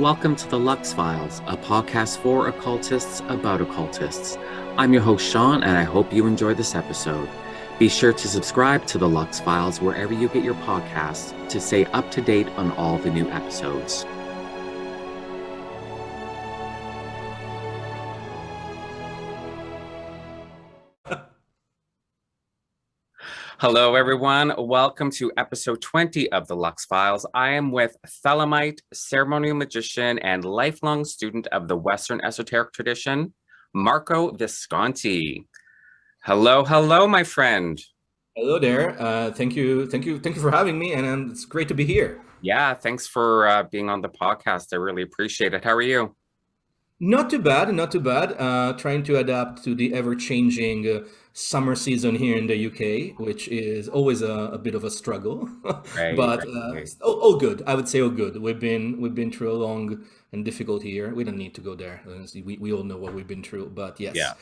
welcome to the Lux Files, a podcast for occultists about occultists. I'm your host, Sean, and I hope you enjoy this episode. Be sure to subscribe to the Lux Files wherever you get your podcasts to stay up to date on all the new episodes. Hello, everyone. Welcome to episode 20 of the Lux Files. I am with Thelemite, ceremonial magician, and lifelong student of the Western esoteric tradition, Marco Visconti. Hello, my friend. Hello there. Thank you for having me, and it's great to be here. Yeah, thanks for being on the podcast. I really appreciate it. How are you? Not too bad. Trying to adapt to the ever-changing summer season here in the UK, which is always a bit of a struggle. But all good. I would say all good. We've been through a long and difficult year. We don't need to go there. We all know what we've been through. But yes, Yeah.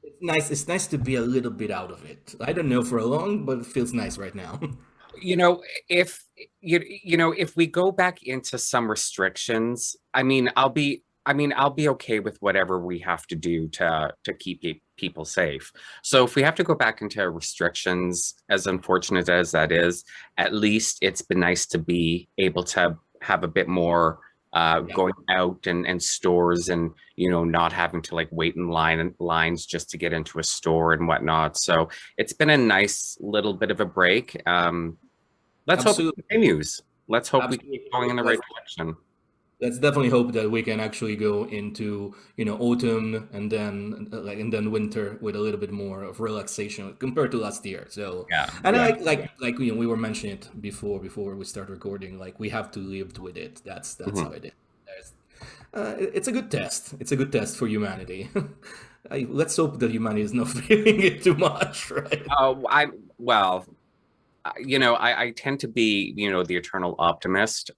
It's nice to be a little bit out of it. I don't know for how long, but it feels nice right now. If we go back into some restrictions, I'll be okay with whatever we have to do to keep people safe. So if we have to go back into restrictions, as unfortunate as that is, at least it's been nice to be able to have a bit more going out and stores and, not having to like wait in lines just to get into a store and whatnot. So it's been a nice little bit of a break. Let's hope it continues. Let's hope we keep going in the right direction. Let's definitely hope that we can actually go into, autumn and then winter with a little bit more of relaxation compared to last year. So Yeah. and yeah. we were mentioning it before we start recording. Like we have to live with it. That's how it is. It's a good test. It's a good test for humanity. Let's hope that humanity is not feeling it too much, right? I tend to be, the eternal optimist.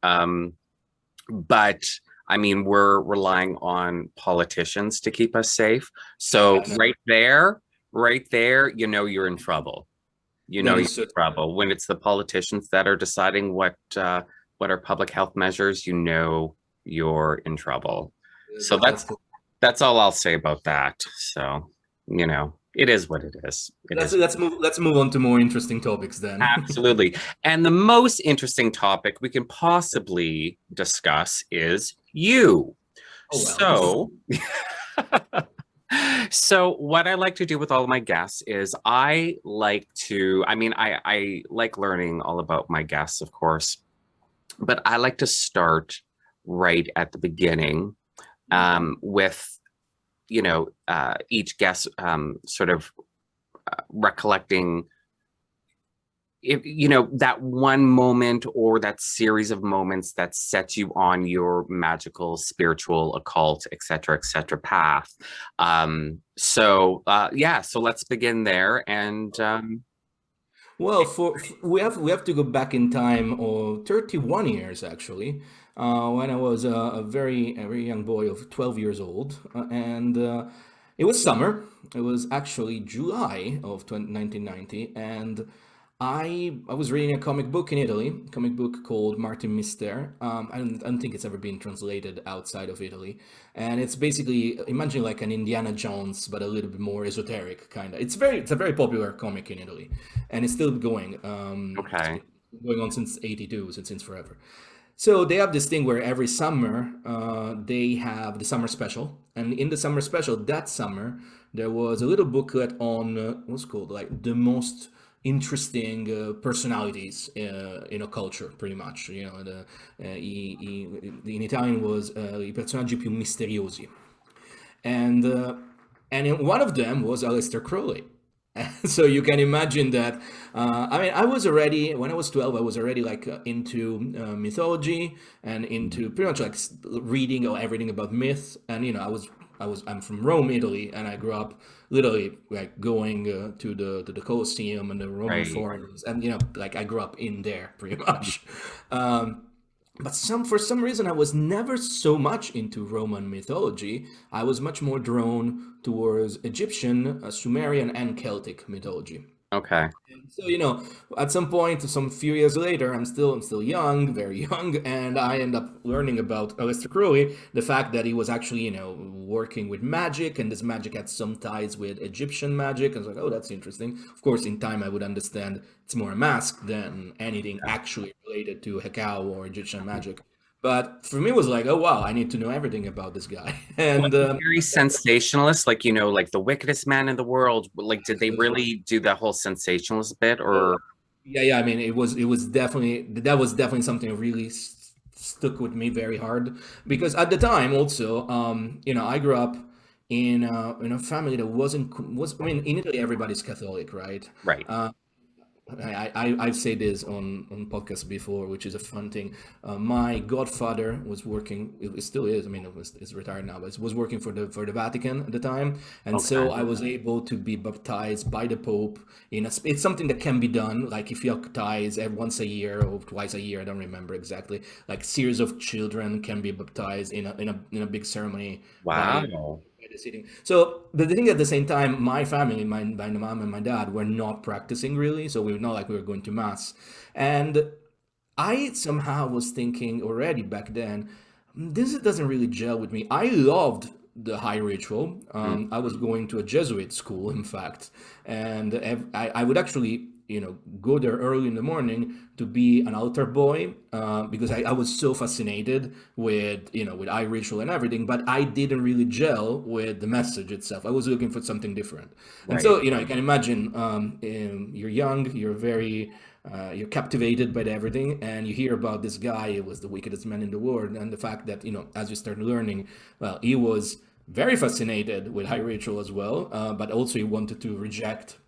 But we're relying on politicians to keep us safe. So right there, you're in trouble. You're in trouble when it's the politicians that are deciding what are public health measures. You're in trouble. So that's all I'll say about that. So it is what it is. Let's move on to more interesting topics then. Absolutely. And the most interesting topic we can possibly discuss is you. Oh, well. So what I like to do with all of my guests is I like learning all about my guests, of course, but I like to start right at the beginning with each guest sort of recollecting that one moment or that series of moments that sets you on your magical, spiritual, occult, etc., path. So let's begin there. And well, we have to go back in time, or 31 years actually, when I was a very young boy of 12 years old, and it was summer. It was actually July of 1990, and I was reading a comic book in Italy, a comic book called Martin Mister. I don't think it's ever been translated outside of Italy, and it's basically, imagine like an Indiana Jones, but a little bit more esoteric kind of. It's a very popular comic in Italy, and it's still going. Okay. Going on since '82, since forever. So they have this thing where every summer they have the summer special, and in the summer special that summer there was a little booklet on what's called like the most interesting personalities in a culture, pretty much. In Italian was I personaggi più misteriosi, and one of them was Aleister Crowley. So you can imagine that. I was already, when I was 12, I was already like into mythology and into pretty much like reading or everything about myth. And I'm from Rome, Italy, and I grew up literally like going to the Colosseum and the Roman forums, and like I grew up in there pretty much. But for some reason, I was never so much into Roman mythology. I was much more drawn towards Egyptian, Sumerian, and Celtic mythology. Okay. So, at some point, some few years later, I'm still young, very young, and I end up learning about Aleister Crowley, the fact that he was actually, working with magic, and this magic had some ties with Egyptian magic. I was like, oh, that's interesting. Of course, in time, I would understand it's more a mask than anything actually related to Hekau or Egyptian magic. But for me, it was like, oh wow, I need to know everything about this guy. Was And it very sensationalist, like, like the wickedest man in the world? Like, did they really do that whole sensationalist bit, or? yeah, yeah. I mean, it was definitely that was definitely something that really stuck with me very hard because at the time also, I grew up in a family that was. I mean, in Italy, everybody's Catholic, right? Right. I've said this on podcasts before, which is a fun thing. My godfather was working. It still is. I mean, it's retired now, but it was working for the Vatican at the time, and Okay. so I was able to be baptized by the Pope. It's something that can be done. Like if you baptize once a year or twice a year, I don't remember exactly. Like series of children can be baptized in a big ceremony by Wow. the sitting. So the thing at the same time, my family, my mom and my dad were not practicing really, so we were not like we were going to mass. And I somehow was thinking already back then, this doesn't really gel with me. I loved the high ritual. Mm. I was going to a Jesuit school, in fact, and I would actually, go there early in the morning to be an altar boy because I was so fascinated with, with high ritual and everything, but I didn't really gel with the message itself. I was looking for something different. And Right. so, you can imagine you're young, you're captivated by everything, and you hear about this guy. He was the wickedest man in the world, and the fact that as you start learning, well, he was very fascinated with high ritual as well, but also he wanted to reject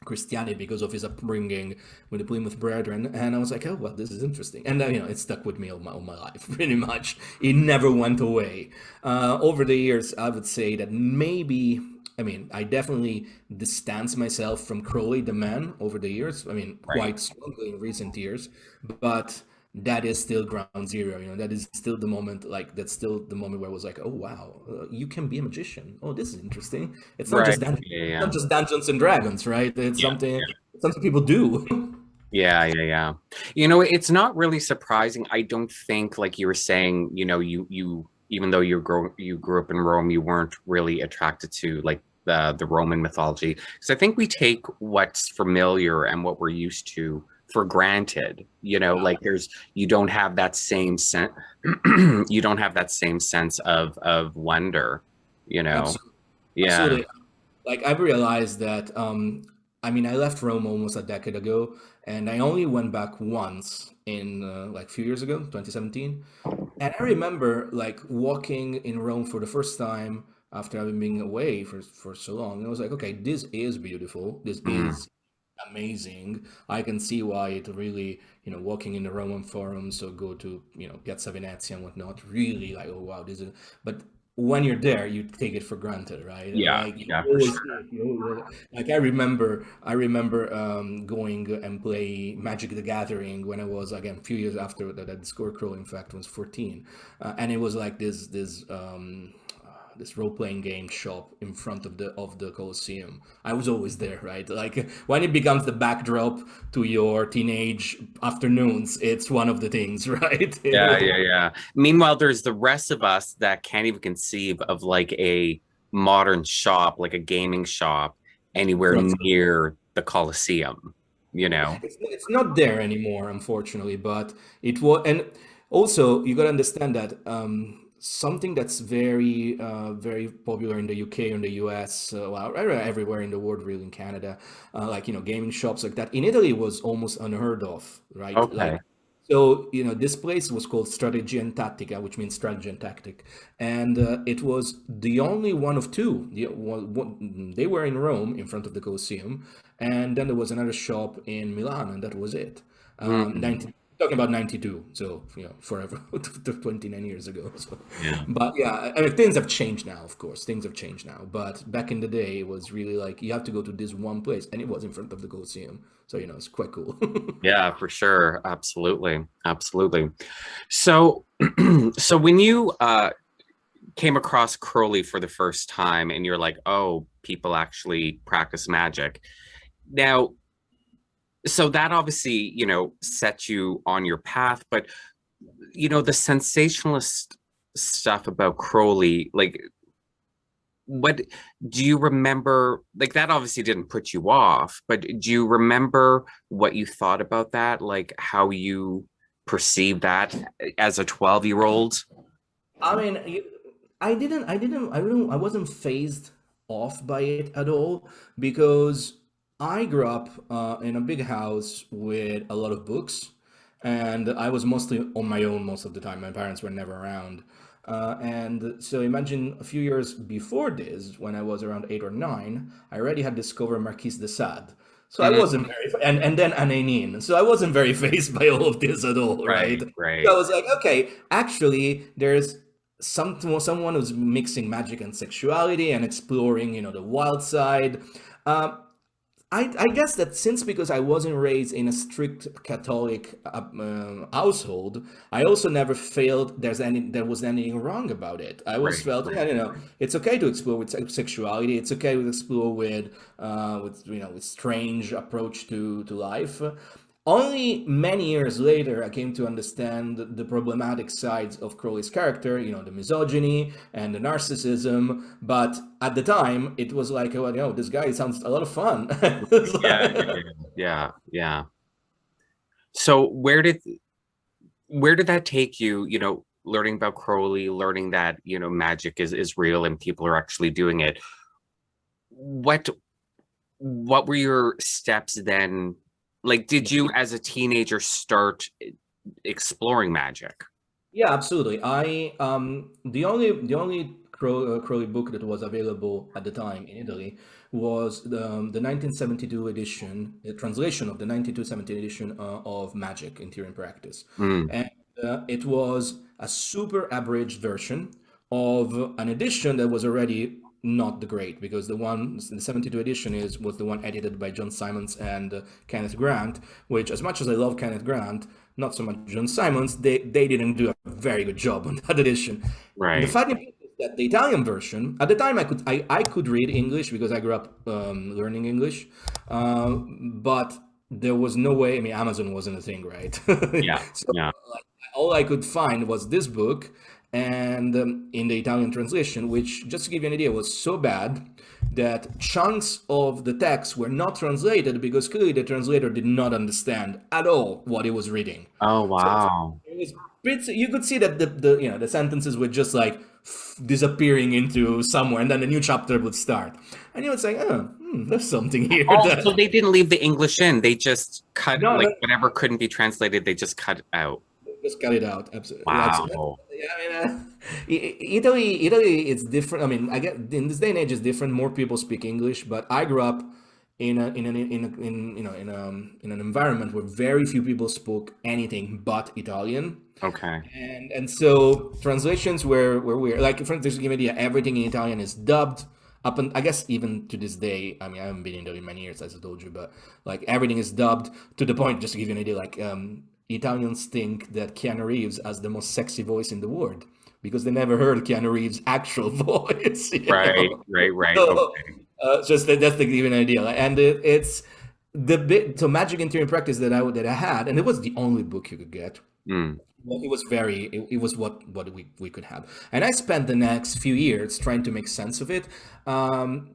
Christianity because of his upbringing with the Plymouth Brethren. And I was like, oh, well, this is interesting. And it stuck with me all my life, pretty much. It never went away. Over the years, I would say that maybe, I mean, I definitely distanced myself from Crowley, the man, over the years. I mean, Right. quite strongly in recent years. But that is still ground zero. That is still the moment, like, that's still the moment where I was like, oh, wow, you can be a magician. Oh, this is interesting. It's not Right. just that Yeah. Yeah. not just Dungeons and Dragons, right? It's Yeah. something people do. Yeah. Yeah. Yeah. It's not really surprising. I don't think, like you were saying, you even though you grew up in Rome, you weren't really attracted to like the Roman mythology. Because I think we take what's familiar and what we're used to for granted. Like you don't have that same sense you don't have that same sense of wonder, you know. Absolutely, Yeah. absolutely. Like I realized that. I mean, I left Rome almost a decade ago, and I only went back once in like a few years ago, 2017. And I remember like walking in Rome for the first time after having been away for so long. And I was like, okay, this is beautiful. This Mm. is amazing. I can see why it really, walking in the Roman Forum, so go to, Piazza Venezia and whatnot, really like, oh wow, this is, but when you're there, you take it for granted, right? Yeah. Like you Yeah, for always sure. see it, like I remember going and play Magic the Gathering when I was again a few years after that Scarecrow in fact was 14, and it was like this role-playing game shop in front of the Colosseum. I was always there, right? Like when it becomes the backdrop to your teenage afternoons, it's one of the things, right? Yeah, yeah, yeah. Meanwhile, there's the rest of us that can't even conceive of like a modern shop, like a gaming shop, anywhere From near the Colosseum, you know? it's not there anymore, unfortunately, but it was. And also, you got to understand that something that's very popular in the UK and the US, well, everywhere in the world, really, in Canada, like gaming shops like that. In Italy, was almost unheard of, right? Okay. Like. So, this place was called Strategia and Tattica, which means strategy and tactic. And it was the only one of two. They were in Rome in front of the Colosseum. And then there was another shop in Milan, and that was it. Mm. 19, talking about 92, so, forever, 29 years ago. So. Yeah. But yeah, I mean, things have changed now, of course. Things have changed now. But back in the day, it was really like you have to go to this one place, and it was in front of the Colosseum. So, it's quite cool. Yeah, for sure. Absolutely. Absolutely. So, so when you came across Crowley for the first time and you're like, oh, people actually practice magic, Now, so that obviously, set you on your path, but the sensationalist stuff about Crowley, like what do you remember? Like that obviously didn't put you off, but do you remember what you thought about that? Like how you perceived that as a 12-year-old? I mean, I wasn't phased off by it at all because I grew up in a big house with a lot of books, and I was mostly on my own most of the time. My parents were never around. And so imagine a few years before this, when I was around 8 or 9, I already had discovered Marquise de Sade. So I Mhm. wasn't very, and then Aninin. So I wasn't very phased by all of this at all, right? Right, So I right. was like, okay, actually, there's someone who's mixing magic and sexuality and exploring, the wild side. Um, I guess that since because I wasn't raised in a strict Catholic household, I also never felt there was anything wrong about it. I always Right, felt, yeah, right. it's okay to explore with sexuality. It's okay to explore with strange approach to life. Only many years later, I came to understand the problematic sides of Crowley's character, the misogyny and the narcissism. But at the time, it was like, oh, this guy sounds a lot of fun. Yeah, yeah, yeah, yeah, yeah. So where did that take you, learning about Crowley, learning that, magic is real and people are actually doing it. What what were your steps then? Like, did you as a teenager start exploring magic? Yeah, absolutely. I the only Crowley book that was available at the time in Italy was the 1972 edition, the translation of the 1972 edition of Magic in Theory and Practice, Mm, and it was a super abridged version of an edition that was already not the great because the 72 edition was the one edited by John Simons and Kenneth Grant, which as much as I love Kenneth Grant, not so much John Simons, they didn't do a very good job on that edition. The right. funny thing is that the Italian version, at the time I could read English because I grew up learning English, but there was no way. I mean, Amazon wasn't a thing, right? Yeah, So yeah. like, all I could find was this book, and in the Italian translation, which, just to give you an idea, was so bad that chunks of the text were not translated because clearly the translator did not understand at all what he was reading. Oh, So wow. it was you could see that the sentences were just like disappearing into somewhere, and then a new chapter would start, and you would say, "Oh, there's something here." Oh, so That they didn't leave the English in. They just cut, no, like no, whatever couldn't be translated, they just cut out. just cut it out. Absolutely, absolutely. Wow. Yeah, I mean, Italy, it's different. I mean, I get in this day and age, it's different. More people speak English, but I grew up in an environment where very few people spoke anything but Italian. Okay. And so translations were weird. Like, for instance, to give you an idea, everything in Italian is dubbed up, and I guess even to this day. I mean, I haven't been in Italy in many years, as I told you, but like everything is dubbed to the point. Just to give you an idea, like Italians think that Keanu Reeves has the most sexy voice in the world because they never heard Keanu Reeves' actual voice. Right, right, right. So, Okay. just that's to give you an idea, and it's the bit. So Magic in Theory and Practice that I had, and it was the only book you could get. Mm, Well, it was what we could have. And I spent the next few years trying to make sense of it.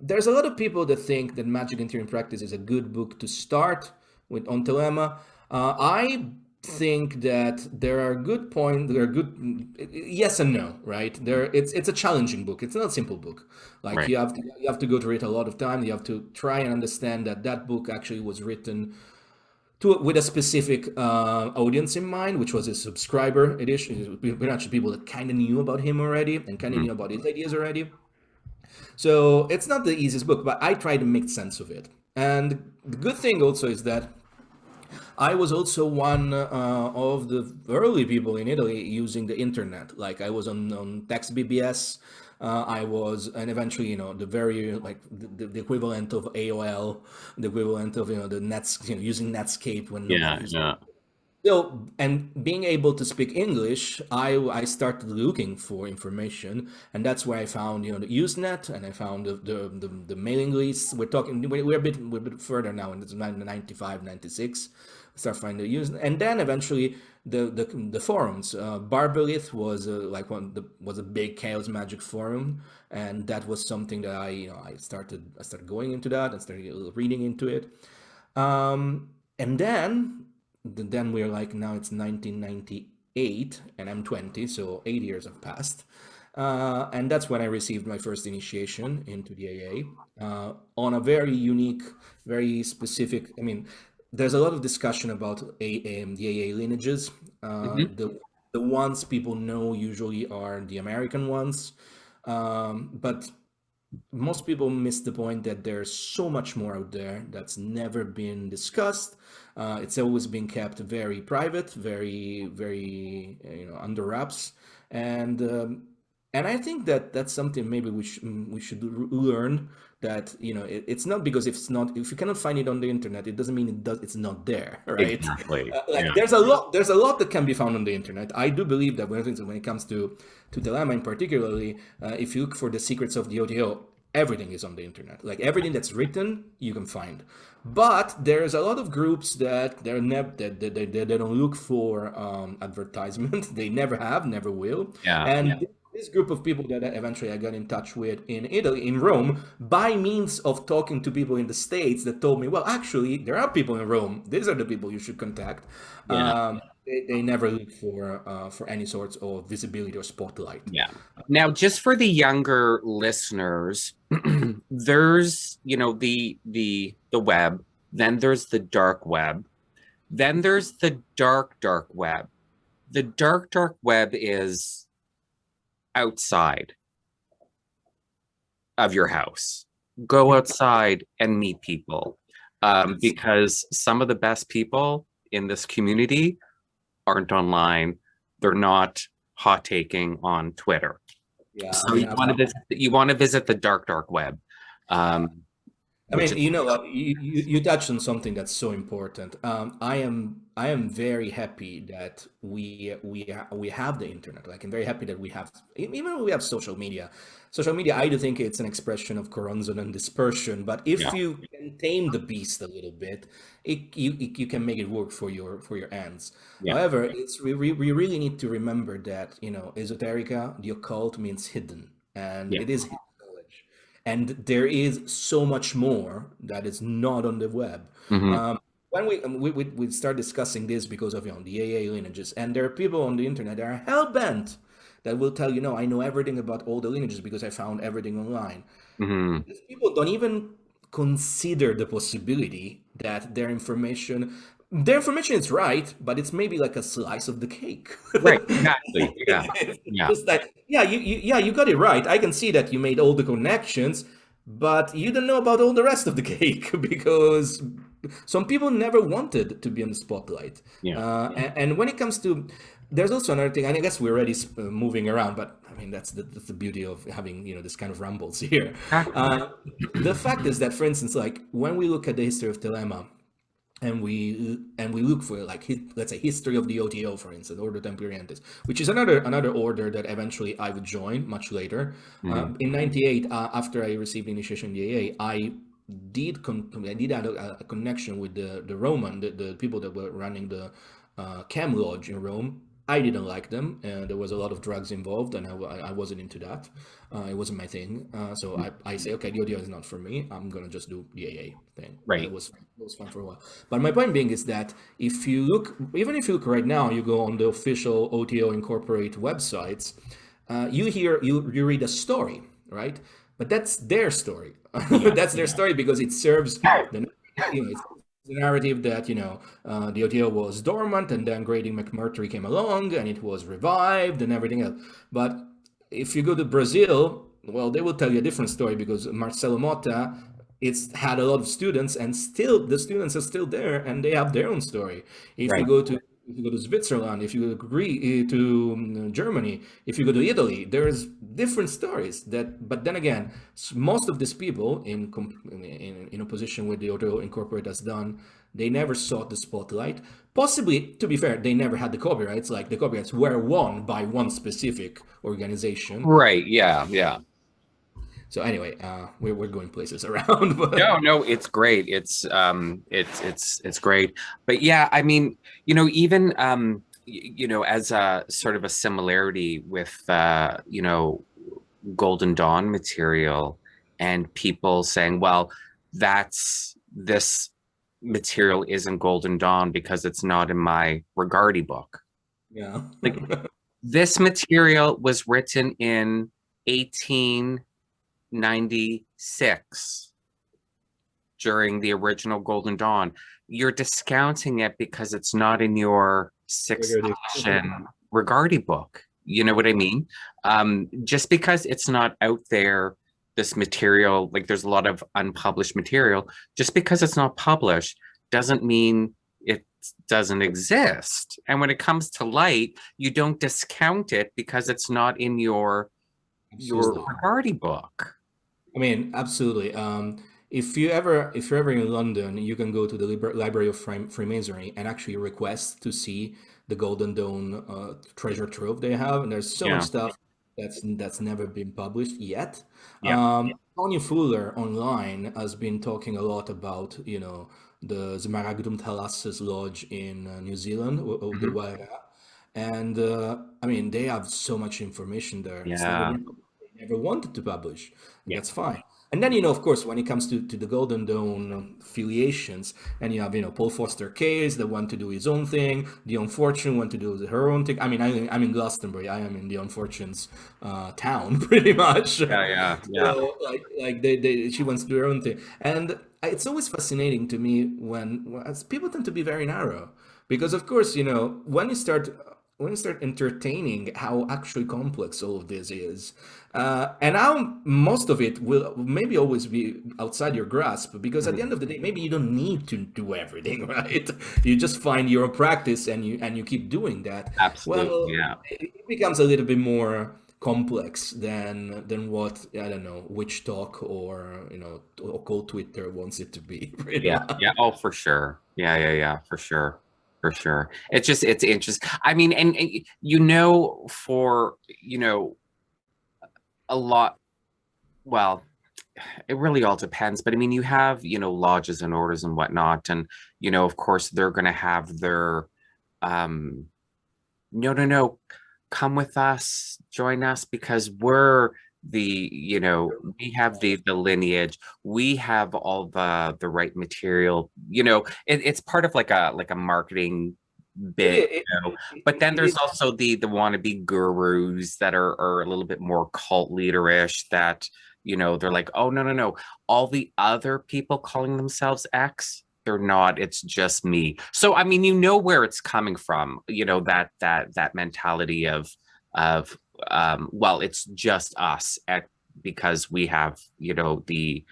There's a lot of people that think that Magic in Theory and Practice is a good book to start with on Thelema. I think that there are good points, there are good yes and no, right? It's a challenging book. It's not a simple book. Like right. you have to go through it a lot of time. You have to try and understand that that book actually was written with a specific audience in mind, which was a subscriber edition. We're actually people that kind of knew about him already and kind of Mm, knew about his ideas already. So it's not the easiest book, but I tried to make sense of it. And the good thing also is that I was also one of the early people in Italy using the internet. Like I was on Text BBS. I was, and eventually, the very like the equivalent of AOL, the equivalent of the Nets, using Netscape when nobody yeah, used. yeah. So, and being able to speak English, I started looking for information, and that's where I found, the Usenet, and I found the mailing lists. We're a bit further now, and it's 95, 96. Start finding the Usenet, and then eventually the forums. Barbalith was was a big chaos magic forum, and that was something that I started going into that and started reading into it. And then we're like, now it's 1998 and I'm 20, so 8 years have passed. And that's when I received my first initiation into the AA, on a very unique, very specific. I mean, there's a lot of discussion about the AA lineages. Mhm. The ones people know usually are the American ones, but most people miss the point that there's so much more out there that's never been discussed. It's always been kept very private, very under wraps, and um, and I think that that's something maybe we should learn, that it's not because if you cannot find it on the internet, it doesn't mean it's not there, right? Exactly. Like Yeah. there's a lot that can be found on the internet. I do believe that when it comes to Thelema in particularly, if you look for the secrets of the O.T.O, everything is on the internet. Like everything that's written, you can find. But there's a lot of groups that they're never they don't look for advertisement. They never have, never will. Yeah. And this group of people that eventually I got in touch with in Italy, in Rome, by means of talking to people in the States that told me, well, actually, there are people in Rome. These are the people you should contact. Yeah. They never look for any sorts of visibility or spotlight. Yeah. Now, just for the younger listeners, there's, the web, then there's the dark web, then there's the dark web. The dark web is outside of your house. Go outside and meet people, because some of the best people in this community aren't online. They're not hot taking on Twitter. Yeah, I So mean, you want to visit the dark web, um, I which mean, is you touched on something that's so important. I am very happy that we have the internet. Like, I'm very happy that we have, even when we have social media. Social media, I do think it's an expression of corruption and dispersion. But if yeah, you can tame the beast a little bit, you can make it work for your ends. yeah, However, we really need to remember that esoterica, the occult means hidden, and yeah. it is hidden knowledge. And there is so much more that is not on the web. Hmm. When we start discussing this because of the AA lineages, and there are people on the internet that are hell bent that will tell you, no, I know everything about all the lineages because I found everything online. Hmm. These people don't even consider the possibility that their information is right, but it's maybe like a slice of the cake. Right, exactly. Yeah, It's yeah, just like, yeah, you got it right. I can see that you made all the connections, but you don't know about all the rest of the cake because some people never wanted to be on the spotlight. yeah. And when it comes to, there's also another thing, and I guess we're already moving around, but I mean, that's the beauty of having, this kind of rumbles here. Exactly. The fact is that, for instance, like when we look at the history of Thelema, and we look for, like, let's say, history of the O.T.O, for instance, Order Templarientis, which is another order that eventually I would join much later. Hmm. In '98, after I received initiation in the AA, I did have a connection with the Roman, the people that were running the Cam Lodge in Rome. I didn't like them, and there was a lot of drugs involved, and I wasn't into that. It wasn't my thing. So I say, okay, the audio is not for me. I'm gonna just do the AA thing. Right. It was fun for a while. But my point being is that even if you look right now, you go on the official O.T.O Incorporate websites, you read a story, right? But that's their story. Yeah, That's their story because it serves it's the narrative that the O.T.O was dormant, and then Grady McMurtry came along and it was revived and everything else. But if you go to Brazil, well, they will tell you a different story because Marcelo Motta, it's had a lot of students, and still the students are still there and they have their own story. If you right. go to if you go to Switzerland, if you go to Germany, if you go to Italy, there's different stories that. But then again, most of these people in opposition with the O.T.O Incorporate has done, they never sought the spotlight. Possibly, to be fair, they never had the copyrights. Like the copyrights were won by one specific organization. Right. Yeah. Yeah. So anyway, we're going places around, but No, no, it's great. It's great. But yeah, I mean, even as a sort of a similarity with Golden Dawn material and people saying, well, this material isn't Golden Dawn because it's not in my Regardi book. yeah. Like this material was written in 1896 during the original Golden Dawn. You're discounting it because it's not in your sixth edition Regardi book. You know what I mean? Just because it's not out there, this material, like there's a lot of unpublished material, just because it's not published doesn't mean it doesn't exist. And when it comes to light, you don't discount it because it's not in your Absolutely. Regardi book. I mean, absolutely. If you're ever in London, you can go to the Library of Freemasonry and actually request to see the Golden Dawn treasure trove they have. And there's so much Yeah. stuff that's never been published yet. Yeah. Tony Fuller online has been talking a lot about, the Smaragdum Thalassus Lodge in New Zealand, or the Mhm. Waira. And I mean, they have so much information there. It's never Yeah. been they never wanted to publish, and Yeah. that's fine. And then, of course, when it comes to the Golden Dawn affiliations, and you have, Paul Foster Case that want to do his own thing, the Unfortunate want to do her own thing. I mean, I'm in Glastonbury. I am in the Unfortunate's town, pretty much. Yeah. Yeah. Yeah. So, she wants to do her own thing, and it's always fascinating to me as people tend to be very narrow, because of course, when you start entertaining how actually complex all of this is, and how most of it will maybe always be outside your grasp, because at the Mhm. end of the day, maybe you don't need to do everything, right? You just find your practice and you keep doing that. Absolutely. Well, Yeah. it becomes a little bit more complex than what, I don't know, Witch Talk or occult Twitter wants it to be, pretty Yeah. much. Yeah. Oh, for sure. Yeah. Yeah. Yeah. For sure. For sure. It's interesting. I mean, and for, a lot, well, it really all depends. But I mean, you have, lodges and orders and whatnot. And, of course, they're going to have their, um, no, no, no, come with us, join us because we have the lineage, we have all the right material, it's part of like a marketing bit, It, but then it there's is. also the wannabe gurus that are a little bit more cult leaderish that, they're like, oh, no, no, no, all the other people calling themselves X, they're not, it's just me. So I mean, where it's coming from, that mentality of well, it's just us because we have, the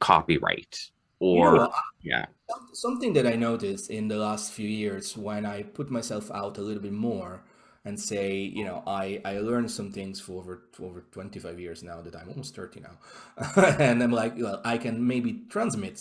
copyright, You know or what? yeah. Something that I noticed in the last few years when I put myself out a little bit more and say, I learned some things for over 25 years now that I'm almost 30 now. And I'm like, well, I can maybe transmit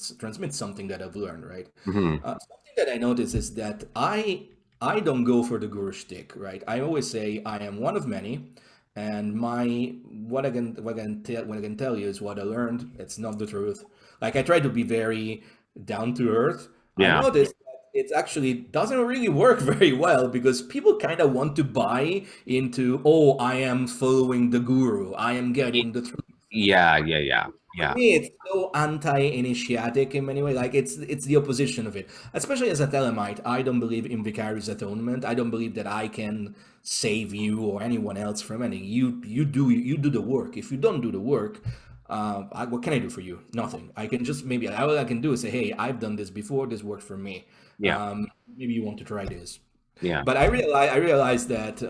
something that I've learned, right? Mhm. Something that I notice is that I don't go for the guru shtick, right? I always say I am one of many, and what I can tell you is what I learned. It's not the truth. Like I try to be very down to earth. I Yeah. noticed that it actually doesn't really work very well because people kind of want to buy into, oh, I am following the guru. I am getting the truth. Yeah, yeah, yeah, For yeah. me, it's so anti-initiatic in many ways. Like it's the opposition of it. Especially as a Thelemite, I don't believe in vicarious atonement. I don't believe that I can save you or anyone else from anything. You do the work. If you don't do the work, what can I do for you? Nothing. I can just maybe all I can do is say, hey, I've done this before. This worked for me. Yeah. Maybe you want to try this. Yeah. But I realized that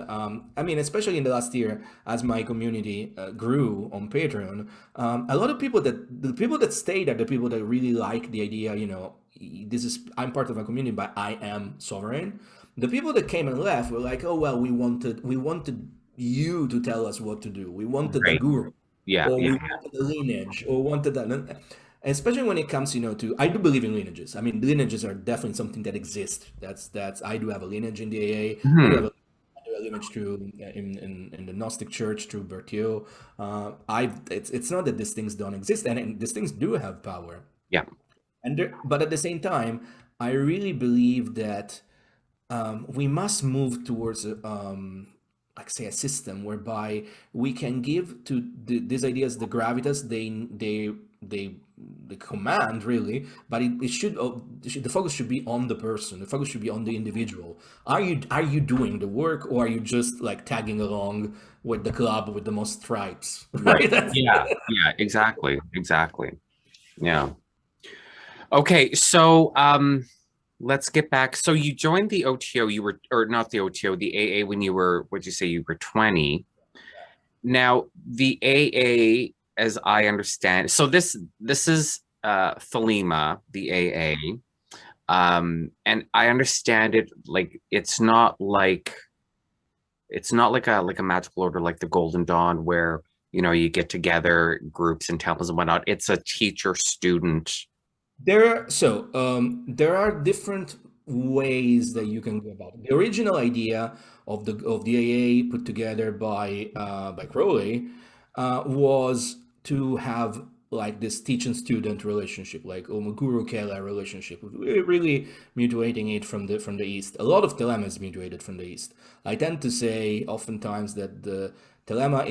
I mean, especially in the last year, as my community grew on Patreon, a lot of the people that stayed are the people that really like the idea. This is I'm part of a community, but I am sovereign. The people that came and left were like, oh well, we wanted you to tell us what to do. We wanted the Right. guru, Yeah. or Yeah. we wanted the lineage, or wanted that. And especially when it comes, to, I do believe in lineages. I mean, lineages are definitely something that exists. That's I do have a lineage in the AA. Mhm. I do a lineage through in the Gnostic Church through O.T.O. It's not that these things don't exist, and these things do have power. Yeah. But at the same time, I really believe that we must move towards like say a system whereby we can give to these ideas the gravitas they they command really, but the focus should be on the person. The focus should be on the individual. Are you doing the work, or are you just like tagging along with the club with the most stripes? Right. Right. That's, Yeah. Yeah. Exactly. Exactly. Yeah. Okay. So let's get back. So you joined the O.T.O. You were, or not the O.T.O., the AA when you were, what'd you say, you were 20. Now, the AA, as I understand, so this is Thelema, the AA. And I understand it like it's not like a magical order like the Golden Dawn where you get together groups and temples and whatnot. It's a teacher student. There are different ways that you can go about it. The original idea of the AA put together by Crowley was to have like this teach and student relationship, like Guru Kela relationship, really mutilating it from the East. A lot of Thelema is mutilated from the East. I tend to say oftentimes that the Thelema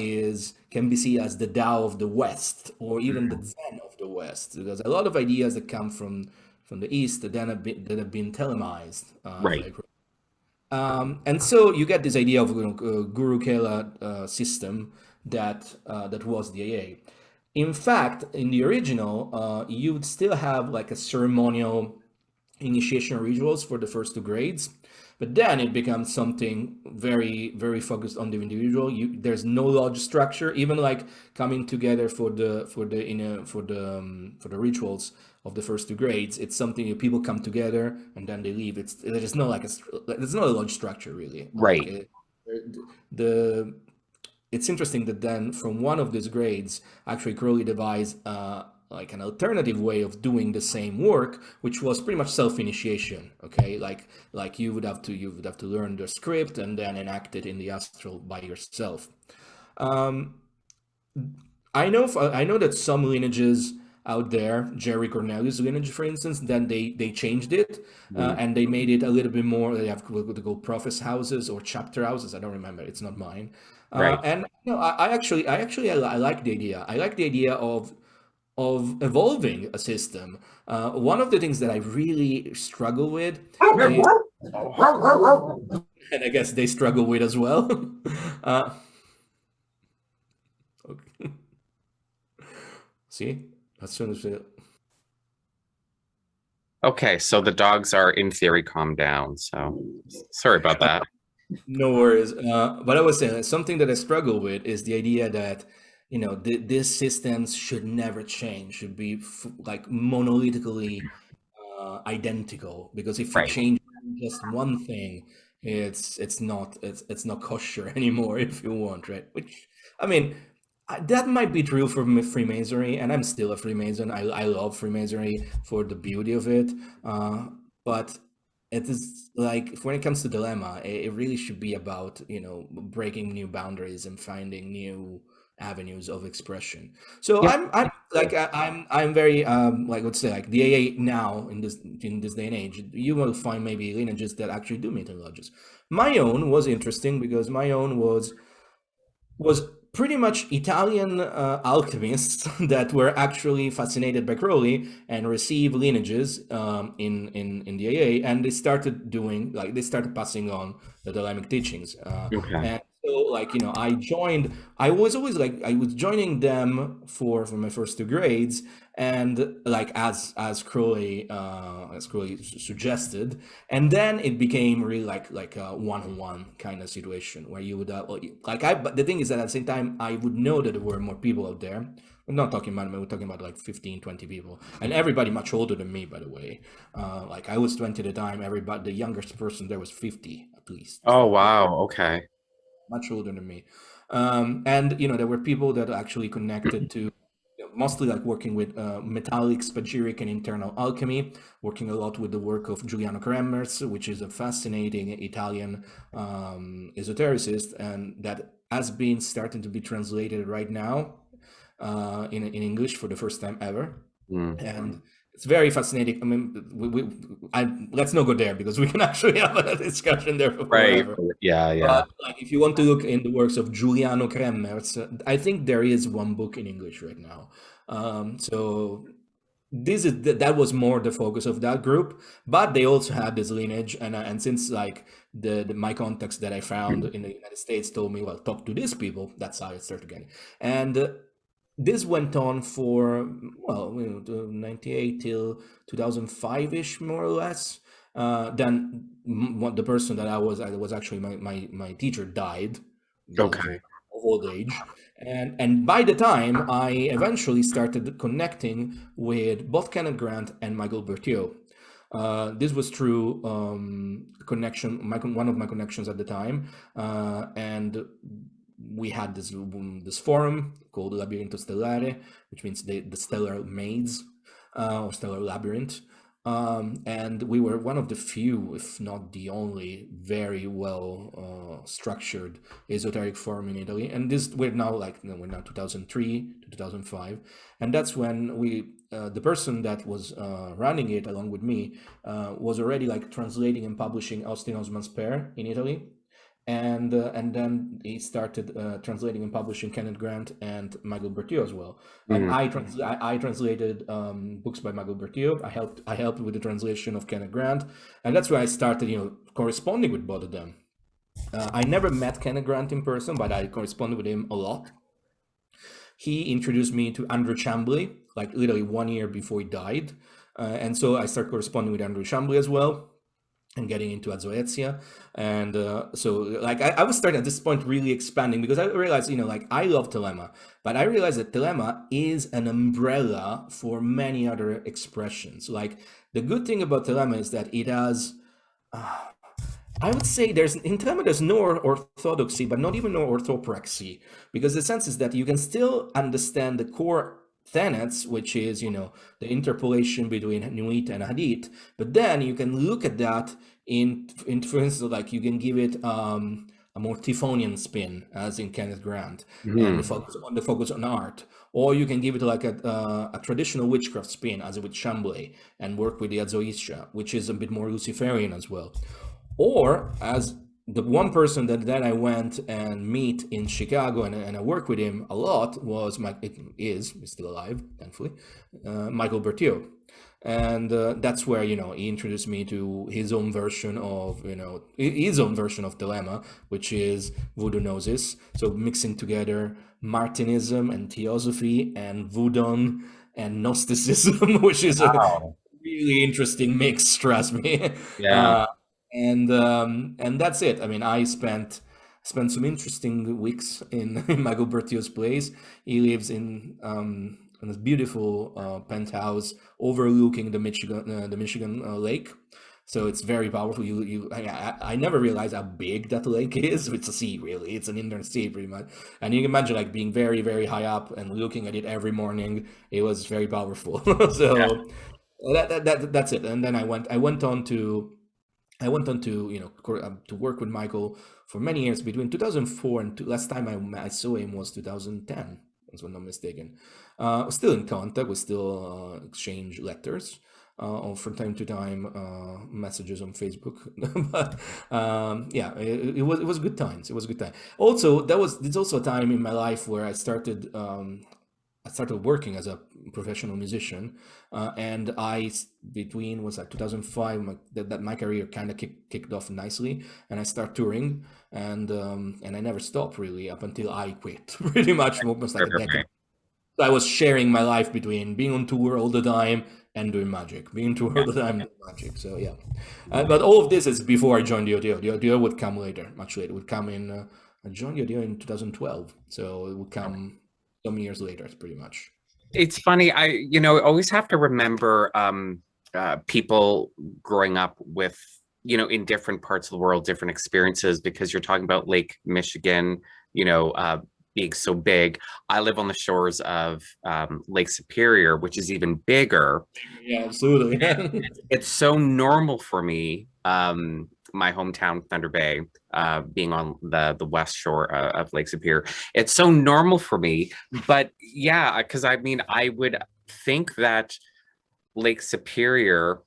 can be seen as the Tao of the West, or even the Zen of the West, because a lot of ideas that come from the East that have been Thelemized. Right. And so you get this idea of Guru Kela system that was the AA. In fact, in the original, you would still have like a ceremonial initiation rituals for the first two grades, but then it becomes something very very focused on the individual. There's no lodge structure, even like coming together for the rituals of the first two grades. It's something people come together and then they leave. There's no like there's no lodge structure really. Like Right. the it's interesting that then from one of these grades, actually Crowley devised like an alternative way of doing the same work, which was pretty much self-initiation. Okay, like you would have to learn the script and then enact it in the astral by yourself. Um, I know that some lineages out there, Jerry Cornelius lineage, for instance, then they changed it Mhm. and they made it a little bit more. They have what they call prophet houses or chapter houses. I don't remember. It's not mine. Right. And no, I like the idea. I like the idea of evolving a system. One of the things that I really struggle with, is, and I guess they struggle with as well. uh, okay. See, as soon as Okay, so the dogs are in theory calmed down. So sorry about that. no worries. But I was saying something that I struggle with is the idea that these systems should never change, should be like monolithically identical. Because if you Right. change just one thing, it's not kosher anymore if you want, right? Which I mean, that might be true for Freemasonry, and I'm still a Freemason. I love Freemasonry for the beauty of it, but it is like when it comes to dilemma, it really should be about breaking new boundaries and finding new avenues of expression. So Yeah. I'm like I'm very like let's say like the AA now in this day and age, you will find maybe lineages that actually do meet in lodges. My own was interesting because my own was pretty much Italian alchemists that were actually fascinated by Crowley and received lineages in the AA, and they started passing on the Thelemic teachings. Okay. And so, like I was always like I was joining them for my first two grades, and like as Crowley suggested, and then it became really like a one-on-one kind of situation where you would but the thing is that at the same time I would know that there were more people out there, We're not talking about, we're talking about like 15, 20 people, and everybody much older than me, by the way. Like I was 20 at the time. Everybody, the youngest person there was 50 at least. Oh, So yeah, wow. Okay. much older than me. And there were people that actually connected to, mostly like working with metallic, spagyric, and internal alchemy, working a lot with the work of Giuliano Kremers, which is a fascinating Italian esotericist, and that has been starting to be translated right now in English for the first time ever. Mm. And it's very fascinating. I mean, let's not go there because we can actually have a discussion there for Right. forever. Yeah, yeah. But like, if you want to look in the works of Giuliano Kremers, I think there is one book in English right now. So that was more the focus of that group, but they also had this lineage, and since like my contacts that I found in the United States told me, well, talk to these people. That's how I started getting, and this went on for, well, 98 till 2005-ish, more or less. Then the person that I was actually my teacher died because Okay. of old age. And by the time I eventually started connecting with both Kenneth Grant and Michael Berthiaud. This was through one of my connections at the time, and we had this forum called Labirinto Stellare, which means the stellar maze, or stellar labyrinth. And we were one of the few, if not the only, very well structured esoteric forum in Italy. And we're now 2003 to 2005, and that's when the person that was running it along with me was already like translating and publishing Austin Osman's Pair in Italy. And then he started translating and publishing Kenneth Grant and Michael Berthiaud as well. And Mm. I translated books by Michael Berthiaud. I helped with the translation of Kenneth Grant, and that's where I started, corresponding with both of them. I never met Kenneth Grant in person, but I corresponded with him a lot. He introduced me to Andrew Chambly, like literally 1 year before he died, and so I started corresponding with Andrew Chambly as well, and getting into Azoetia. And so like I was starting at this point really expanding, because I realized, like I love Thelema, but I realized that Thelema is an umbrella for many other expressions. Like the good thing about Thelema is that it has, I would say in Thelema there's no orthodoxy, but not even no orthopraxy, because the sense is that you can still understand the core tenets, which is, the interpolation between Nuit and Hadith, but then you can look at that in for instance, like you can give it a more Tifonian spin, as in Kenneth Grant, and the focus on art, or you can give it like a traditional witchcraft spin, as with Chambly, and work with the Azoisha, which is a bit more Luciferian as well. Or as the one person that then I went and meet in Chicago, and I work with him a lot, was he's still alive, thankfully, Michael Berthiaud. And that's where, he introduced me to his own version of, Thelema, which is Voodoo Gnosis. So mixing together Martinism and Theosophy and Voodoo and Gnosticism, which is a Wow. really interesting mix, trust me. Yeah. And that's it. I mean, I spent some interesting weeks in Michael Berthiaud's place. He lives in this beautiful penthouse overlooking the Michigan lake. So it's very powerful. I never realized how big that lake is. It's a sea, really. It's an inland sea, pretty much. And you can imagine like being very, very high up and looking at it every morning. It was very powerful. So that's it. And then I went on to to work with Michael for many years, between 2004 and last time I saw him was 2010, if I'm not mistaken. We're still in contact. We still exchange letters, or from time to time messages on Facebook. But yeah, it was good times. It was a good time. Also, it's also a time in my life where I started working as a professional musician, and between was like 2005 that my career kind of kicked off nicely, and I start touring, and I never stopped really up until I quit. Pretty much almost like a decade. So I was sharing my life between being on tour all the time and doing magic, being on tour all the time and doing magic. So yeah, but all of this is before I joined the O.T.O. The O.T.O. would come later, much later. It would come in. I joined the O.T.O. in 2012, so it would come some years later, pretty much. It's funny. Always have to remember people growing up with, in different parts of the world, different experiences, because you're talking about Lake Michigan, you know, uh, being so big. I live on the shores of Lake Superior, which is even bigger. Yeah, absolutely. It's so normal for me, my hometown, Thunder Bay, being on the west shore of Lake Superior. It's so normal for me. But yeah, because I mean, I would think that Lake Superior,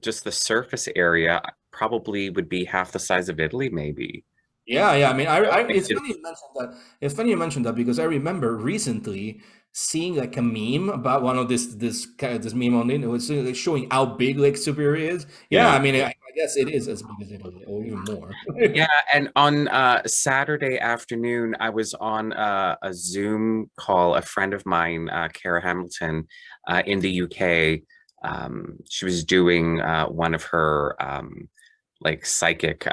just the surface area, probably would be half the size of Italy, maybe. Yeah, yeah. I mean, it's funny you mentioned that. It's funny you mentioned that because I remember recently seeing like a meme about one of this meme on it. It was like showing how big Lake Superior is. Yeah, Yeah. I mean, I guess it is as big as Italy, or even more. Yeah, and on Saturday afternoon, I was on a Zoom call. A friend of mine, Kara Hamilton, in the UK, she was doing one of her like psychic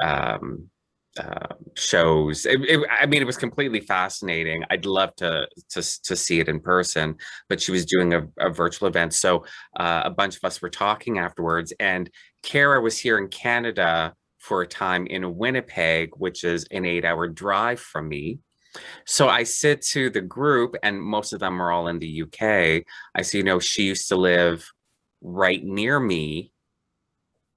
shows. I mean, it was completely fascinating. I'd love to see it in person, but she was doing a virtual event. So a bunch of us were talking afterwards, and Kara was here in Canada for a time in Winnipeg, which is an 8-hour drive from me. So I said to the group, and most of them are all in the UK. I said, she used to live right near me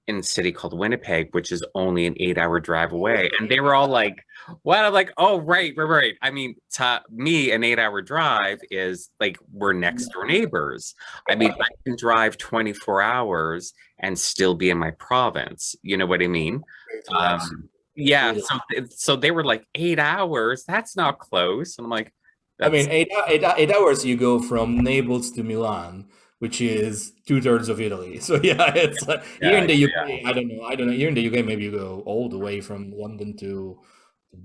in a city called Winnipeg, which is only an 8-hour drive Oh, away. And really? they were all like, what? I'm like, oh, right, right, right. I mean, to me, an 8-hour drive is like we're next door neighbors. I mean, I can drive 24 hours and still be in my province. You know what I mean? Yes, Yeah. absolutely. So they were like 8 hours. That's not close. And I'm like, I mean, that's 8 hours you go from Naples to Milan, which is two-thirds of Italy. So yeah, it's like here yeah, in the UK, I don't know. Here in the UK, maybe you go all the way from London to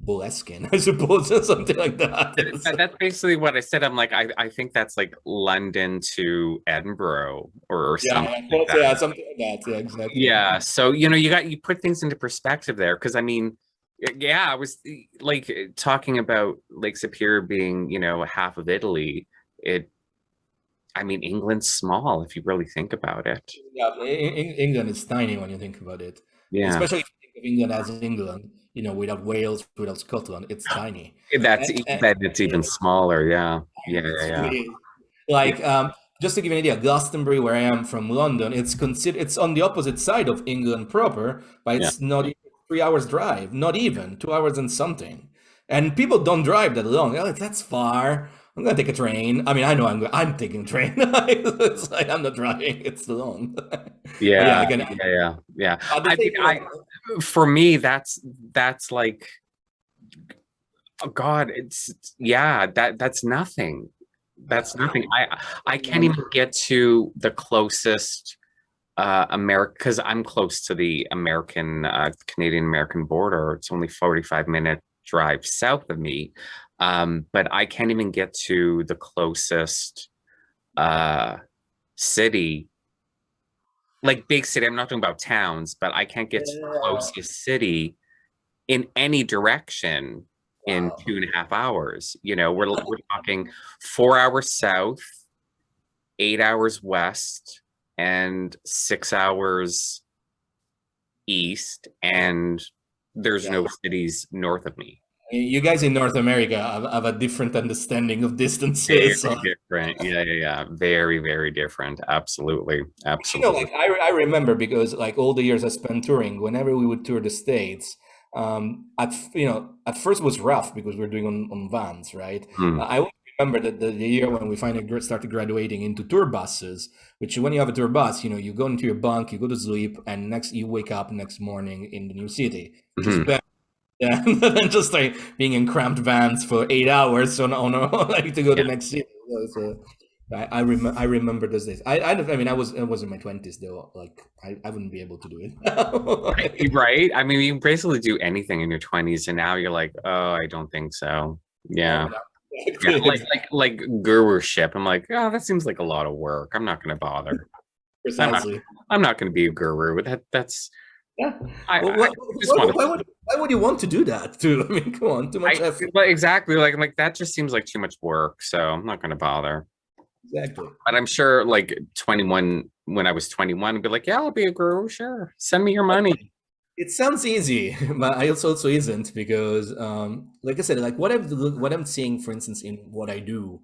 Boleskine, I suppose, or something like that. It's that's basically what I said. I'm like, I think that's like London to Edinburgh or yeah, something yeah, like close, that. yeah, something like that. Yeah, exactly. Yeah. So, you put things into perspective there. Cause I mean, yeah, I was like talking about Lake Superior being, half of Italy. I mean, England's small if you really think about it. Yeah, England is tiny when you think about it, Yeah. especially if you think of England as England. Without Wales, without Scotland, it's tiny. And That it's even smaller. Yeah. Yeah. Yeah. it's Yeah. really Yeah. like just to give you an idea, Glastonbury, where I am from London, it's on the opposite side of England proper, but Yeah. it's not even 3 hours drive, not even 2 hours and something. And people don't drive that long. Oh, that's far. I'm gonna take a train. I mean, I know I'm taking a train. It's like I'm not driving. It's too long. But yeah, Yeah. again, Yeah. Yeah. Yeah. at the I mean, same, for me, that's like, oh God, yeah, that's nothing. That's nothing. I can't even get to the closest America, because I'm close to the American Canadian American border. It's only 45-minute drive south of me. But I can't even get to the closest uh city, like big city. I'm not talking about towns, but I can't get to the yeah, closest city in any direction in wow. 2.5 hours. We're talking 4 hours south, 8 hours west, and 6 hours east, and there's Yeah, no cities north of me. you guys in North America have a different understanding of Very distances. So different. Yeah, yeah, yeah. Very, very different. Absolutely. Absolutely. like I remember because like all the years I spent touring, whenever we would tour the States, at first it was rough because we are doing on vans, right? Hmm. I always remember that the year when we finally started graduating into tour buses, which when you have a tour bus, you go into your bunk, you go to sleep, and next you wake up next morning in the new city, which is Hmm. better than just like being in cramped vans for 8 hours like to go to Yeah. the next city. So I remember those days. I mean I was in my 20s though. Like I wouldn't be able to do Right. it. Right. I mean, you can basically do anything in your 20s, and now you're like, oh, I don't think so. Yeah, Yeah. no, Yeah. Like, exactly, like, like guruship. I'm like, oh, that seems like a lot of work. I'm not going to bother. I'm not. precisely. I'm not going to be a guru. That's. Yeah. I Well, just want to. why would you want to do that too? I mean, come on, too much effort. Like, exactly. Like, that just seems like too much work. So I'm not going to bother. exactly. But I'm sure like 21, when I was 21, I'd be like, yeah, I'll be a guru. Sure. Send me your money. It sounds easy, but it also isn't because, like I said, like what I'm seeing, for instance, in what I do,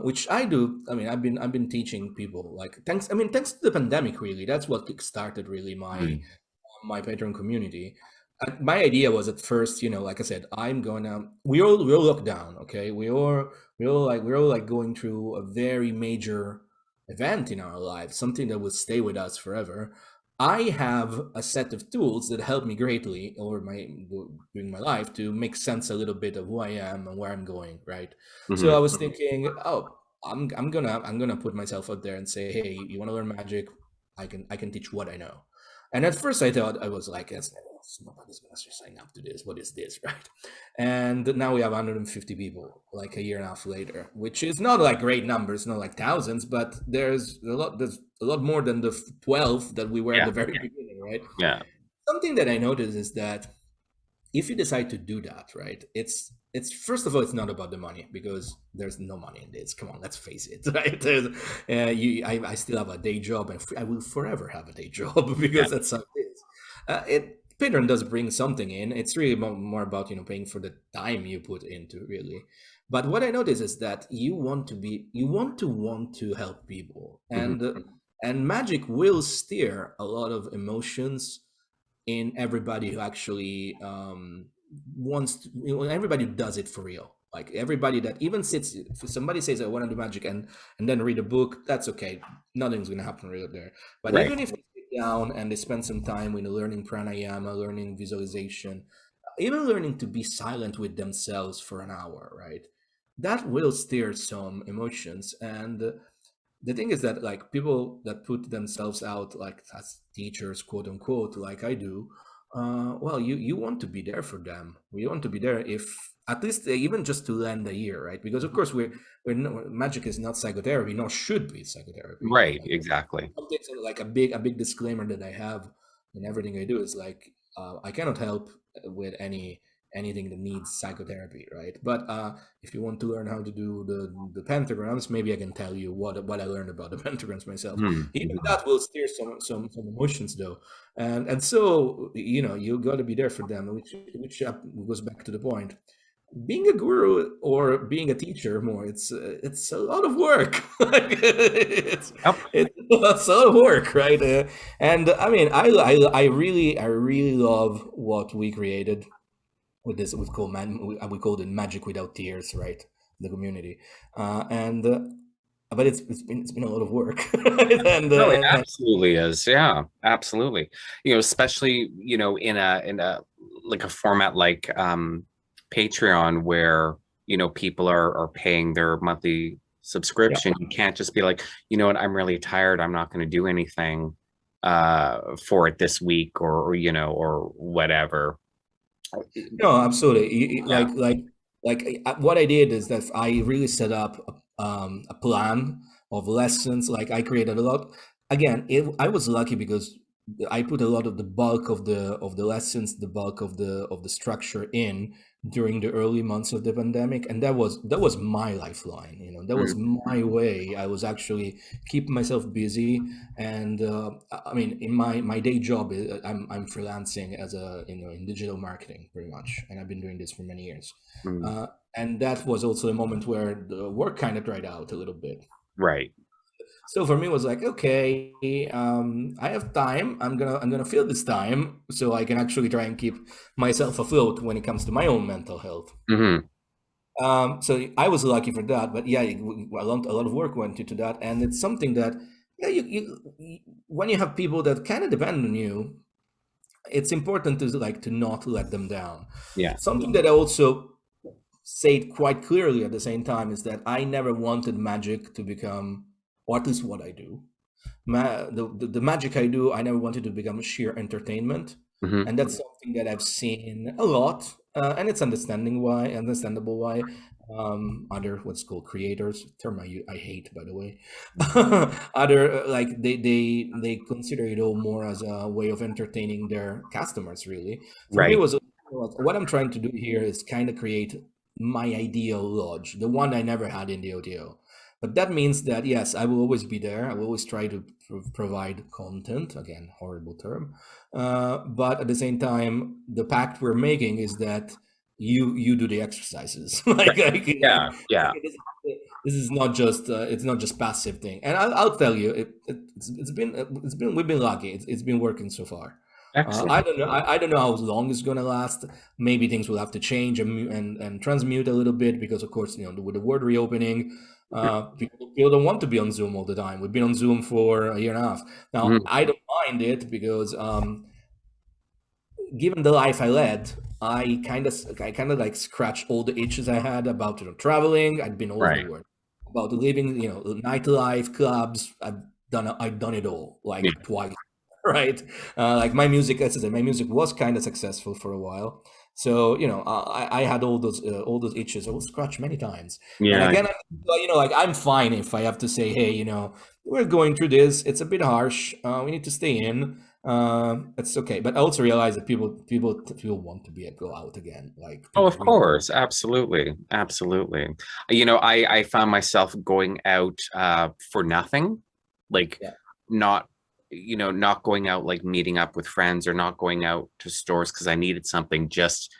which I do. I mean, I've been teaching people like thanks. I mean, thanks to the pandemic, really. That's what kickstarted really my Mm, my Patreon community. My idea was at first, like I said, we all locked down. Okay, we're all like going through a very major event in our lives, something that will stay with us forever. I have a set of tools that help me greatly over my during my life to make sense a little bit of who I am and where I'm going, right? So I mhm, was thinking, oh, I'm gonna put myself out there and say, hey, you want to learn magic? I can teach what I know. And at first I thought, I was like, nobody's gonna sign up to this. What is this, right? And now we have 150 people, like a year and a half later, which is not like great numbers, not like thousands, but there's a lot more than the 12 that we were at yeah. the very beginning, right? Yeah. Something that I noticed is that if you decide to do that, right, it's first of all, it's not about the money because there's no money in this. Come on, let's face it, right? I still have a day job, and I will forever have a day job Yeah. because that's how it is. Patreon does bring something in. It's really more about paying for the time you put into, really. But what I notice is that you want to help people, Mhm. and magic will steer a lot of emotions in everybody who actually wants to, everybody who does it for real. Like everybody that even sits, if somebody says I want to do magic and then read a book, that's okay. Nothing's gonna happen real there. But Right. even if they sit down and they spend some time with learning pranayama, learning visualization, even learning to be silent with themselves for an hour, right? That will stir some emotions. And the thing is that like people that put themselves out like as teachers, quote unquote, like I do, well, you want to be there for them. We want to be there, if at least even just to lend a ear, right? Because of course we're no, magic is not psychotherapy, nor should be psychotherapy. Right. Exactly. Something like a big disclaimer that I have in everything I do is like, I cannot help with anything that needs psychotherapy, right? But if you want to learn how to do the pentagrams, maybe I can tell you what I learned about the pentagrams myself. Mhm, Even mhm. that will steer some emotions though, and so you got to be there for them, which goes back to the point. Being a guru or being a teacher more, it's a lot of work. Like, Yep. it's a lot of work, right? And I mean, I really love what we created with this. We called it Magic Without Tears, right? The community, and but it's been a lot of work. Right? No, it absolutely is. Yeah, absolutely. Especially, in a like a format like Patreon where, people are paying their monthly Yeah. subscription. You can't just be like, you know what, I'm really tired. I'm not going to do anything for it this week or whatever. No, absolutely. Yeah. What I did is that I really set up a plan of lessons. Like I created a lot. Again, I was lucky because I put a lot of the bulk of the lessons, the bulk of the structure in during the early months of the pandemic, and that was my lifeline. That was Mm, my way. I was actually keeping myself busy, and I mean, in my day job, I'm freelancing as in digital marketing pretty much, and I've been doing this for many years. mm. Uh, and that was also a moment where the work kind of dried out a little bit. Right. So for me, it was like, okay, I have time. I'm gonna fill this time so I can actually try and keep myself afloat when it comes to my own mental health. Hmm. So I was lucky for that, but yeah, a lot of work went into that, and it's something that, yeah, when you have people that kind of depend on you, it's important to not let them down. Yeah. Something that I also said quite clearly at the same time is that I never wanted magic to become, or at least what I do, the magic I do, I never wanted to become sheer entertainment, Hmm. and that's something that I've seen a lot, and it's understandable why. Other what's called creators, term I hate, by the way. Other like they consider it all more as a way of entertaining their customers. Really, for me, it Right. was what I'm trying to do here is kind of create my ideal lodge, the one I never had in the O.T.O. But that means that, yes, I will always be there. I will always try to provide content. Again, horrible term. But at the same time, the pact we're making is that you do the exercises. Yeah, yeah. This is not just it's not just passive thing. And I'll tell you, it's been we've been lucky. It's been working so far. Excellent. I don't know. I don't know how long it's gonna last. Maybe things will have to change and transmute a little bit because, of course, with the world reopening, people don't want to be on Zoom all the time. We've been on Zoom for a year and a half now. Mhm. I don't mind it because, given the life I led, I kind of like scratched all the itches I had about traveling. I'd been all over the Right. world, about living, nightlife, clubs. I've done it all Yeah. like twice, right? Like my music, as I said, my music was kind of successful for a while. So I had all those itches. I was scratched many times, and Yeah. again, like I'm fine if I have to say, hey, we're going through this. It's a bit harsh. We need to stay in. It's okay, but I also realize that people want to go out again. Like Oh, people of really, course. Absolutely. Absolutely. I found myself going out for nothing, like yeah, not, not going out, like meeting up with friends or not going out to stores because I needed something, just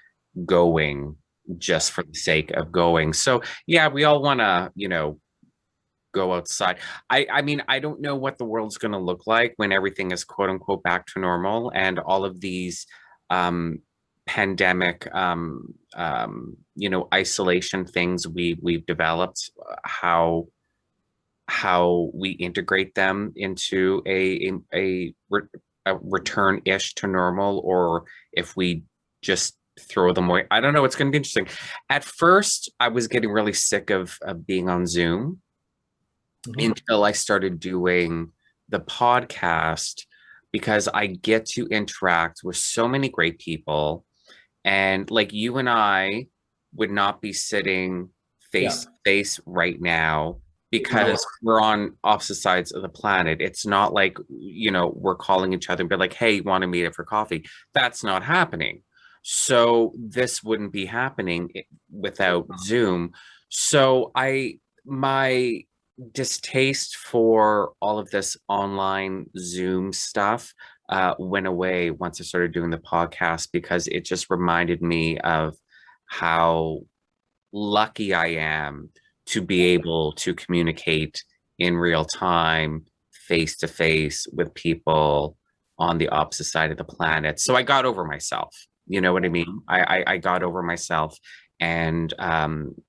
going yeah, just for the sake of going. So yeah, we all want to, go outside. I mean, I don't know what the world's going to look like when everything is quote unquote back to normal and all of these um pandemic isolation things we've developed, how we integrate them into a return-ish to normal, or if we just throw them away. I don't know. It's going to be interesting. At first, I was getting really sick of being on Zoom hmm until I started doing the podcast, because I get to interact with so many great people. And like you and I would not be sitting yeah, face to face right now exactly. because we're on opposite sides of the planet. It's not like, we're calling each other and be like, hey, you want to meet up for coffee? That's not happening. So this wouldn't be happening without Zoom. So my distaste for all of this online Zoom stuff went away once I started doing the podcast, because it just reminded me of how lucky I am to be able to communicate in real time, face to face with people on the opposite side of the planet. So I got over myself. You know what I mean? I got over myself and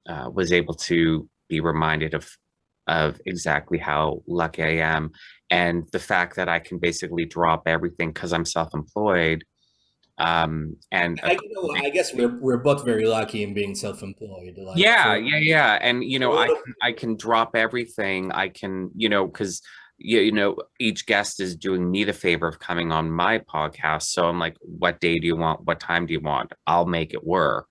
was able to be reminded of exactly how lucky I am, and the fact that I can basically drop everything because I'm self-employed. And I guess we're both very lucky in being self-employed. Like yeah, for yeah, yeah. And a lot of I can drop everything. I can, because each guest is doing me the favor of coming on my podcast. So I'm like, what day do you want? What time do you want? I'll make it work,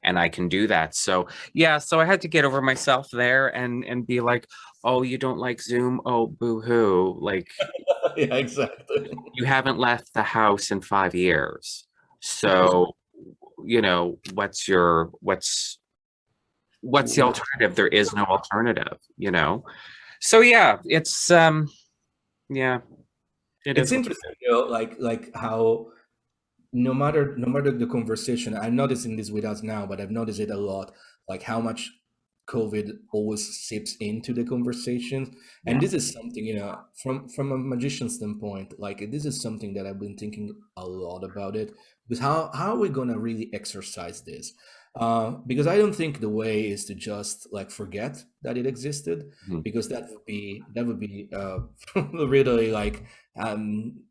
and I can do that. So yeah, so I had to get over myself there and be like, oh, you don't like Zoom? Oh, boo-hoo. Like, yeah, exactly. you haven't left the house in 5 years. So, what's the alternative? There is no alternative. So yeah, yeah, it It's is what it interesting, is. like how no matter the conversation, I'm noticing this with us now, but I've noticed it a lot, like how much COVID always seeps into the conversation. And Yeah. this is something, from a magician standpoint, like this is something that I've been thinking a lot about it, because how are we gonna really exercise this? Because I don't think the way is to just like forget that it existed, Mhm. because that would be really like um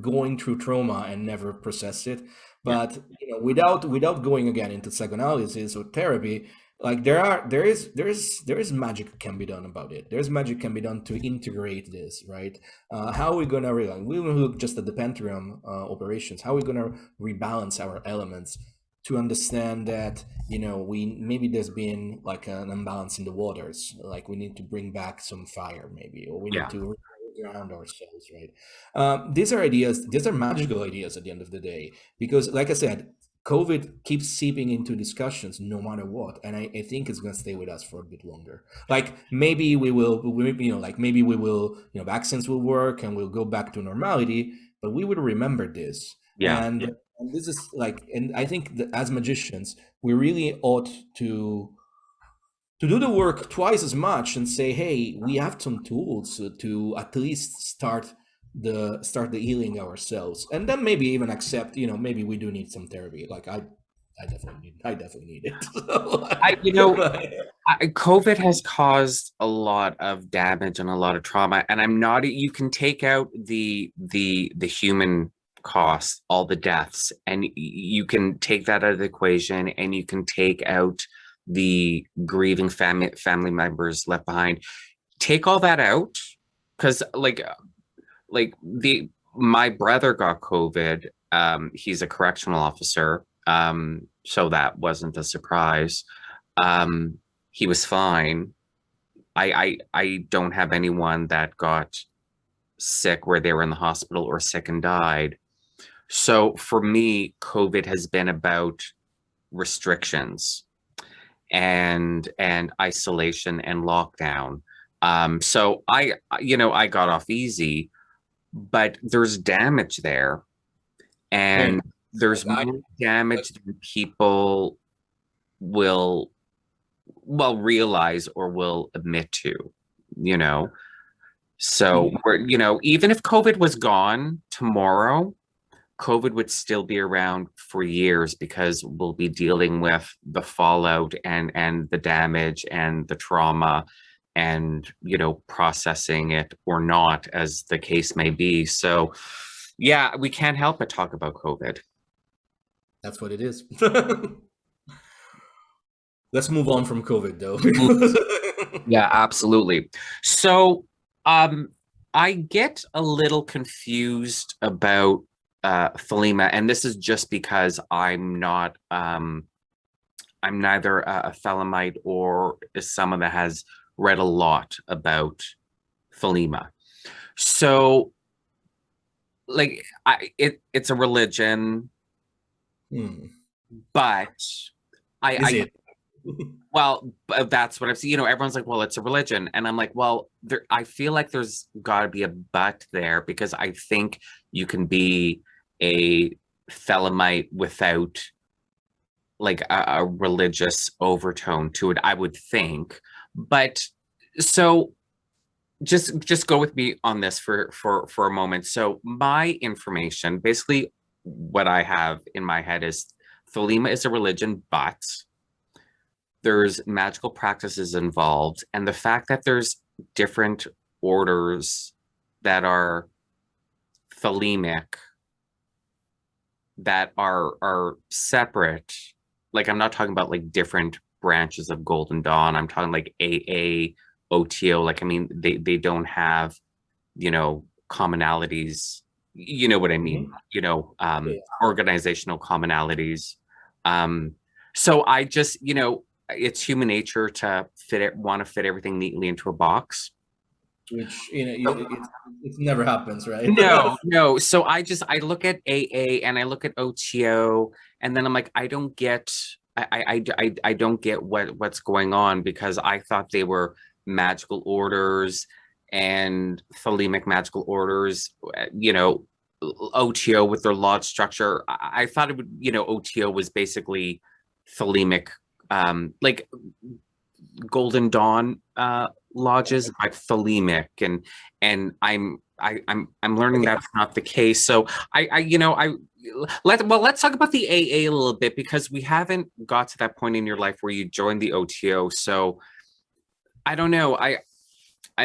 going through trauma and never process it. Yeah. But without going again into psychoanalysis or therapy, like there is magic can be done about it. There's magic can be done to integrate this, right? How are we gonna realize? We will look just at the pentagram operations. How are we gonna rebalance our elements to understand that we maybe there's been like an imbalance in the waters, like we need to bring back some fire maybe, or we need Yeah. to ground ourselves, right? These are ideas, these are magical ideas at the end of the day, because like I said, COVID keeps seeping into discussions no matter what, and I think it's going to stay with us for a bit longer. Like maybe we will, maybe we will, vaccines will work and we'll go back to normality, but we will remember this. Yeah. And this is and I think that as magicians, we really ought to do the work twice as much and say, hey, we have some tools to at least start the healing ourselves, and then maybe even accept, maybe we do need some therapy. Like I definitely need it. COVID has caused a lot of damage and a lot of trauma, and you can take out the human cost, all the deaths, and you can take that out of the equation, and you can take out the grieving family members left behind. Take all that out, because my brother got COVID. He's a correctional officer, so that wasn't a surprise. He was fine. I don't have anyone that got sick where they were in the hospital or sick and died. So for me, COVID has been about restrictions and isolation and lockdown. So I got off easy, but there's damage there, and there's more damage than people will realize or will admit to, So we're, even if COVID was gone tomorrow, COVID would still be around for years, because we'll be dealing with the fallout and the damage and the trauma, and processing it or not, as the case may be. So yeah, we can't help but talk about COVID. That's what it is. Let's move on from COVID, though. Yeah, absolutely. So I get a little confused about Thelema, and this is just because I'm neither a Thelemite or someone that has read a lot about Thelema. So it's a religion, but well, that's what I've seen. Everyone's like, well, it's a religion. And I'm like, well, I feel like there's got to be a but there, because I think you can be a Thelemite without a religious overtone to it, I would think. But so just go with me on this for a moment. So my information, basically what I have in my head is Thelema is a religion, but there's magical practices involved, and the fact that there's different orders that are Thelemic, that are separate. I'm not talking about different branches of Golden Dawn. I'm talking AA, O.T.O. They don't have, commonalities. You know what I mean? Organizational commonalities. So I just, it's human nature to want to fit everything neatly into a box. Which, it never happens, right? No. So I look at AA and I look at O.T.O, and then I'm like, I don't get what's going on, because I thought they were magical orders and Thelemic magical orders, O.T.O with their lodge structure. I thought it would, O.T.O was basically Thelemic, Golden Dawn lodges, like Thelemic, and I'm learning that's not the case. So let's talk about the AA a little bit, because we haven't got to that point in your life where you joined the O.T.O. So I don't know. I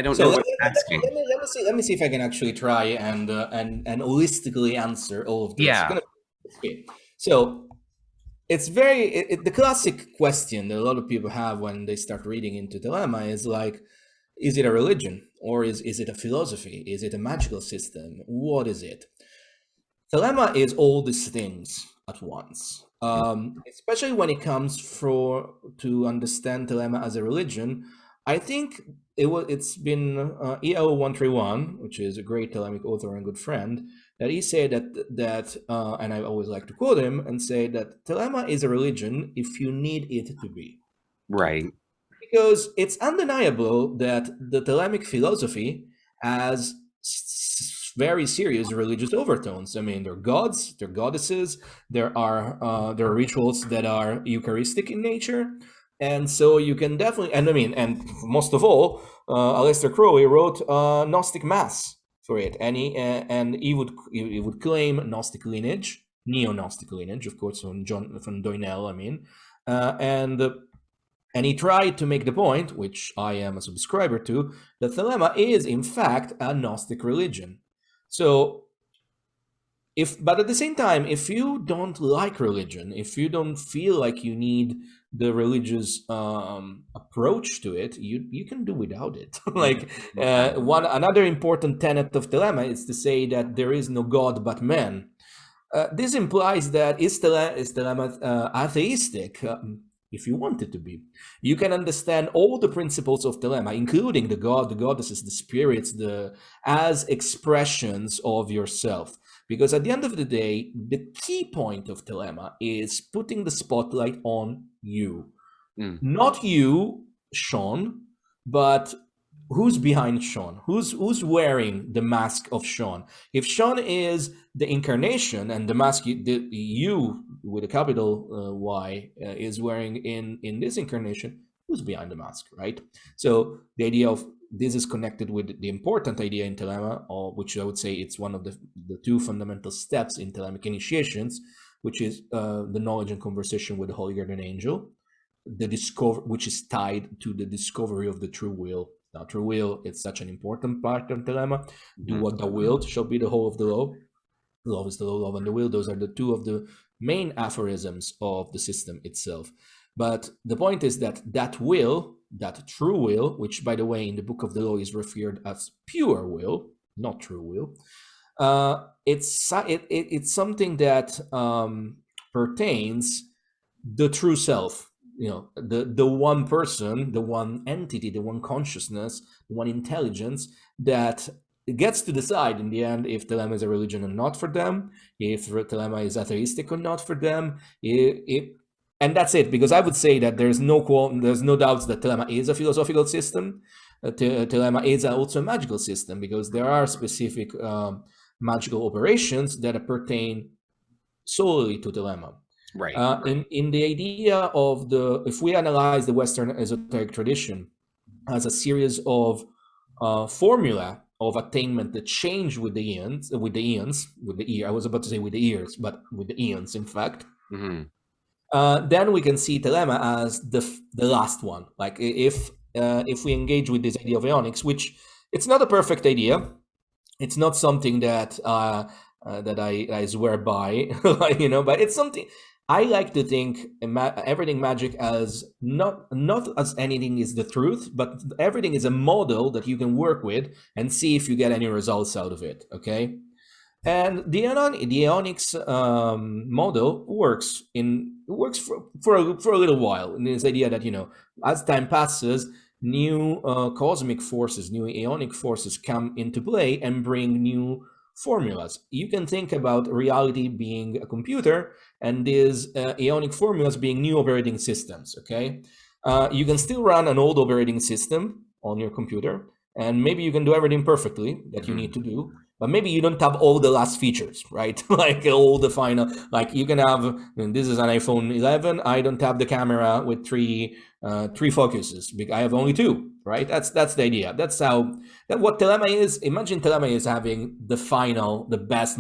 don't know what I'm asking. Let me see if I can actually try and holistically answer all of this. Yeah. So it's the classic question that a lot of people have when they start reading into Thelema is is it a religion, or is it a philosophy? Is it a magical system? What is it? Thelema is all these things at once. Especially when it comes to understand Thelema as a religion, I think it's been E.O.131, which is a great Thelemic author and good friend, that he said that and I always like to quote him and say that Thelema is a religion if you need it to be. Right. Because it's undeniable that the Thelemic philosophy has very serious religious overtones. I mean, there are gods, there are goddesses, there are rituals that are Eucharistic in nature, and so you can definitely. And I mean, and most of all, Aleister Crowley wrote Gnostic Mass for it, and he would claim Gnostic lineage, neo-Gnostic lineage, of course, from Doinel. I mean, and he tried to make the point, which I am a subscriber to, that Thelema is in fact a Gnostic religion. So, but at the same time, if you don't like religion, if you don't feel like you need the religious approach to it, you can do without it. Like another important tenet of Thelema is to say that there is no God but man. This implies that is Thelema atheistic? If you want it to be, you can understand all the principles of Thelema, including the god, the goddesses, the spirits, as expressions of yourself. Because at the end of the day, the key point of Thelema is putting the spotlight on you. Not you, Sean, but who's behind Sean? Who's wearing the mask of Sean? If Sean is the incarnation and the mask you with a capital Y is wearing in this incarnation, who's behind the mask, right? So the idea of this is connected with the important idea in Thelema, or which I would say it's one of the two fundamental steps in Thelemic initiations, which is the knowledge and conversation with the Holy Guardian Angel, which is tied to the discovery of the true will. Now, true will, it's such an important part of Thelema. Do what thou wilt shall be the whole of the law. Love is the law, love and the will. Those are the two of the main aphorisms of the system itself. But the point is that will, that true will, which, by the way, in the Book of the Law is referred as pure will, not true will, it's something that pertains the true self. You know, the one person, the one entity, the one consciousness, the one intelligence that gets to decide in the end if Thelema is a religion or not for them, if Thelema is atheistic or not for them, and that's it. Because I would say that there's no doubts that Thelema is a philosophical system. Thelema is also a magical system, because there are specific magical operations that pertain solely to Thelema. Right. In the idea of if we analyze the Western esoteric tradition as a series of formula of attainment that change with the eons, I was about to say with the ears, but with the eons, in fact. Then we can see Thelema as the last one. Like if we engage with this idea of aeonics, which it's not a perfect idea, it's not something that I swear by, but it's something. I like to think everything magic as not as anything is the truth, but everything is a model that you can work with and see if you get any results out of it. Okay, and the aeonics model works for a little while. And this idea that as time passes, new cosmic forces, new aeonic forces come into play and bring new formulas. You can think about reality being a computer and these aeonic formulas being new operating systems, okay? You can still run an old operating system on your computer, and maybe you can do everything perfectly that you need to do, but maybe you don't have all the last features, right? Like all the final, like you can have, this is an iPhone 11, I don't have the camera with three focuses, I have only two, right? That's the idea. That's what Thelema is. Imagine Thelema is having the final, the best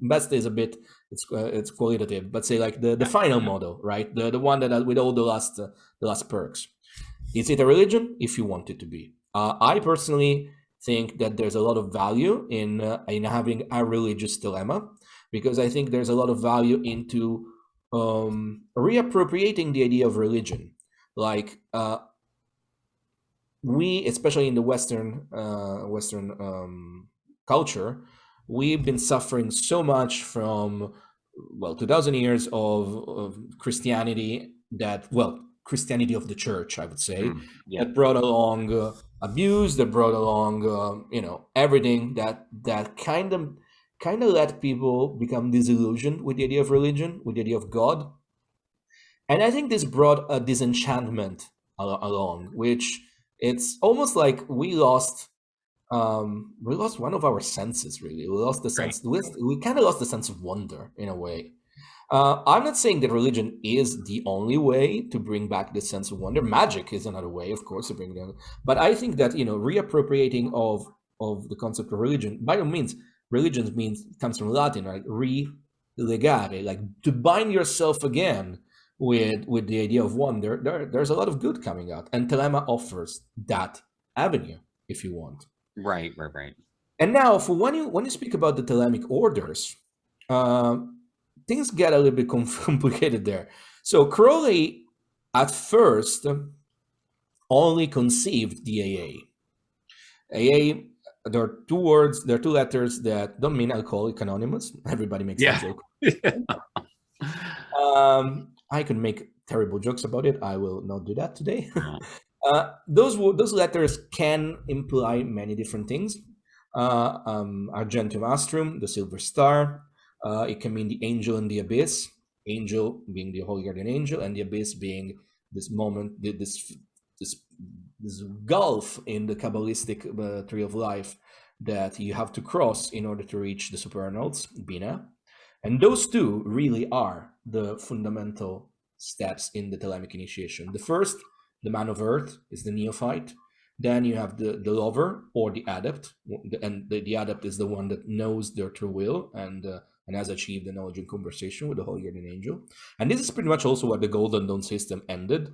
best is a bit, it's qualitative, but say like the final model, right? The one that with all the last perks. Is it a religion? If you want it to be. I personally think that there's a lot of value in having a religious Thelema, because I think there's a lot of value into reappropriating the idea of religion. Like we, especially in the Western culture, we've been suffering so much from 2,000 years of Christianity that Christianity of the church, I would say, Yeah. that brought along abuse, that brought along everything that kind of let people become disillusioned with the idea of religion, with the idea of God. And I think this brought a disenchantment along, which it's almost like we lost one of our senses. Really, we lost the Right. sense. We kind of lost the sense of wonder in a way. I'm not saying that religion is the only way to bring back this sense of wonder. Magic is another way, of course, to bring it. But I think that reappropriating of the concept of religion, by all means, religion comes from Latin, right? Relegare, like to bind yourself again with the idea of wonder. There's a lot of good coming out, and Thelema offers that avenue if you want. Right. And now, for when you speak about the Thelemic orders, things get a little bit complicated there. So Crowley, at first, only conceived the AA. AA, there are two words, there are two letters that don't mean Alcoholic Anonymous. Everybody makes that joke. I can make terrible jokes about it. I will not do that today. Those letters can imply many different things. Argentum Astrum, the silver star. It can mean the angel in the abyss. Angel being the holy guardian angel, and the abyss being this moment, this gulf in the Kabbalistic tree of life that you have to cross in order to reach the supernals, Bina. And those two really are the fundamental steps in the Thelemic initiation. The first, the man of earth, is the neophyte. Then you have the lover or the adept, and the adept is the one that knows their true will and has achieved the knowledge and conversation with the holy guardian angel. And this is pretty much also what the Golden Dawn system ended.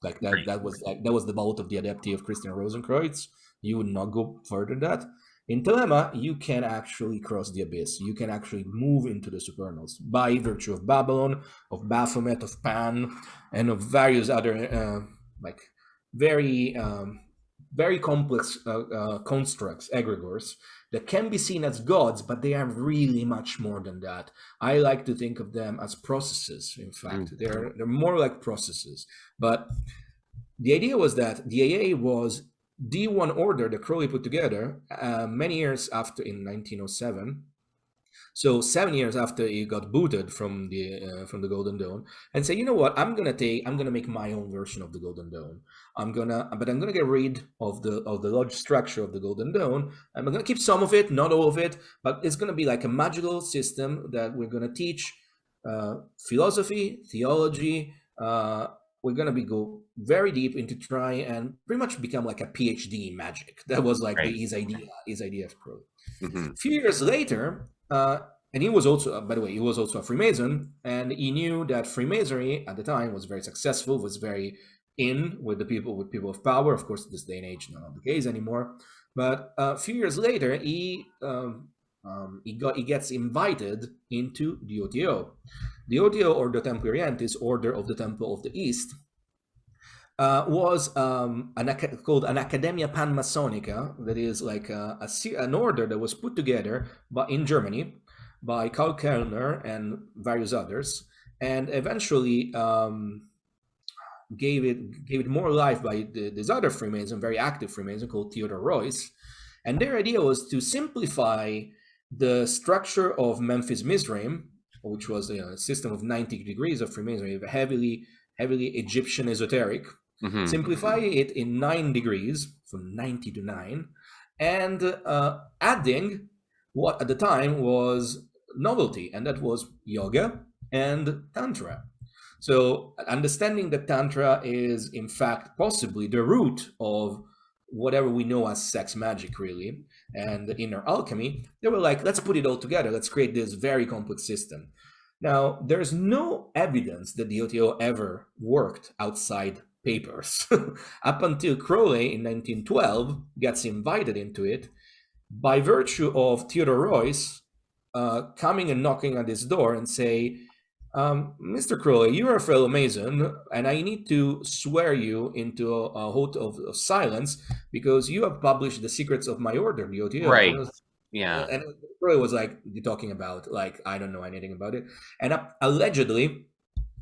Like that was the vault of the adepti of Christian Rosenkreuz. You would not go further than that. In Thelema, you can actually cross the abyss. You can actually move into the supernals by virtue of Babylon, of Baphomet, of Pan, and of various other very complex constructs, egregores, that can be seen as gods, but they are really much more than that. I like to think of them as processes, in fact. They're more like processes. But the idea was that the AA was the one order that Crowley put together many years after, in 1907. So 7 years after he got booted from the Golden Dawn, and say, you know what, I'm gonna make my own version of the Golden Dawn. I'm gonna get rid of the lodge structure of the Golden Dawn. I'm gonna keep some of it, not all of it, but it's gonna be like a magical system that we're gonna teach philosophy, theology. We're gonna go very deep into try and pretty much become like a PhD in magic. That was like his idea of Crowley. A few years later, and he was also, by the way, he was also a Freemason, and he knew that Freemasonry at the time was very successful, was very in with people of power. Of course, this day and age, not the case anymore. But a few years later, he gets invited into the O.T.O. The O.T.O, or the Templi Orientis, Order of the Temple of the East, was called an Academia Panmasonica. That is like an order that was put together in Germany by Karl Kellner and various others, and eventually gave it more life by this other Freemason, very active Freemason called Theodor Reuss. And their idea was to simplify the structure of Memphis Mizraim, which was a system of 90 degrees of Freemasonry, heavily Egyptian esoteric. Simplify it in 9 degrees, from 90 to 9, and adding what at the time was novelty, and that was yoga and Tantra. So understanding that Tantra is in fact possibly the root of whatever we know as sex magic, really, and the inner alchemy, they were like, let's put it all together, let's create this very complex system. Now, there's no evidence that the O.T.O ever worked outside papers up until Crowley in 1912 gets invited into it by virtue of Theodor Reuss coming and knocking at his door and say, Mr. Crowley, you're a fellow Mason, and I need to swear you into a oath of silence because you have published the secrets of my order, the O.T.O. Right. Yeah. And Crowley was like, you're talking about, like, I don't know anything about it. And allegedly,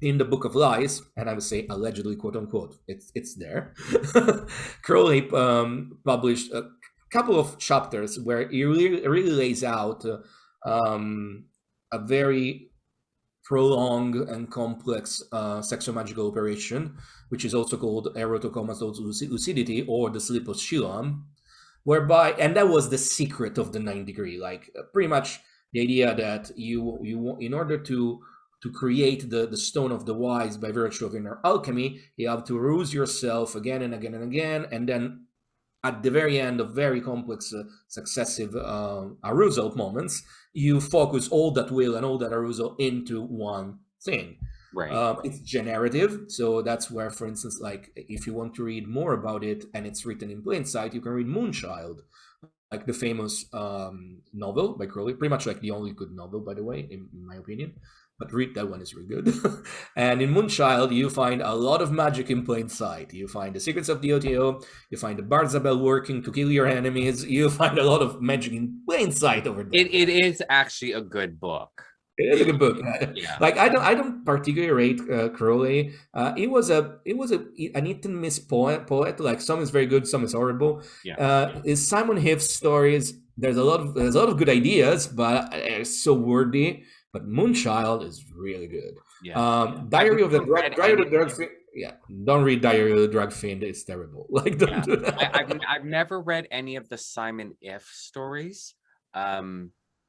in the Book of Lies, and I would say allegedly, quote unquote, it's there. Crowley published a couple of chapters where he really lays out a very prolonged and complex sexual magical operation, which is also called erotocomatose lucidity, or the sleep of Shilam, whereby, and that was the secret of the 9th degree, like pretty much the idea that you in order to create the stone of the wise by virtue of inner alchemy, you have to ruse yourself again and again and again, and then at the very end of very complex successive arousal moments, you focus all that will and all that arousal into one thing. Right. It's generative, so that's where, for instance, like if you want to read more about it and it's written in plain sight, you can read Moonchild, like the famous novel by Crowley, pretty much like the only good novel, by the way, in my opinion. But read that one, is really good. And in Moonchild, you find a lot of magic in plain sight. You find the secrets of the O.T.O, you find the Barzabel working to kill your enemies, you find a lot of magic in plain sight over there. It is actually a good book. It is a good book. Yeah. Like I don't particularly rate Crowley. He was an hit and miss poet. Like some is very good, some is horrible. Yeah. His Simon Hiff's stories, there's a lot of good ideas, but it's so wordy. But Moonchild is really good. Yeah. Diary of the Drug Fiend. Yeah, don't read Diary of the Drug Fiend. It's terrible. Like, don't do that. I've never read any of the Simon If stories,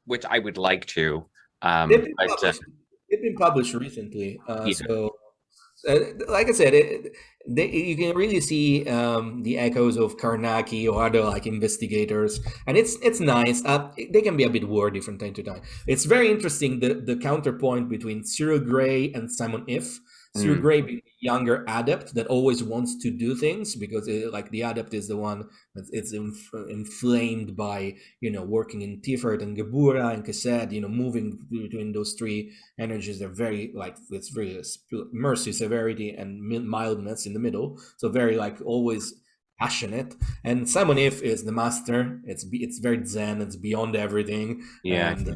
which I would like to. They've been published recently. Yeah. So, like I said, you can really see the echoes of Karnaki or other like investigators, and it's nice. They can be a bit wordy from time to time. It's very interesting the counterpoint between Cyril Gray and Simon If. Cyril Gray being the younger adept that always wants to do things because like the adept is the one that it's inflamed by working in Tiferet and Gebura and Kesed, moving between those three energies. They're very like, it's very mercy, severity, and mildness in the middle. So very like always passionate. And Simon If is the master. It's very zen. It's beyond everything. Yeah. And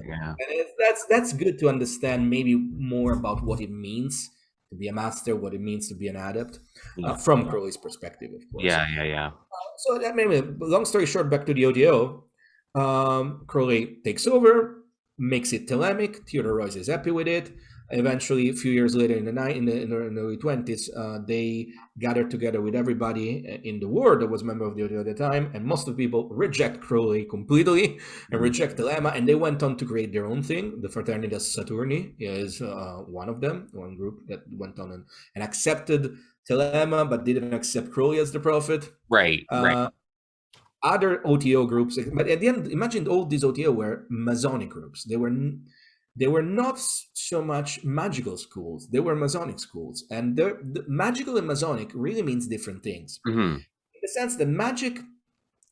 that's good to understand maybe more about what it means to be a master, what it means to be an adept, from Crowley's perspective, of course. Yeah. So that maybe, long story short, back to the O.T.O. Crowley takes over, makes it Thelemic. Theodore Royce is happy with it. Eventually, a few years later, in the early 20s, they gathered together with everybody in the world that was a member of the O.T.O at the time, and most of the people reject Crowley completely and reject Thelema, and they went on to create their own thing. The Fraternitas Saturni is one of them, one group that went on and accepted Thelema, but didn't accept Crowley as the prophet. Right. Other O.T.O groups, but at the end, imagine all these O.T.O were Masonic groups. They were not so much magical schools. They were Masonic schools. And the magical and Masonic really means different things. Mm-hmm. In the sense that magic,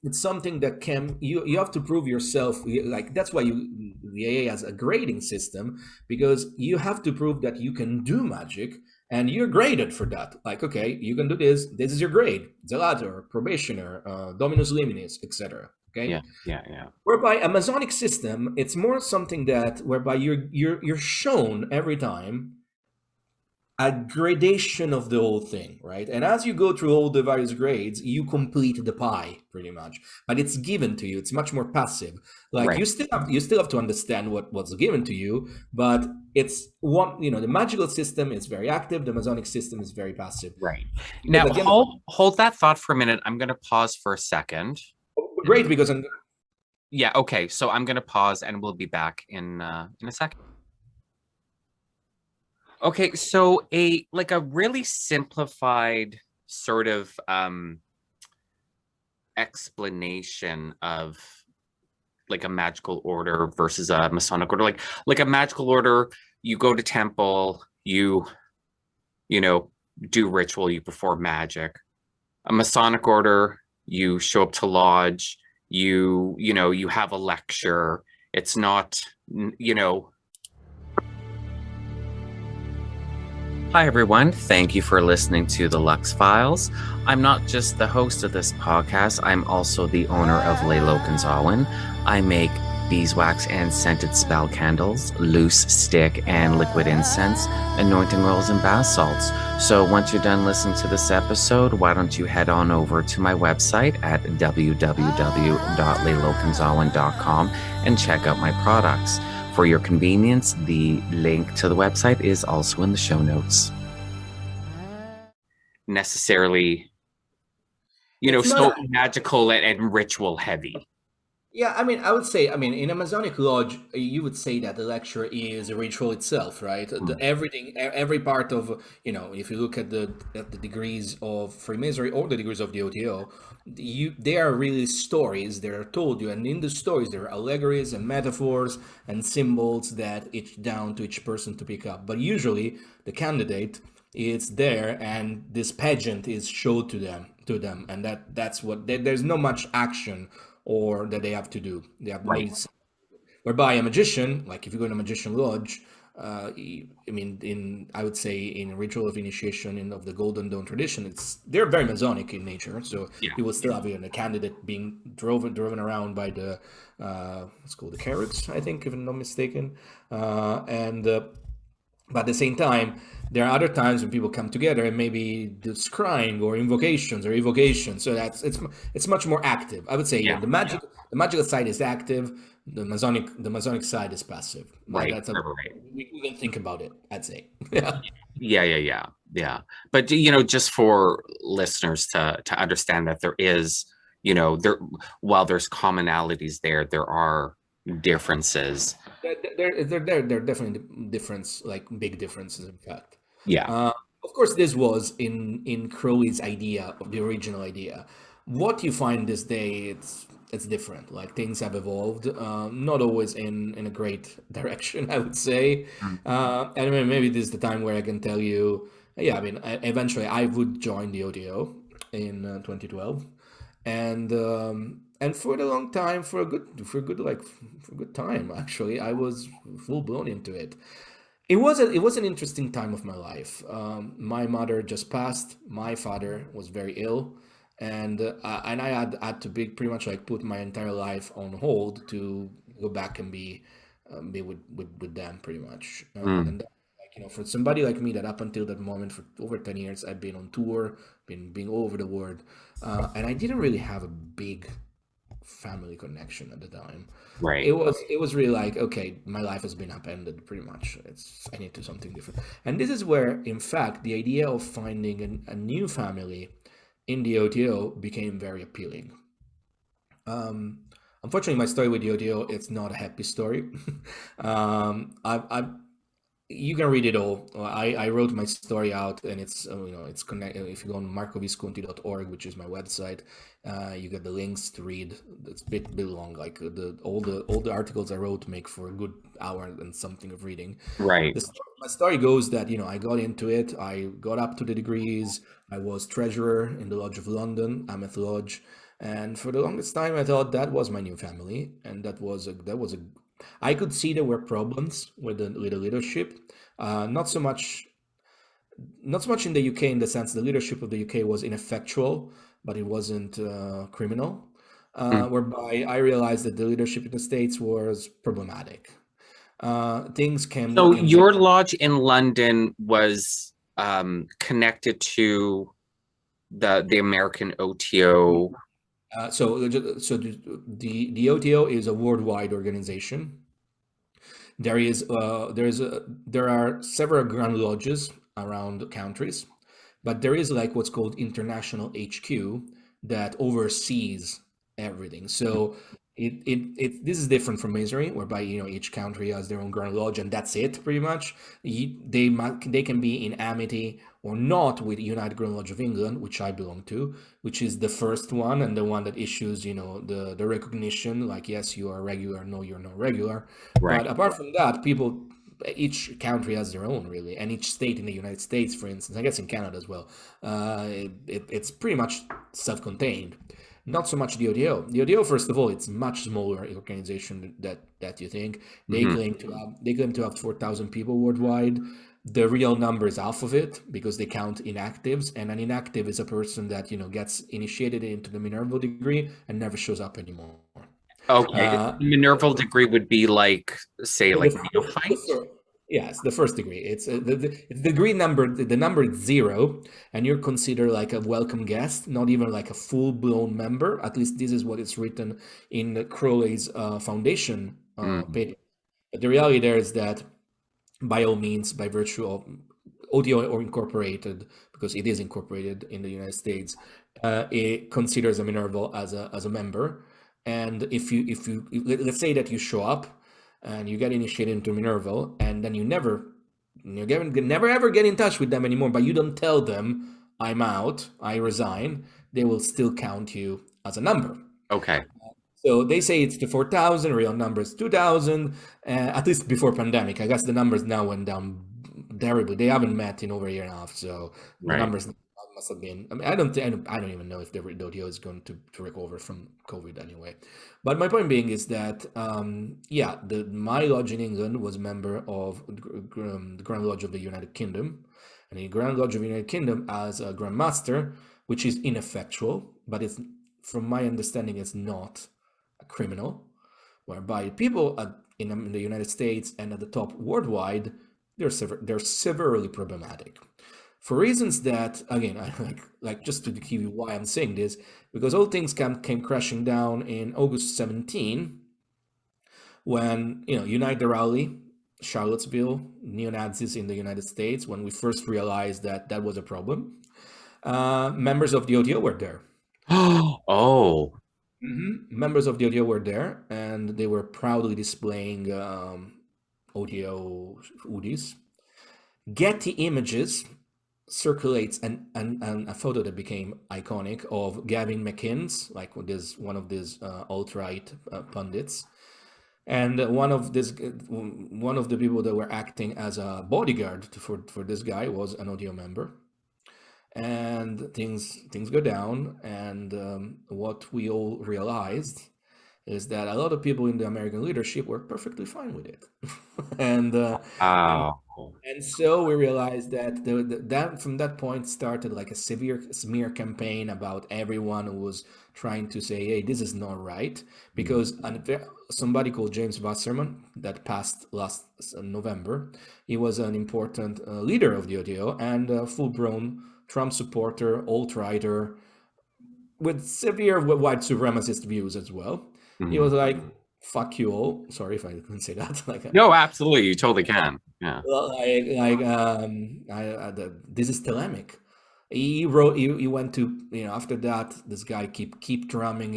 it's something that you have to prove yourself. Like, that's why the AA has a grading system, because you have to prove that you can do magic, and you're graded for that. Like, okay, you can do this. This is your grade: Zelator, Probationer, Dominus Liminis, etc. Okay. Yeah. Whereby a Masonic system, it's more something that whereby you're shown every time a gradation of the whole thing, right? And as you go through all the various grades, you complete the pie pretty much. But it's given to you. It's much more passive. Like, right. you still have to understand what's given to you, but it's one. The magical system is very active. The Masonic system is very passive. Right. Now, hold that thought for a minute. I'm going to pause for a second. Great, because yeah, okay, so I'm gonna pause and we'll be back in a second. Okay, so a really simplified sort of explanation of like a magical order versus a Masonic order. Like a magical order, you go to temple, you do ritual, you perform magic. A Masonic order, you show up to lodge, you have a lecture. It's not, Hi everyone, thank you for listening to the Lux Files. I'm not just the host of this podcast, I'm also the owner of Lailokens Awen. I make beeswax and scented spell candles, loose stick and liquid incense, anointing oils, and bath salts. So once you're done listening to this episode, why don't you head on over to my website at www.Lailokens.com and check out my products. For your convenience, the link to the website is also in the show notes. Necessarily, so magical and ritual heavy. Yeah, I mean, I would say, in a Masonic lodge, you would say that the lecture is a ritual itself, right? Everything, every part of, if you look at the degrees of Freemasonry or the degrees of the O.T.O, they are really stories that are told you, and in the stories there are allegories and metaphors and symbols that it's down to each person to pick up. But usually the candidate is there, and this pageant is showed to them, and that's what there's no much action or that they have to do. They have Right. Whereby a magician, like if you go in a magician lodge, I would say in ritual of initiation of the Golden Dawn tradition, they're very Masonic in nature. So you will still have a candidate being driven around by the what's called the carrots, I think, if I'm not mistaken, but at the same time, there are other times when people come together and maybe do scrying or invocations or evocations. So it's much more active. I would say the magical side is active. The Masonic side is passive. Right. We can think about it, I'd say. Yeah. But just for listeners to understand that there is, while there's commonalities there are differences. There definitely big differences, in fact. Yeah. Of course, this was in Crowley's idea, of the original idea. What you find this day, it's different. Like, things have evolved, not always in a great direction, I would say. And maybe this is the time where I can tell you, eventually I would join the O.T.O in 2012, and for a long time, for a good time, actually, I was full blown into it. It was an interesting time of my life. My mother just passed. My father was very ill, and I had to pretty much put my entire life on hold to go back and be with them, pretty much. And for somebody like me, that up until that moment, for over 10 years, I've been on tour, being all over the world, and I didn't really have a big family connection at the time. Right. It was really like, okay, my life has been upended pretty much. I need to do something different. And this is where, in fact, the idea of finding a new family in the O.T.O became very appealing. Unfortunately, my story with the O.T.O, it's not a happy story. You can read it all. I wrote my story out, and it's connected. If you go on marcovisconti.org, which is my website, you get the links to read. It's a bit long. Like all the articles I wrote make for a good hour and something of reading. Right. My story goes that I got into it. I got up to the degrees. I was treasurer in the Lodge of London, Ameth Lodge, and for the longest time I thought that was my new family, and that was a I could see there were problems with the leadership, not so much in the UK, in the sense the leadership of the UK was ineffectual, but it wasn't criminal. Whereby I realized that the leadership in the States was problematic. Things came. So your lodge in London was connected to the American O.T.O. So the O.T.O is a worldwide organization. There are several grand lodges around countries, but there is what's called international HQ that oversees everything. So this is different from Masonry, whereby each country has their own grand lodge and that's it, pretty much. They can be in amity or not with United Grand Lodge of England, which I belong to, which is the first one and the one that issues the recognition, like, yes, you are regular, no, you're not regular. Right. But apart from that, each country has their own, really, and each state in the United States, for instance, I guess in Canada as well, it's pretty much self-contained. Not so much the O.T.O. The O.T.O, first of all, it's much smaller organization that you think. They claim to have 4,000 people worldwide. The real number is half of it, because they count inactives, and an inactive is a person that gets initiated into the Minerval degree and never shows up anymore. Okay. Uh, Minerval degree would be like, say, the, like the neophyte? yes, the first degree. It's the degree number. The number is 0, and you're considered like a welcome guest, not even like a full-blown member. At least this is what it's written in Crowley's foundation Mm. paper. But the reality there is that, by all means, by virtue of O.T.O or incorporated, because it is incorporated in the United States, it considers a Minerval as a member. And let's say that you show up and you get initiated into Minerval, and then you never ever get in touch with them anymore, but you don't tell them I'm out, I resign, they will still count you as a number. Okay. So they say it's the 4,000, real numbers 2,000, at least before pandemic. I guess the numbers now went down terribly. They haven't met in over a year and a half, so the Right. numbers must have been. I mean, I don't even know if the O.T.O is going to recover from COVID anyway. But my point being is that, yeah, my lodge in England was a member of the Grand Lodge of the United Kingdom, and the Grand Lodge of the United Kingdom as a Grand Master, which is ineffectual, but it's, from my understanding, it's not a criminal, whereby people in the United States and at the top worldwide, they're severely problematic for reasons that, again, I like just to give you why I'm saying this, because all things came crashing down in August 17, when, Unite the Rally, Charlottesville, neo-Nazis in the United States, when we first realized that that was a problem. Members of the O.T.O were there. Oh. Members of the O.T.O were there, and they were proudly displaying O.T.O hoodies. Getty Images circulates a photo that became iconic of Gavin McInnes, like one of these alt-right pundits, and one of the people that were acting as a bodyguard for this guy was an O.T.O member. And things go down, and what we all realized is that a lot of people in the American leadership were perfectly fine with it. and Wow. and so we realized that that from that point started like a severe smear campaign about everyone who was trying to say, hey, this is not right, because somebody called James Wasserman that passed last November, he was an important leader of the O.T.O and a full-blown Trump supporter, alt-righter, with severe white supremacist views as well. He was Mhm. like, fuck you all. Sorry if I couldn't say that. No, absolutely. You totally can. Yeah. This is Thelemic. He wrote. He went to, after that, this guy keep drumming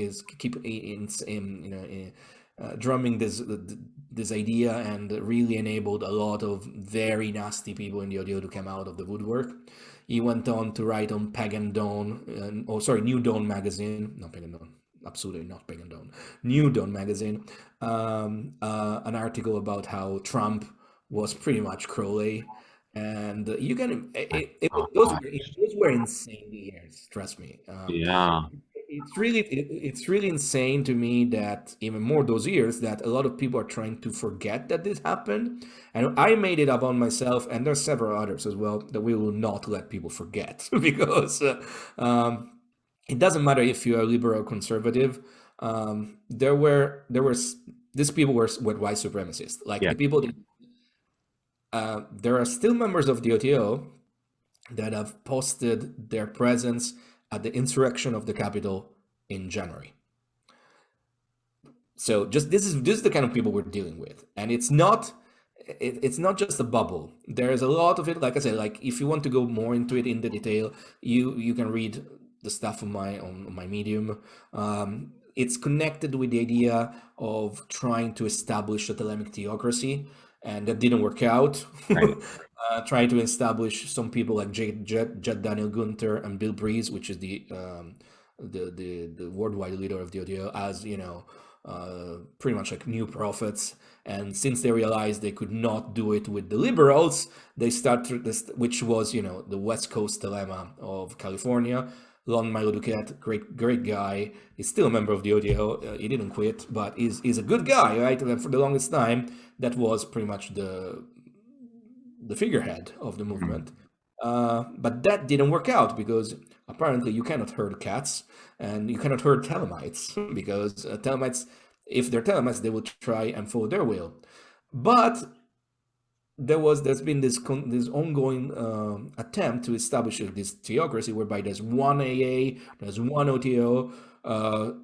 drumming this idea, and really enabled a lot of very nasty people in the O.T.O to come out of the woodwork. He went on to write on Pagan Dawn, New Dawn magazine, not Pagan Dawn, absolutely not Pagan Dawn, New Dawn magazine, an article about how Trump was pretty much Crowley, and you can Oh, those were insane years. Trust me. yeah. It's really insane to me that even more those years that a lot of people are trying to forget that this happened, and I made it up on myself, and there's several others as well that we will not let people forget because it doesn't matter if you're a liberal or conservative. These people were white supremacists, like Yeah. the people that, there are still members of the O.T.O that have posted their presence at the insurrection of the Capitol in January. So just this is the kind of people we're dealing with, and it's not just a bubble. There's a lot of it. Like I said, like if you want to go more into it in the detail, you can read the stuff on my Medium. It's connected with the idea of trying to establish a Thelemic theocracy, and that didn't work out. Right. Trying to establish some people like Jed Daniel Gunther and Bill Breeze, which is the worldwide leader of the O.T.O, as pretty much like new prophets. And since they realized they could not do it with the liberals, they started this, which was the West Coast Thelema of California. Lon Milo Duquette, great guy. He's still a member of the O.T.O. He didn't quit, but he's a good guy, right? And for the longest time, that was pretty much the figurehead of the movement. But that didn't work out because apparently you cannot herd cats and you cannot herd Thelemites because Thelemites, if they're Thelemites, they will try and follow their will. But there's been this ongoing attempt to establish this theocracy whereby there's one AA, there's one O.T.O.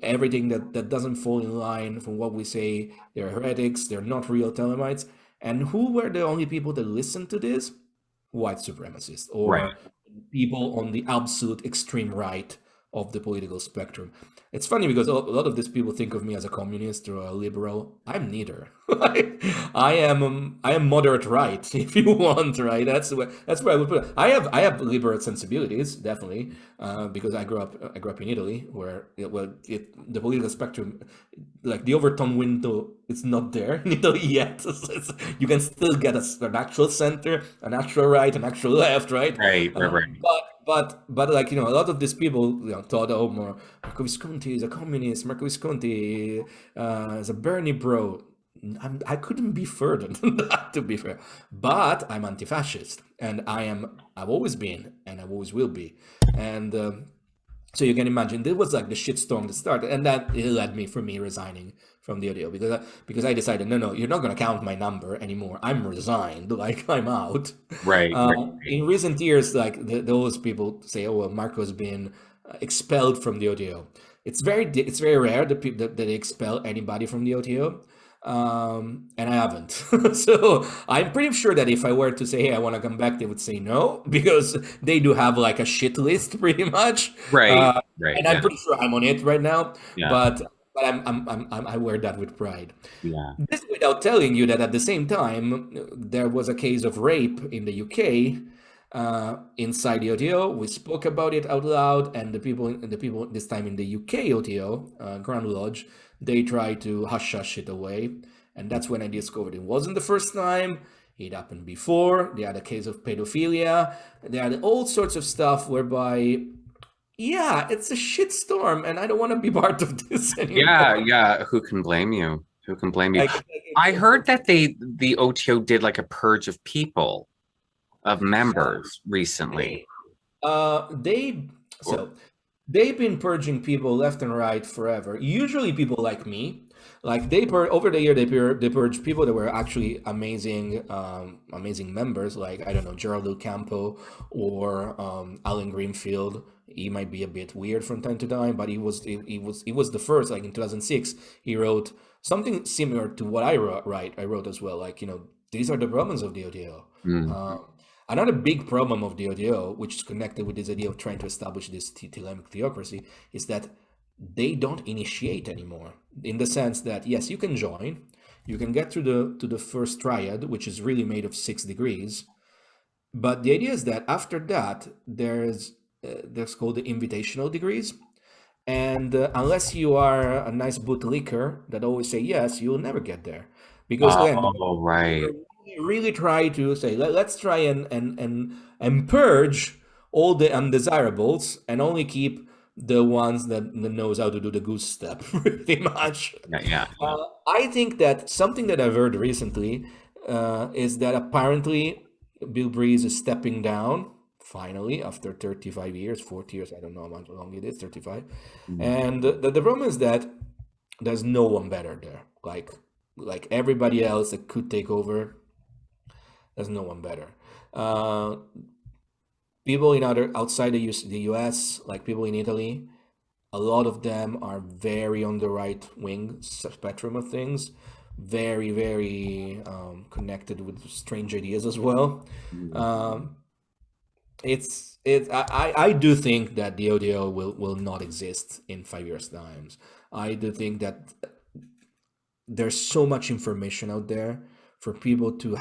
Everything that doesn't fall in line from what we say, they're heretics, they're not real Thelemites. And who were the only people that listened to this? White supremacists, or Right. people on the absolute extreme right of the political spectrum. It's funny because a lot of these people think of me as a communist or a liberal. I'm neither. I am moderate right, if you want, right? That's where I would put it. I have liberal sensibilities, definitely, because I grew up in Italy, where the political spectrum, like the Overton window, it's not there in Italy yet. You can still get an actual center, an actual right, an actual left, right? Right. But like, a lot of these people, thought, oh, Marco Visconti is a communist, Marco Visconti is a Bernie bro. I couldn't be further than that, to be fair. But I'm anti-fascist, and I've always been, and I always will be. And so you can imagine, there was like the shitstorm that started, and that it led for me resigning from the O.T.O. because I decided, no, you're not going to count my number anymore. I'm resigned, like I'm out. Right. In recent years, like those people say, oh, well, Marco's been expelled from the O.T.O. It's very rare that they expel anybody from the O.T.O. And I haven't. So I'm pretty sure that if I were to say, hey, I want to come back, they would say no, because they do have like a shit list pretty much. Right. And I'm pretty sure I'm on it right now. Yeah. But I wear that with pride. Yeah. This without telling you that at the same time, there was a case of rape in the UK inside the O.T.O. We spoke about it out loud, and the people this time in the UK O.T.O. Grand Lodge, they tried to hush it away. And that's when I discovered it wasn't the first time. It happened before. They had a case of pedophilia. They had all sorts of stuff whereby, yeah, it's a shitstorm, and I don't want to be part of this anymore. Yeah. Who can blame you? Who can blame you? I heard that the O.T.O. did like a purge of people, of members recently. They've been purging people left and right forever. Usually people like me. Like over the year, they purged people that were actually amazing members. Like, I don't know, Gerald Campo or Alan Greenfield. He might be a bit weird from time to time, but he was the first. Like in 2006, he wrote something similar to what I wrote as well. Like, these are the problems of the O.T.O. Another big problem of the O.T.O., which is connected with this idea of trying to establish this Thelemic theocracy, is that they don't initiate anymore. In the sense that, yes, you can join, you can get to the first triad, which is really made of 6 degrees, but the idea is that after that, there's called the invitational degrees, and unless you are a nice bootlicker that always say yes, you'll never get there, because Right. Really try to say, let's try and purge all the undesirables and only keep the ones that knows how to do the goose step, pretty much. Yeah. I think that something that I've heard recently is that apparently Bill Breeze is stepping down finally after 35 years, 40 years, I don't know how long it is, 35. And the problem is that there's no one better there. Like everybody else that could take over, there's no one better. People outside the US, like people in Italy, a lot of them are very on the right wing spectrum of things, very, very connected with strange ideas as well. I do think that the O.T.O. will not exist in 5 years' time. I do think that there's so much information out there for people to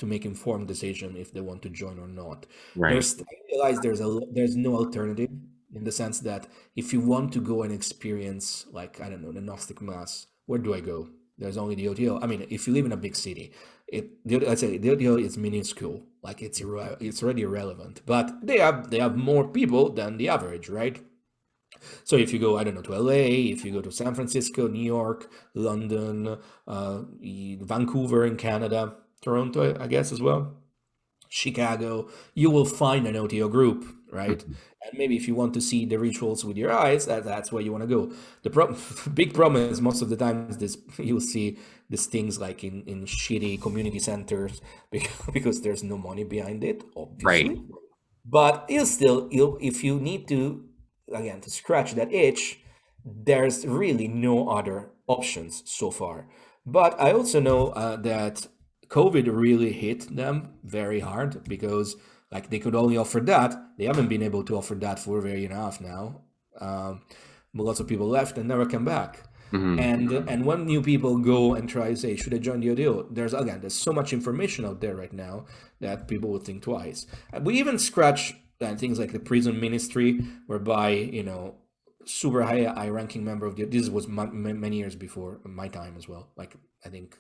make informed decision if they want to join or not. Right. I realize there's no alternative, in the sense that if you want to go and experience, like, I don't know, the Gnostic Mass, where do I go? There's only the O.T.O. I mean, if you live in a big city, I'd say the O.T.O. is minuscule, like it's already irrelevant. But they have more people than the average, right? So if you go, I don't know, to LA, if you go to San Francisco, New York, London, Vancouver in Canada, Toronto, I guess as well, Chicago, you will find an O.T.O. group. right? And maybe if you want to see the rituals with your eyes, that's where you want to go. The big problem is most of the time this you'll see these things like in shitty community centers because there's no money behind it, Right. obviously. But if you need to, again, to scratch that itch, there's really no other options so far. But I also know that COVID really hit them very hard because like they could only offer that. They haven't been able to offer that for a year and a half now. But lots of people left and never come back. And when new people go and try to say, should I join the O.T.O? There's so much information out there right now that people would think twice. We even scratch things like the prison ministry, whereby super high ranking member of this was many years before my time as well, like I think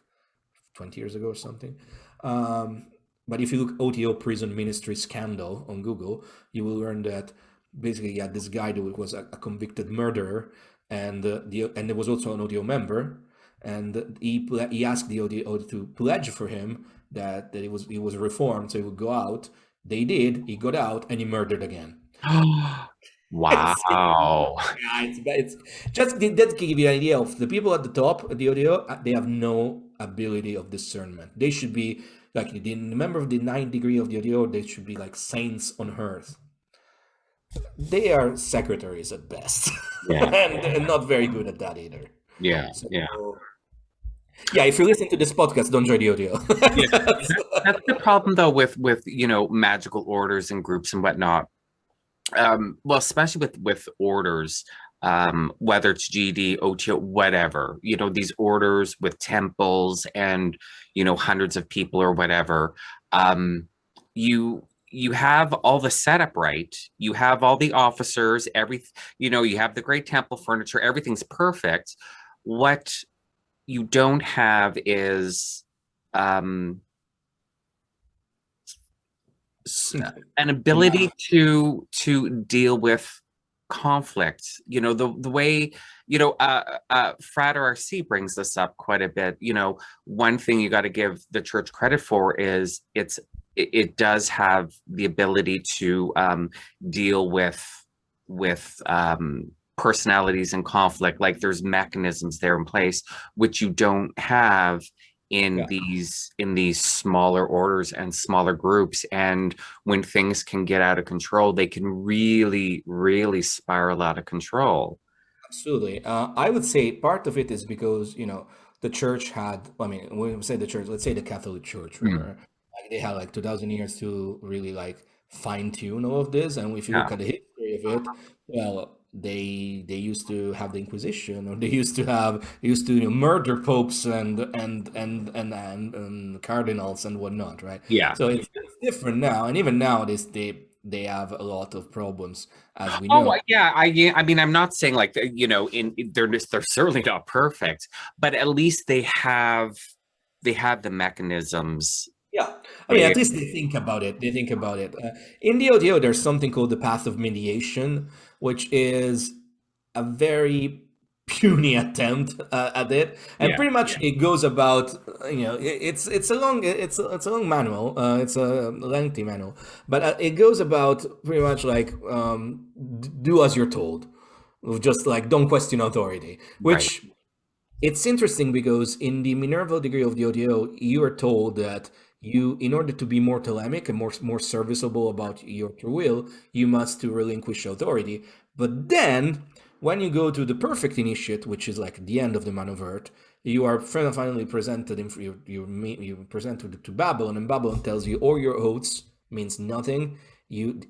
20 years ago or something. But if you look O.T.O prison ministry scandal on Google, you will learn that basically this guy that was a convicted murderer, and there was also an O.T.O member, and he asked the O.T.O to pledge for him that he was reformed, so he would go out. They did. He got out and he murdered again. Wow. It's just that give you an idea of the people at the top of the O.T.O. They have no ability of discernment. They should be like the member of the 9th degree of the O.T.O. They should be like saints on earth. They are secretaries at best, and not very good at that either. Yeah. If you listen to this podcast, don't join the O.T.O. That's the problem though with magical orders and groups and whatnot. Well, especially with orders, whether it's GD, O.T.O, whatever, these orders with temples and hundreds of people or whatever, you have all the setup right, you have all the officers, you have the great temple furniture, everything's perfect. What you don't have is an ability to deal with conflict. The way Frater RC brings this up quite a bit. One thing you got to give the church credit for is it does have the ability to deal with personalities and conflict. Like there's mechanisms there in place which you don't have in these smaller orders and smaller groups. And when things can get out of control, they can really spiral out of control. Absolutely. I would say part of it is because the church had, I mean, when we say the church, let's say the Catholic Church, right? Like they had like 2,000 years to really like fine tune all of this. And if you look at the history of it, well, they used to have the Inquisition, or they used to murder popes and cardinals and whatnot, right? Yeah. So it's different now, and even now they have a lot of problems, as we know. Oh yeah, I mean, I'm not saying like they're certainly not perfect, but at least they have the mechanisms. Yeah, I mean, at least they think about it. In the O.T.O, there's something called the path of mediation, which is a very puny attempt at it, and pretty much it goes about it's a long manual. It's a lengthy manual, but it goes about pretty much like do as you're told, just like don't question authority, which. Right. It's interesting because in the Minerval degree of the O.T.O, you are told that in order to be more Thelemic and more serviceable about your true will, you must to relinquish authority. But then, when you go to the perfect initiate, which is like the end of the Man of Earth, you are finally presented, you present to Babylon, and Babylon tells you all your oaths means nothing.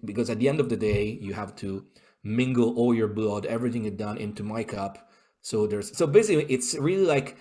Because at the end of the day, you have to mingle all your blood, everything you've done, into my cup. So basically, it's really like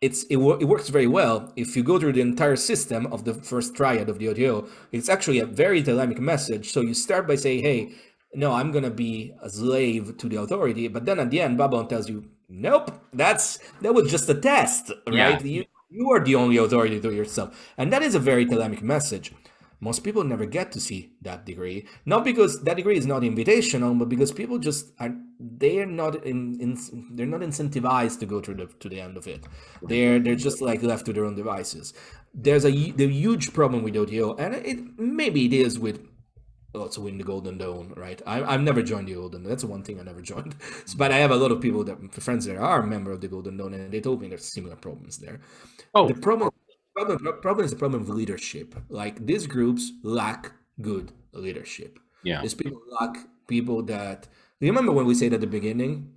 it works very well. If you go through the entire system of the first triad of the O.T.O, it's actually a very Thelemic message. So you start by saying, hey, no, I'm going to be a slave to the authority. But then at the end, Babylon tells you, nope, that was just a test, right? Yeah. You are the only authority to yourself. And that is a very Thelemic message. Most people never get to see that degree, not because that degree is not invitational, but because people just they're not incentivized to go to the end of it. They're just like left to their own devices. There's the huge problem with O.T.O, and maybe it is with also in the Golden Dawn, right? I've never joined the Golden Dawn. That's one thing I never joined. But I have a lot of people that friends that are a member of the Golden Dawn, and they told me there's similar problems there. The Oh, problem is the problem of leadership. Like these groups lack good leadership. yeah. These people lack people that. You remember when we said at the beginning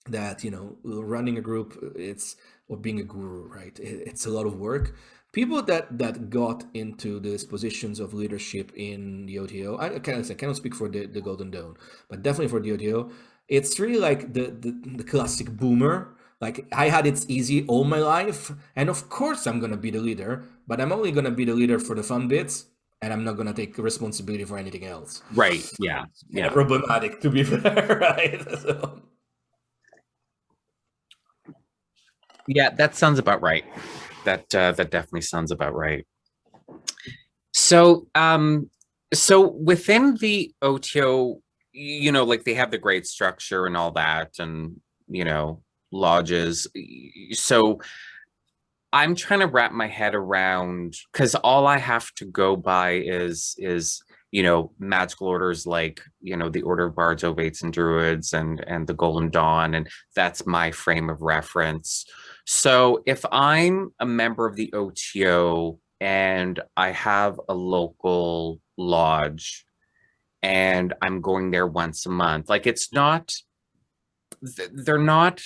that running a group, it's or being a guru, right? It's a lot of work. People that got into these positions of leadership in the O.T.O. I cannot speak for the Golden Dawn, but definitely for the O.T.O. It's really like the classic boomer. Like I had it easy all my life, and of course I'm gonna be the leader, but I'm only gonna be the leader for the fun bits, and I'm not gonna take responsibility for anything else. Right. Yeah. Kind of Yeah. problematic, to be fair, right? So, Yeah. That sounds about right. That definitely sounds about right. So, so within the O.T.O, like they have the grade structure and all that, and lodges. So I'm trying to wrap my head around because all I have to go by is magical orders like the Order of Bards, Ovates, and Druids, and the Golden Dawn, and that's my frame of reference. So if I'm a member of the O.T.O and I have a local lodge and I'm going there once a month, like they're not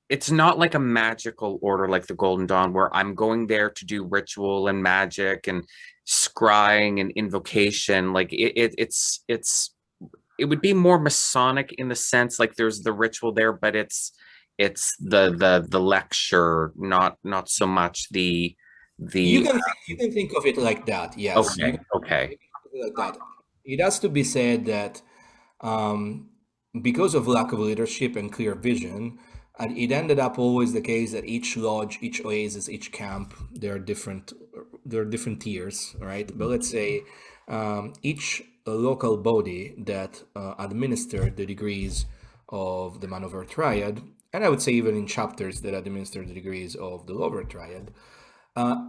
it's not like a magical order like the Golden Dawn where I'm going there to do ritual and magic and scrying and invocation. Like it would be more Masonic in the sense like there's the ritual there, but it's the lecture, not so much you the can you can think of it like that. Yes, you okay, can okay, think of it like that. It has to be said that um, because of lack of leadership and clear vision, and it ended up always the case that each lodge, each oasis, each camp, there are different tiers, right? But let's say each local body that administered the degrees of the Man of Earth Triad, and I would say even in chapters that administer the degrees of the Lower Triad,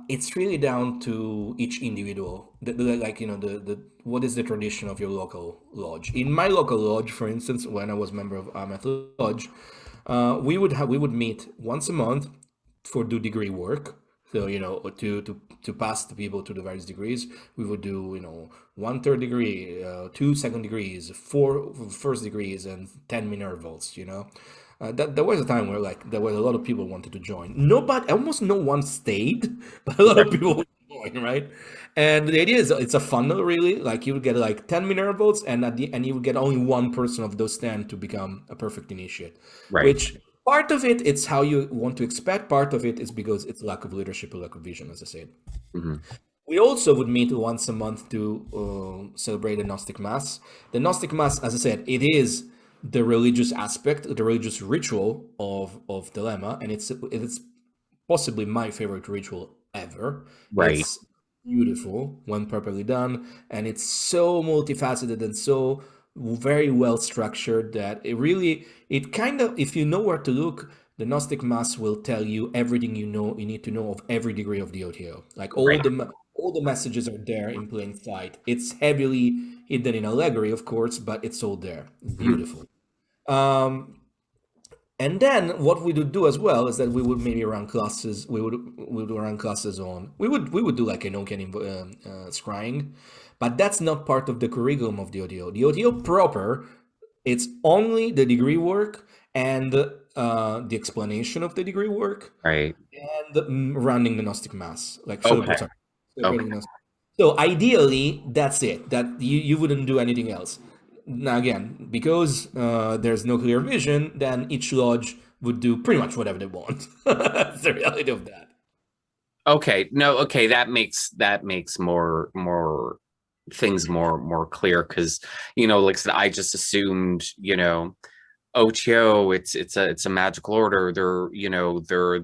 it's really down to each individual. Like the what is the tradition of your local lodge? In my local lodge, for instance, when I was member of Ameth Lodge, we would meet once a month for do degree work. So to pass the people to the various degrees, we would do 1/3 degree, 2 second degrees, 4 first degrees, and 10 minervals. That there was a time where like there were a lot of people wanted to join. Nobody, almost no one stayed, but a lot of people would join, right? And the idea is it's a funnel, really. Like you would get like 10 minervals, and and you would get only one person of those 10 to become a perfect initiate. right. Which part of it it's how you want to expect. Part of it is because it's lack of leadership or lack of vision, as I said. Mhm. We also would meet once a month to celebrate the Gnostic Mass. The Gnostic Mass, as I said, it is the religious aspect, the religious ritual of Thelema, and it's possibly my favorite ritual ever. Right, It's beautiful when properly done, and it's so multifaceted and so very well structured that it kind of, if you know where to look, the Gnostic Mass will tell you everything you need to know of every degree of the O.T.O. Like right. all the messages are there in plain sight. It's heavily hidden in allegory, of course, but it's all there. Mhm. Beautiful. Um, and then what we would do as well is that we would maybe run classes. We would run classes on. We would do like an Oken scrying, but that's not part of the curriculum of the O.T.O. The O.T.O. proper, it's only the degree work and the explanation of the degree work Right. and running the Gnostic Mass, like Okay. celebrating Okay. Gnostic. So ideally, that's it. That you wouldn't do anything else. Now again, because there's no clear vision, then each lodge would do pretty much whatever they want. That's the reality of that. Okay. No, okay, that makes more things more clear because like I said, I just assumed, O.T.O, it's a magical order. They're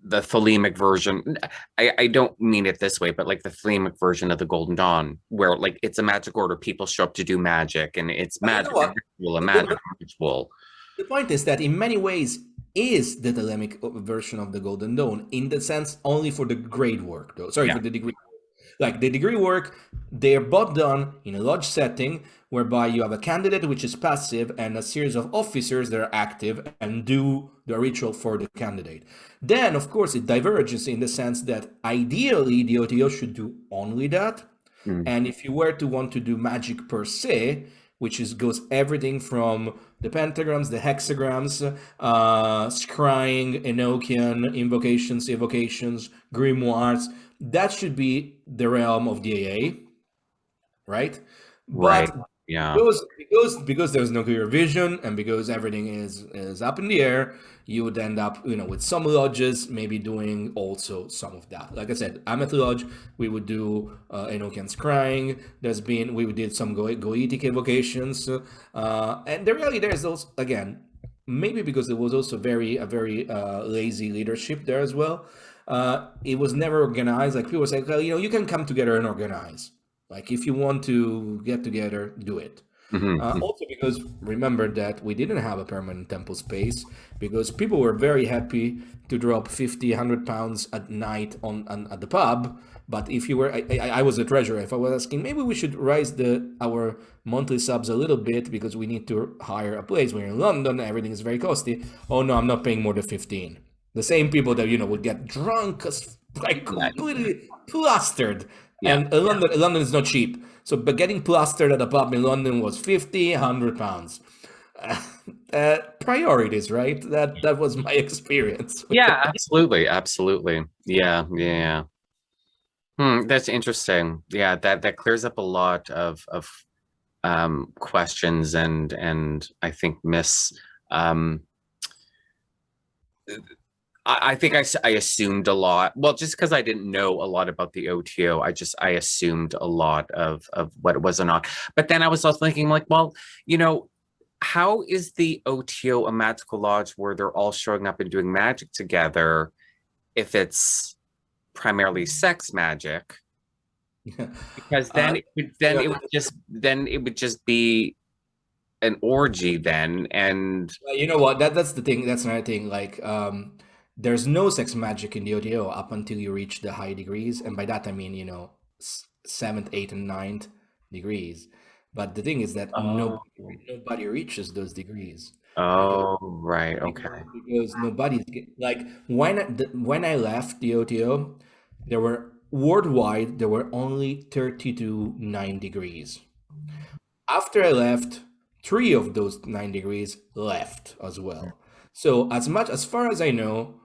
the Thelemic version. I don't mean it this way, but like the Thelemic version of the Golden Dawn, where like it's a magic order, people show up to do magic, and it's But you know magic and what? ritual, a The, magic the, and ritual. the point is that in many ways is the Thelemic version of the Golden Dawn, in the sense only for the grade work, though. Sorry, Yeah. for the degree. Like the degree work, they're both done in a lodge setting whereby you have a candidate which is passive and a series of officers that are active and do the ritual for the candidate. Then, of course, it diverges in the sense that ideally the OTO should do only that. Mm. And if you were to want to do magic per se, which is goes everything from the pentagrams, the hexagrams, scrying, Enochian, invocations, evocations, grimoires, that should be the realm of the AA, right? Right. But Yeah. because there's no clear vision and because everything is up in the air, you would end up, with some lodges maybe doing also some of that. Like I said, I'm at the lodge. We would do Enochian scrying. We did some goetic evocations, and the reality there is also, again, maybe because there was also a very lazy leadership there as well. It was never organized. Like people were saying, well, you can come together and organize. Like if you want to get together, do it. Hmm. Also because remember that we didn't have a permanent temple space because people were very happy to drop 50, 100 pounds at night at the pub. But if you were, I was a treasurer. If I was asking, maybe we should raise our monthly subs a little bit because we need to hire a place. We're in London, everything is very costly. Oh no, I'm not paying more than 15. The same people that would get drunk, like completely plastered. Yeah. And London is not cheap. So, but getting plastered at a pub in London was 50, 100 pounds. Priorities, right? That was my experience. Yeah, absolutely. Absolutely. Yeah. Yeah. That's interesting. Yeah, that clears up a lot of questions and I think um I think I assumed a lot. Well, just because I didn't know a lot about the O.T.O, I assumed a lot of what it was or not. But then I was also thinking like, well, how is the O.T.O a magical lodge where they're all showing up and doing magic together if it's primarily sex magic? Because then it would just be an orgy then, and You know what? That's the thing. That's another thing. Like, there's no sex magic in the OTO up until you reach the high degrees, and by that I mean seventh, eighth, and ninth degrees. But the thing is that oh, nobody reaches those degrees because oh, right, okay. because nobody's like when I left the OTO, there were worldwide there were only 32 9 degrees. After I left, 3 of those 9 degrees left as well. So as far as I know,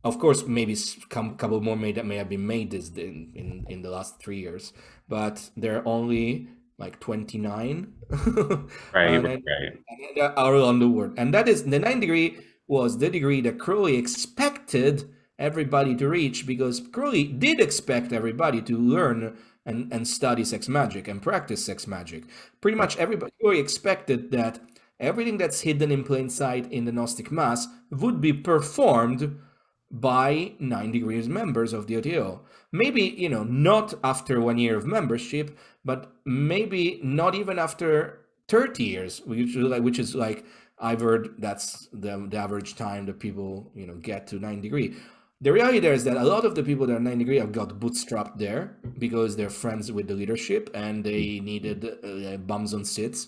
of course, maybe couple more may have been made this in the last 3 years, but there are only like 29 Right, and, right. and are around the world. And that is the 9 degree was the degree that Crowley expected everybody to reach because Crowley did expect everybody to learn and study sex magic and practice sex magic. Pretty much everybody Crowley expected that everything that's hidden in plain sight in the Gnostic Mass would be performed by 9 degrees members of the OTO. Maybe, not after 1 year of membership, but maybe not even after 30 years, which is like I've heard that's the average time that people, get to 9 degree. The reality there is that a lot of the people that are 9 degree have got bootstrapped there because they're friends with the leadership and they needed bums on seats,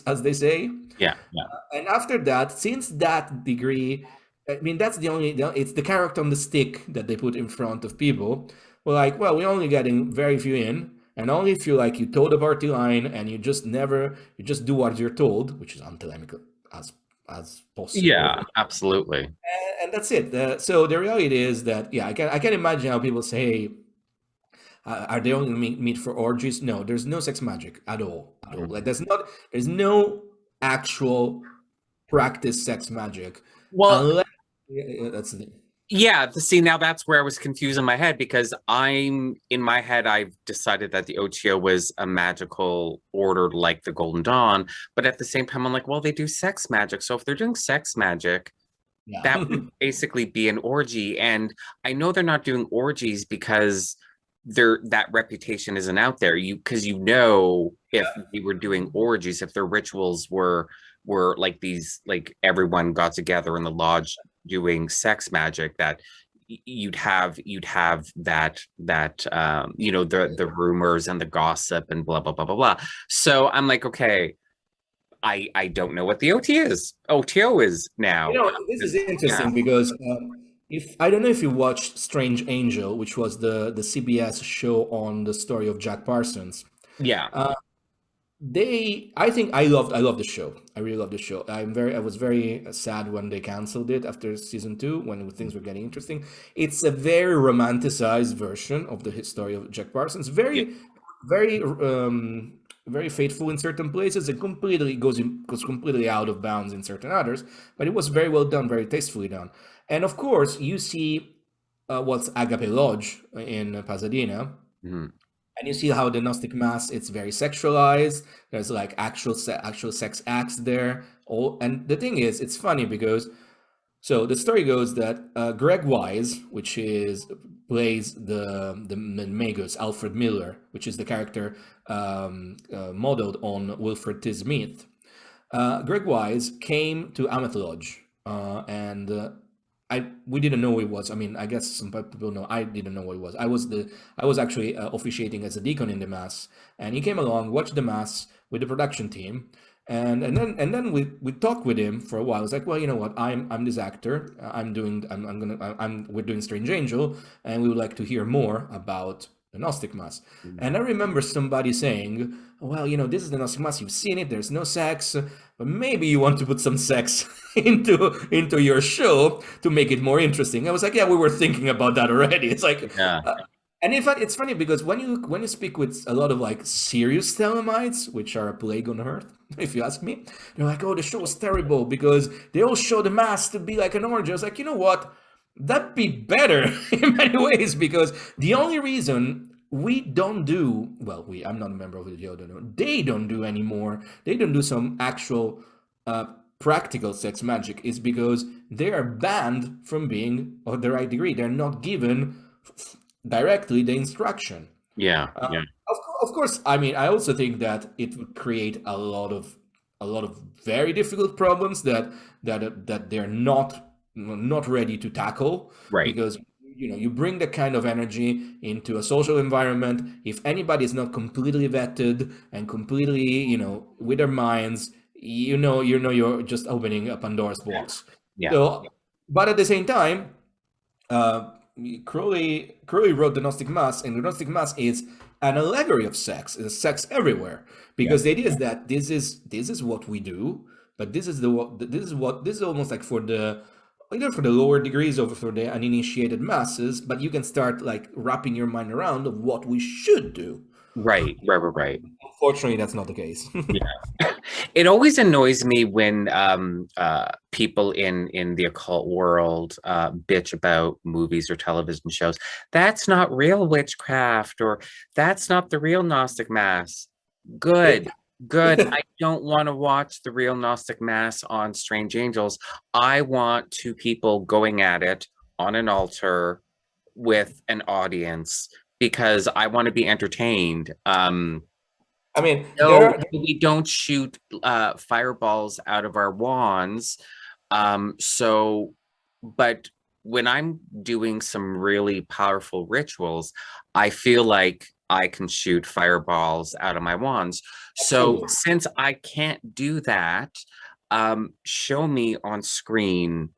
as they say. Yeah, yeah. And after that, since that degree, I mean, that's it's the carrot on the stick that they put in front of people. We're like, well, we're only getting very few in, and only if you toe the party line and you just do what you're told, which is anthelemical as possible. Yeah, absolutely. And that's it. So the reality is that, yeah, I can imagine how people say, hey, are they only meet for orgies? No, there's no sex magic at all. Like there's no actual practice sex magic Well, unless that's the thing. yeah, see, now that's where I was confused in my head because in my head, I've decided that the O.T.O was a magical order like the Golden Dawn. But at the same time, I'm like, well, they do sex magic. So if they're doing sex magic, Yeah. that would basically be an orgy. And I know they're not doing orgies because that reputation isn't out there. Because if they were doing orgies, if their rituals were like these, like everyone got together in the lodge doing sex magic, that you'd have that you know, the rumors and the gossip and blah blah blah blah blah. So I'm like, okay, I don't know what the OTO is now. This is interesting because if I don't know if you watched Strange Angel, which was the CBS show on the story of Jack Parsons. Yeah. I think I love the show. I really love the show. I was very sad when they canceled it after season 2 when things were getting interesting. It's a very romanticized version of the story of Jack Parsons. Yeah. Very very faithful in certain places and completely goes completely out of bounds in certain others, but it was very well done, very tastefully done. And of course you see what's Agape Lodge in Pasadena, Mhm. and you see how the Gnostic Mass, it's very sexualized. There's like actual sex acts there. And the thing is, it's funny because so the story goes that Greg Wise, which plays the Magus Alfred Miller, which is the character modeled on Wilfred T. Smith. Greg Wise came to Ameth Lodge, and we didn't know who he was. I mean, I guess some people know. I didn't know what he was. I was actually officiating as a deacon in the mass, and he came along, watched the mass with the production team, and then we talked with him for a while. It's like, well, you know what? I'm this actor. We're doing Strange Angel, and we would like to hear more about the Gnostic Mass. And I remember somebody saying, well, this is the Gnostic Mass. You've seen it. There's no sex, but maybe you want to put some sex into your show to make it more interesting. I was like, yeah, we were thinking about that already. It's like, Yeah. and in fact, it's funny because when you speak with a lot of like serious Thelemites, which are a plague on earth, if you ask me, they're like, oh, the show was terrible because they all show the mass to be like an orgy. I was like, you know what? That'd be better in many ways, because the only reason we don't do, well, I'm not a member of the O.T.O, they don't do anymore, they don't do some actual practical sex magic, is because they are banned from being of the right degree. They're not given directly the instruction. Yeah. Yeah. Of course, I mean, I also think that it would create a lot of very difficult problems that they're not ready to tackle. Right. Because you bring that kind of energy into a social environment. If anybody is not completely vetted and completely with their minds, you're just opening a Pandora's box. Yeah. So, but at the same time, Crowley wrote the Gnostic Mass, and the Gnostic Mass is an allegory of sex. There's sex everywhere, because the idea is that this is what we do, but this is almost like for the either for the lower degrees or for the uninitiated masses, but you can start like wrapping your mind around of what we should do. Right. Unfortunately, that's not the case. Yeah. It always annoys me when people in the occult world bitch about movies or television shows. That's not real witchcraft, or that's not the real Gnostic Mass. Good. I don't want to watch the real Gnostic Mass on Strange Angels. I want two people going at it on an altar with an audience, because I want to be entertained. I mean, we don't shoot fireballs out of our wands. But when I'm doing some really powerful rituals, I feel like I can shoot fireballs out of my wands. Absolutely. So since I can't do that, show me on screen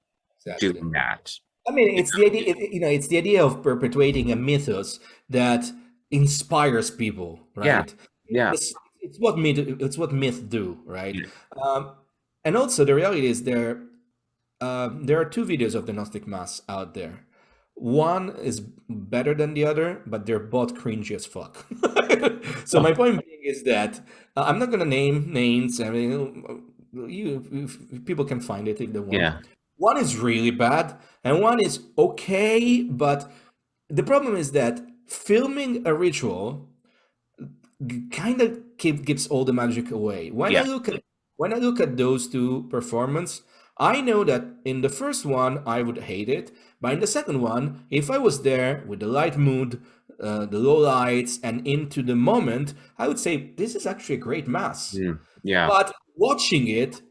doing that. I mean, it's the idea. It's the idea of perpetuating a mythos that inspires people, right? Yeah. It's what myths do, right? And also the reality is there are two videos of the Gnostic Mass out there. One is better than the other, but they're both cringy as fuck. So my point being is that I'm not gonna name names. I mean, people can find it if they want. Yeah. One is really bad, and one is okay. But the problem is that filming a ritual kind of gives all the magic away. When I look at those two performances, I know that in the first one I would hate it, but in the second one, if I was there with the light mood, the low lights, and into the moment, I would say this is actually a great mass. Yeah. But watching it,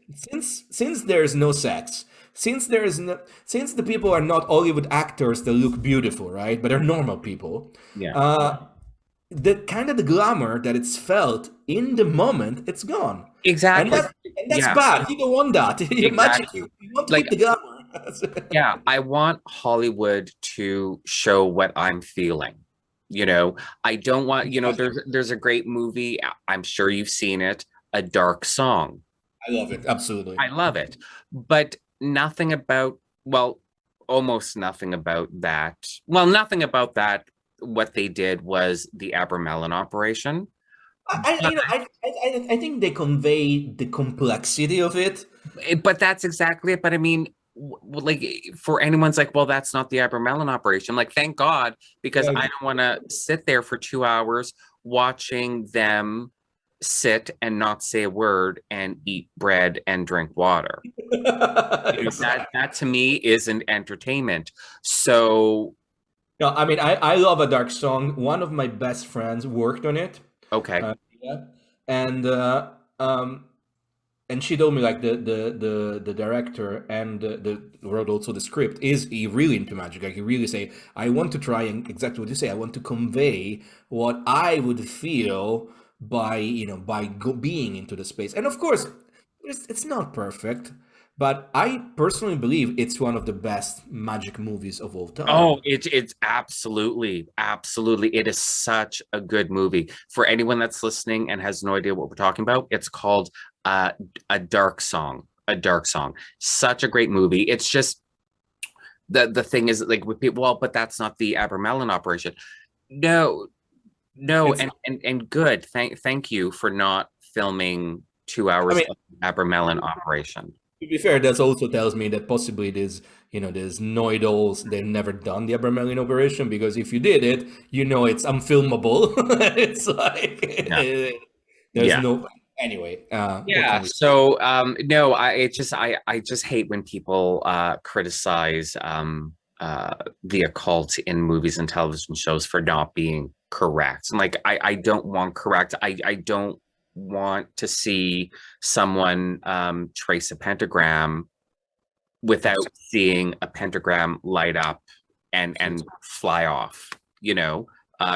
since there's no sex, since the people are not Hollywood actors that look beautiful, right? But they're normal people. Yeah. The kind of the glamour that it's felt in the moment, it's gone. And Exactly. that's Yeah, bad. You don't want that. You imagine exactly. you want to Like, keep the glamour. yeah, I want Hollywood to show what I'm feeling. I don't want, there's a great movie, I'm sure you've seen it, A Dark Song. I love it. Absolutely. I love it. But nothing about, well, almost nothing about that. Well, nothing about that. What they did was the Abramelin operation. I, you know, I think they convey the complexity of it. But that's exactly it. But I mean, like for anyone's like, well, that's not the Abramelin operation. Like, thank God, because I don't want to sit there for 2 hours watching them sit and not say a word and eat bread and drink water. That to me isn't entertainment. So, No, I mean, I love A Dark Song. One of my best friends worked on it. okay. Yeah. And and she told me like the director and the wrote also the script is he really into magic. Like he really say, I want to try and exactly what you say. I want to convey what I would feel by being into the space. And of course, it's not perfect, but I personally believe it's one of the best magic movies of all time. Oh, it's absolutely, absolutely. It is such a good movie. For anyone that's listening and has no idea what we're talking about, it's called A Dark Song. A Dark Song. Such a great movie. It's just the thing is like with people, well, but that's not the Abramelin operation. No, no, It's, and good. Thank you for not filming 2 hours I mean, of the Abramelin operation. to be fair, that also tells me that possibly there's know-it-alls, they've never done the Abramelin operation, because if you did it, it's unfilmable. It's like Yeah. there's Yeah. no anyway. What Yeah. can we? So no, I just hate when people criticize the occult in movies and television shows for not being correct. And like I don't want correct. I don't want to see someone trace a pentagram without seeing a pentagram light up and fly off, And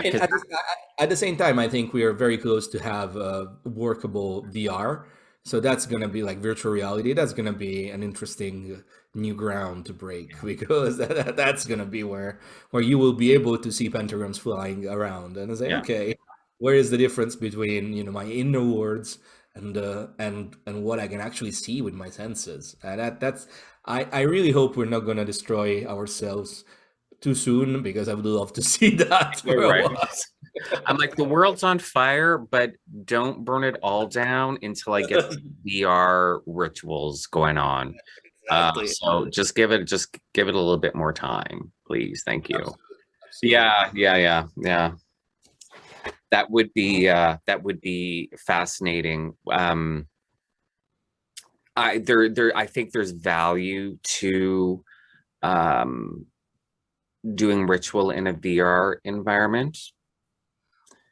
because at the same time, I think we are very close to have workable VR. So that's going to be like virtual reality. That's going to be an interesting new ground to break, because that's going to be where you will be able to see pentagrams flying around and say, yeah. okay, where is the difference between my inner words and what I can actually see with my senses? And that's I really hope we're not going to destroy ourselves too soon, because I would love to see that for You're a right. while. I'm like, the world's on fire, but don't burn it all down until I get some VR rituals going on. Exactly. So just give it a little bit more time, please. Thank you. Absolutely. Yeah. That would be fascinating. I think there's value to doing ritual in a VR environment.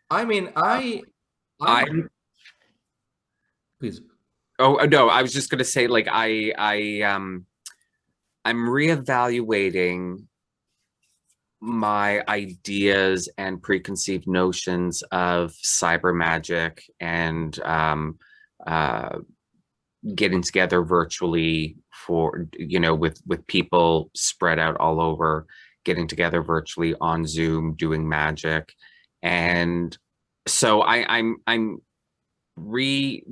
I mean, I please. Oh no, I was just gonna say like I'm reevaluating my ideas and preconceived notions of cyber magic and uh, getting together virtually for with people spread out all over, getting together virtually on Zoom doing magic. And so I'm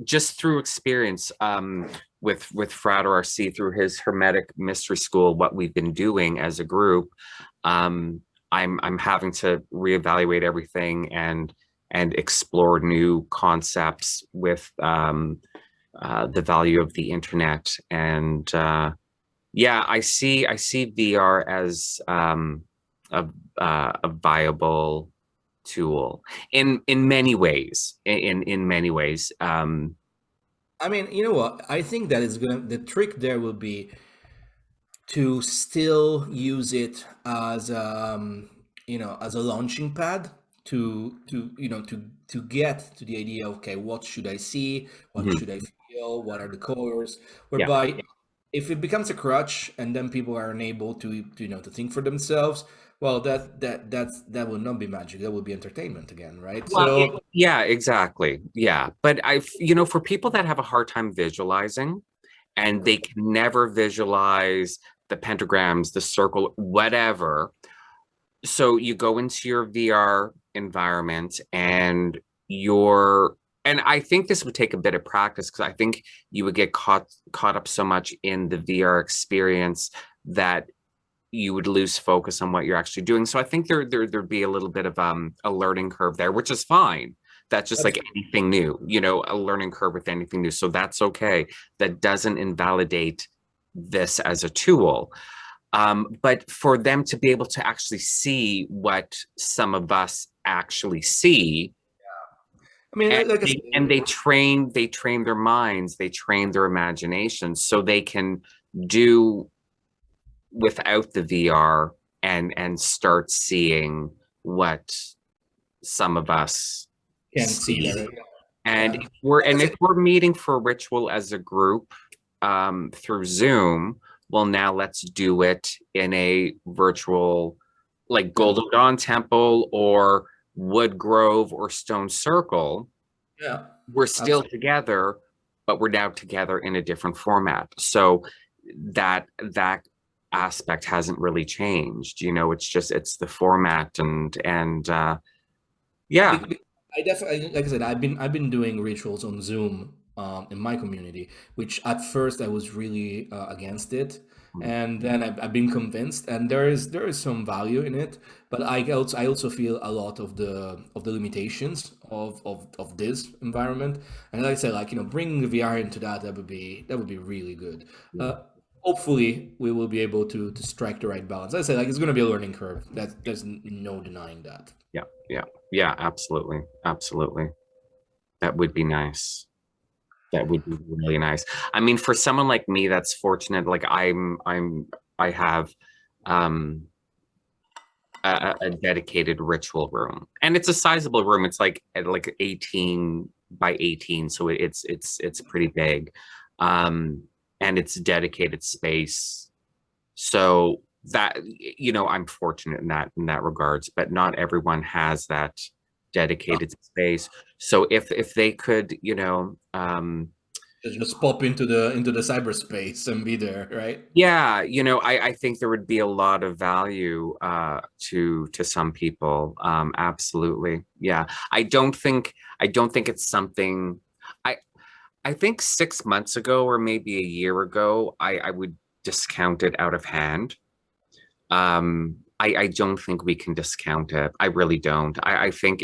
just through experience with Frater RC through his Hermetic Mystery School, what we've been doing as a group. I'm having to reevaluate everything and explore new concepts with the value of the internet. And yeah, I see VR as a viable tool in many ways. In many ways. I mean, you know what? I think that is the trick there will be to still use it as as a launching pad to get to the idea of, okay, what should I see, what Mhm. should I feel, what are the colors, Yeah. whereby if it becomes a crutch and then people are unable to think for themselves, well, that will not be magic. That will be entertainment again, right? Well, So yeah, exactly. Yeah. But for people that have a hard time visualizing and they can never visualize the pentagrams, the circle, whatever. So you go into your VR environment and I think this would take a bit of practice because I think you would get caught up so much in the VR experience that you would lose focus on what you're actually doing. So I think there'd be a little bit of a learning curve there, which is fine. That's just like absolutely. anything new, a learning curve with anything new. So that's okay. That doesn't invalidate this as a tool. But for them to be able to actually see what some of us actually see, I mean, and like I they, said, and they train their minds, they train their imaginations, so they can do without the VR and start seeing what some of us can't see see. that. And Yeah, if we're like I and if said, we're meeting for ritual as a group through Zoom, well, now let's do it in a virtual, like Golden temple. Dawn Temple or Wood Grove or Stone Circle. Yeah, We're still absolutely. together, but we're now together in a different format. So that aspect hasn't really changed. It's the format and yeah. I definitely, like I said, I've been doing rituals on Zoom in my community, which at first I was really against it, and then I've been convinced, and there is some value in it, but I also feel a lot of the limitations of this environment, and like I said, like bringing the VR into that would be really good. Hopefully, we will be able to strike the right balance. Like I said, like it's going to be a learning curve. There's no denying that. Yeah, yeah, yeah, absolutely. Absolutely. That would be nice. That would be really nice. I mean, for someone like me that's fortunate, like I have um a dedicated ritual room. And it's a sizable room. It's like 18 by 18, so it's pretty big. Um and it's dedicated space. So that I'm fortunate in that regards, but not everyone has that dedicated space. So if they could, Just pop into the cyberspace and be there, right? yeah, I think there would be a lot of value to some people. Absolutely. Yeah. I don't think it's something I I think 6 months ago or maybe a year ago, I would discount it out of hand. I don't think we can discount it. I really don't. I think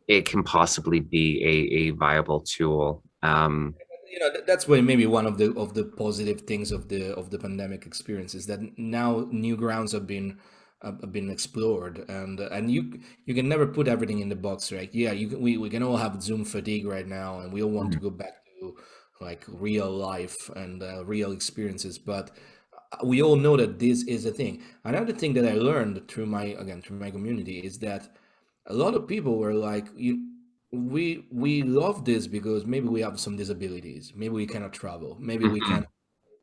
it can possibly be a viable tool. That's why maybe one of the positive things of the pandemic experience is that now new grounds have been explored, and you can never put everything in the box, right? Yeah, we can all have Zoom fatigue right now, and we all want to go back to like real life and real experiences, but we all know that this is a thing. Another thing that I learned through my community is that a lot of people were like, we love this because maybe we have some disabilities, maybe we cannot travel, maybe we Mhm. can't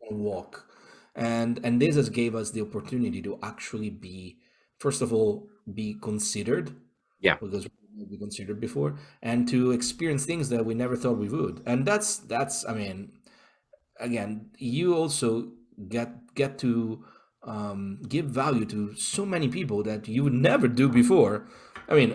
walk, and this has gave us the opportunity to actually be, first of all, be considered, Yeah. because we considered before, and to experience things that we never thought we would, and that's I mean, again, you also get to give value to so many people that you would never do before. I mean,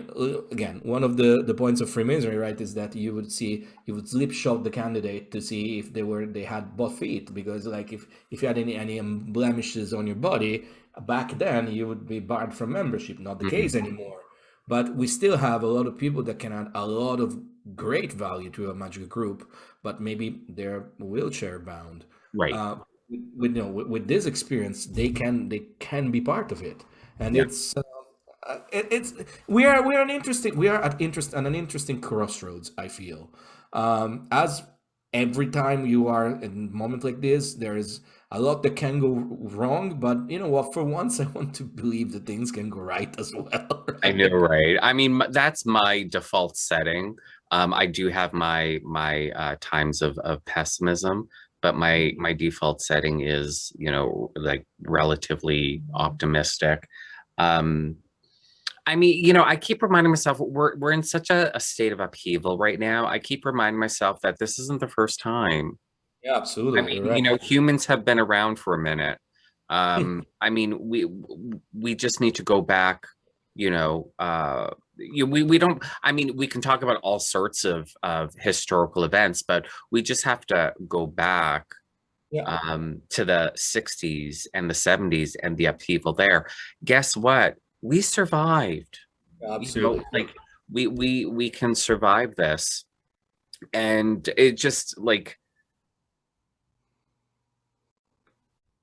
again, one of the points of Freemasonry, right, is that you would slip shot the candidate to see if they had both feet, because like if you had any blemishes on your body back then, you would be barred from membership. Not the Mhm. case anymore. But we still have a lot of people that can add a lot of great value to a magic group, but maybe they're wheelchair bound. Right. Uh, with this experience, they can be part of it, and Yeah. it's we are at an interesting crossroads. I feel, as every time you are in a moment like this, there is a lot that can go wrong, but you know what? For once, I want to believe that things can go right as well, I know, right? right? I mean, that's my default setting. I do have my times of pessimism, but my default setting is, like relatively optimistic. Um, I mean, I keep reminding myself we're in such a state of upheaval right now. I keep reminding myself that this isn't the first time. Yeah, I absolutely. You're mean, right. humans have been around for a minute. I mean, we just need to go back, we don't, I mean, we can talk about all sorts of historical events, but we just have to go back Yeah, to the 60s and the 70s and the upheaval there. Guess what? We survived. absolutely. Like we can survive this. And it just like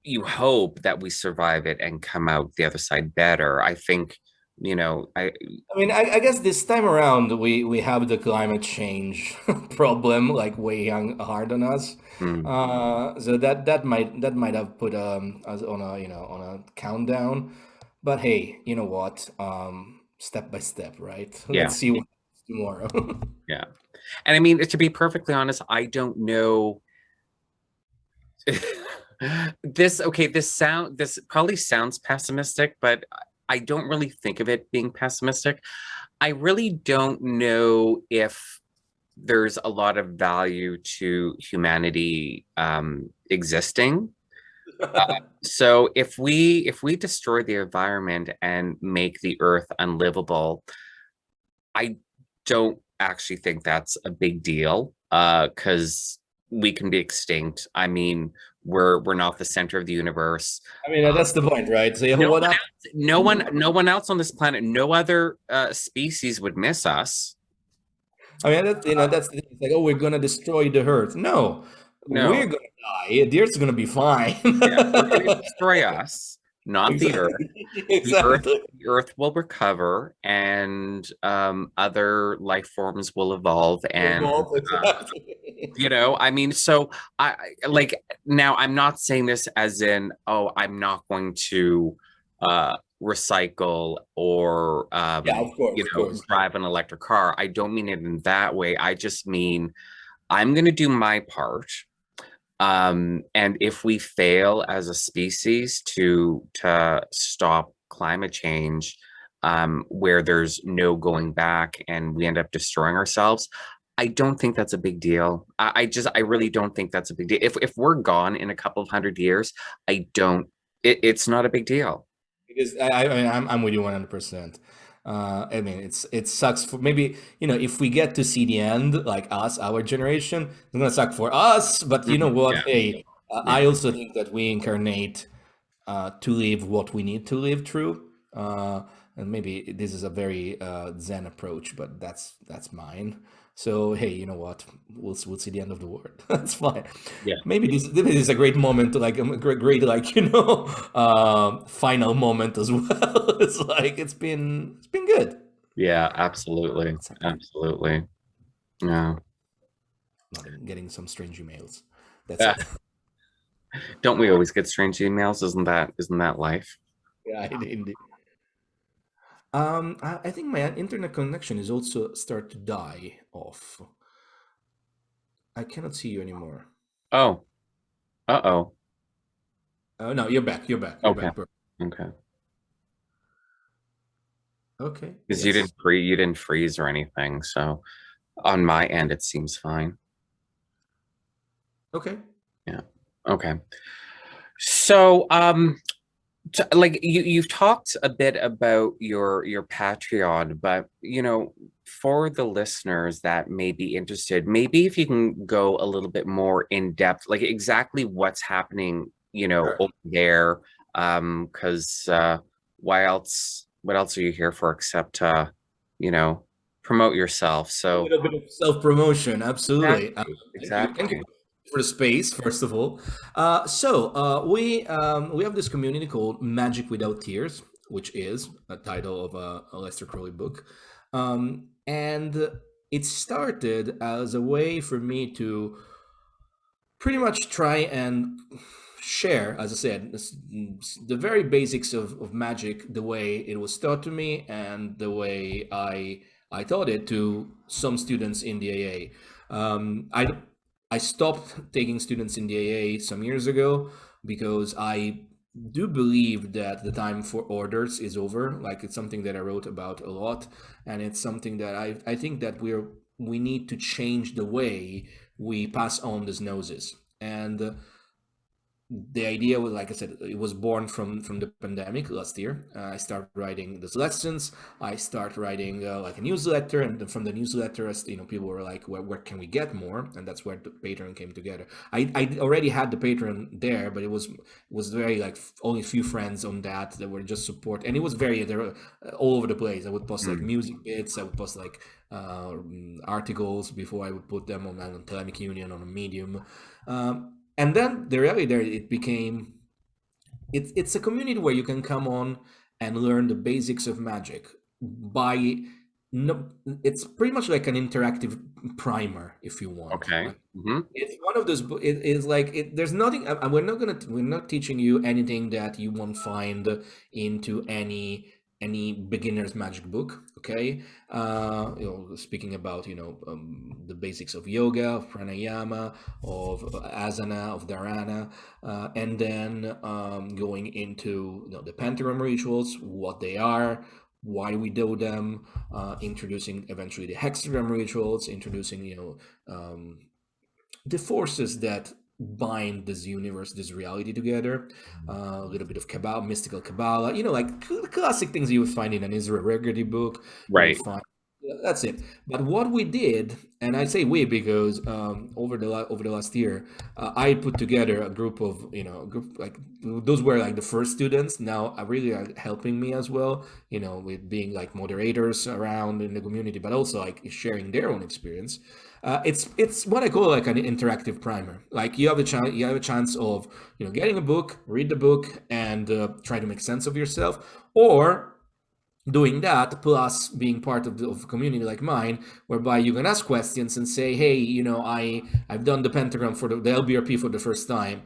you hope that we survive it and come out the other side better. I think, I I mean, I guess this time around we have the climate change problem like weighing hard on us. mm, So that might have put us on a on a countdown. But hey, you know what? Step by step, right? yeah, Let's see what happens tomorrow. yeah. And I mean, to be perfectly honest, I don't know. This probably sounds pessimistic, but I don't really think of it being pessimistic. I really don't know if there's a lot of value to humanity existing. So if we destroy the environment and make the earth unlivable, I don't actually think that's a big deal, because we can be extinct. I mean, we're not the center of the universe. I mean, that's the point, right? So yeah, No what one happened? else, no one else on this planet, no other species would miss us. I mean, that's the thing. It's like, oh, we're gonna destroy the Earth. No, we're No, gonna die. The Earth's gonna be fine. yeah, we're going to destroy us, not the earth. Exactly. The earth, Exactly. the earth will recover, and other life forms will evolve. And Evolve, uh, exactly. I mean, so like now I'm not saying this as in, oh, I'm not going to recycle or Yeah, of course. drive an electric car. I don't mean it in that way. I just mean I'm going to do my part. And if we fail as a species to stop climate change, where there's no going back and we end up destroying ourselves, I don't think that's a big deal. I really don't think that's a big deal. If we're gone in a couple of 100 years, I don't. It's not a big deal. Because I mean, I'm with you 100%. I mean, it sucks for maybe if we get to see the end, like us, our generation, it's gonna suck for us. But you know Mhm. what? Yeah, Hey, yeah, I also think that we incarnate to live what we need to live through. And maybe this is a very Zen approach, but that's mine. So hey, you know what? We'll see the end of the world. That's fine. yeah, Maybe this is a great moment to like a great like final moment as well. It's like it's been good. yeah. Absolutely, It's happy. absolutely. Yeah. Not getting some strange emails. That's Yeah. it. Don't we always get strange emails? Isn't that life? Yeah, indeed. I think my internet connection is also start to die off. I cannot see you anymore. Oh, uh-oh. Oh no, you're back. You're back. You're Okay. back. Okay. Okay. Because Yes. you didn't freeze or anything. So on my end, it seems fine. Okay. Yeah. Okay. So, like you've talked a bit about your Patreon, but for the listeners that may be interested, maybe if you can go a little bit more in depth, like exactly what's happening, Sure. over there. Because what else are you here for except you know, promote yourself? A So little bit of self-promotion, absolutely. exactly, Thank you exactly. for the space, first of all. We have this community called Magic Without Tears, which is a title of a Lester Crowley book, and it started as a way for me to pretty much try and share, as I said, the very basics of magic, the way it was taught to me, and the way I taught it to some students in the AA. I I stopped taking students in the AA some years ago because I do believe that the time for orders is over. Like, it's something that I wrote about a lot, and it's something that I think that we need to change the way we pass on these gnosis. And the idea was, like I said, it was born from the pandemic last year. I started writing these lessons. I started writing like a newsletter, and then from the newsletter, as you know, people were like, where can we get more? And that's where the Patreon came together. I already had the Patreon there, but it was very like only a few friends on that were just support, and it was very, they were all over the place. I would post like music bits. I would post like articles before I would put them on Thelemic Union, on a Medium. And then the reality there, it became, it's a community where you can come on and learn the basics of magic by, no, it's pretty much like an interactive primer, if you want. Okay. Right? It's one of those. It is like there's nothing. We're not teaching you anything that you won't find into any beginner's magic book. Okay, you know, speaking about the basics of yoga, of pranayama, of asana, of dharana, and then going into the pentagram rituals, what they are, why we do them, introducing eventually the hexagram rituals, introducing the forces that bind this universe, this reality together, a little bit of Kabbalah, mystical Kabbalah, like classic things you would find in an Israel Regretty book. Right. That's it. But what we did, and I say we because over the last year, I put together a group of like those were like the first students. Now are really helping me as well, with being like moderators around in the community, but also like sharing their own experience. It's what I call like an interactive primer. Like you have a chance of getting a book, read the book, and try to make sense of yourself, or doing that plus being part of a community like mine, whereby you can ask questions and say, hey, I've done the pentagram for the LBRP for the first time.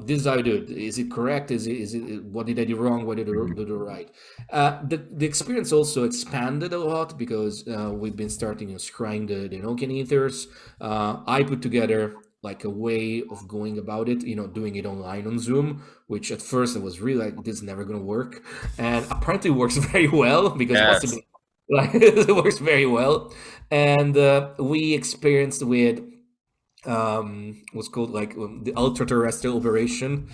This is how I do it. Is it correct? Is it what did I do wrong? What did I do right? The experience also expanded a lot because we've been starting scrying the Enochian ethers. I put together like a way of going about it, doing it online on Zoom, which at first I was really like, this is never going to work. And apparently it works very well because possibly like it works very well. And we experienced with what's called like the ultra-terrestrial operation,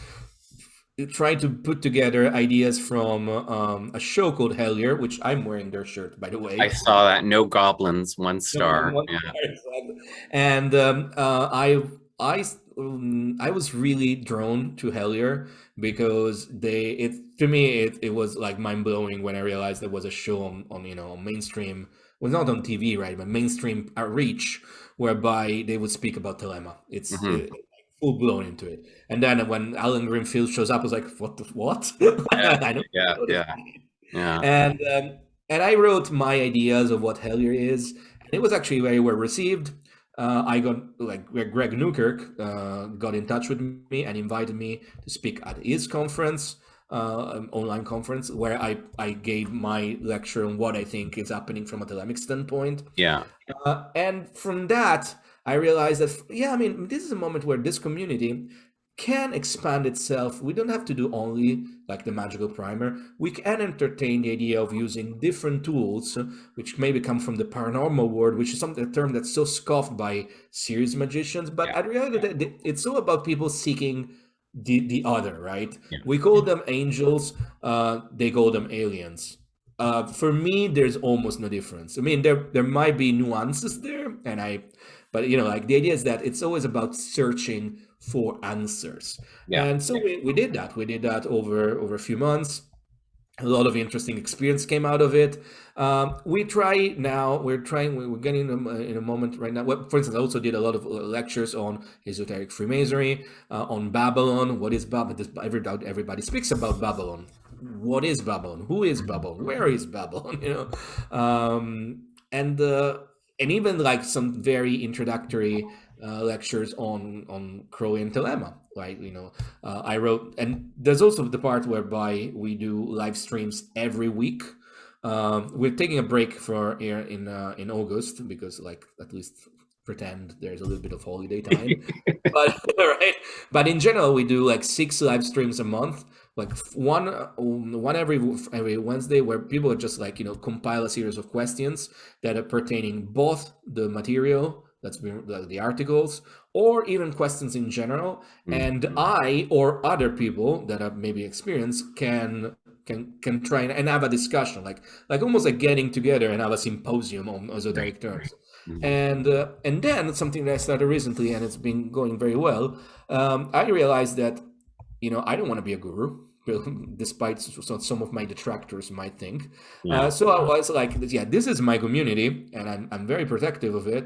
trying to put together ideas from a show called Hellier, which I'm wearing their shirt, by the way. I saw that. No goblins, 1 star. Yeah. Exactly. And I was really drawn to Hellier because to me it was like mind blowing when I realized there was a show on mainstream. Well, not on TV, right, but mainstream reach, whereby they would speak about Thelema. It's full blown into it. And then when Alan Greenfield shows up, I was like, what? I don't know. Yeah. And I wrote my ideas of what Hellier is, and it was actually very well received. I got like Greg Newkirk got in touch with me and invited me to speak at his conference, online conference, where I gave my lecture on what I think is happening from a Thelemic standpoint. Yeah. And from that, I realized that, this is a moment where this community can expand itself. We don't have to do only like the magical primer. We can entertain the idea of using different tools, which maybe come from the paranormal world, which is a term that's so scoffed by serious magicians. But I realize that it's all about people seeking the other, right? Yeah. We call them angels. They call them aliens. For me, there's almost no difference. I mean, there might be nuances there, but like the idea is that it's always about searching for answers. Yeah. And so we did that. We did that over a few months. A lot of interesting experience came out of it. We're getting in a moment right now. Well, for instance, I also did a lot of lectures on esoteric Freemasonry, on Babylon. What is Babylon? Everybody speaks about Babylon. What is Babylon? Who is Babylon? Where is Babylon? And even like some very introductory lectures on Crowley and Thelema, right? I wrote, and there's also the part whereby we do live streams every week. We're taking a break for here in August because, like, at least pretend there's a little bit of holiday time. But right, but in general, we do like 6 live streams a month, like one every Wednesday, where people just like compile a series of questions that are pertaining both the material that's been the articles, or even questions in general, and Mhm. I or other people that have maybe experience can try and have a discussion, like almost like getting together and have a symposium on Right, esoteric right. terms. Mhm. And then something that I started recently, and it's been going very well. I realized that I don't want to be a guru, despite some of my detractors might think. Yeah. So I was like, yeah, this is my community, and I'm very protective of it.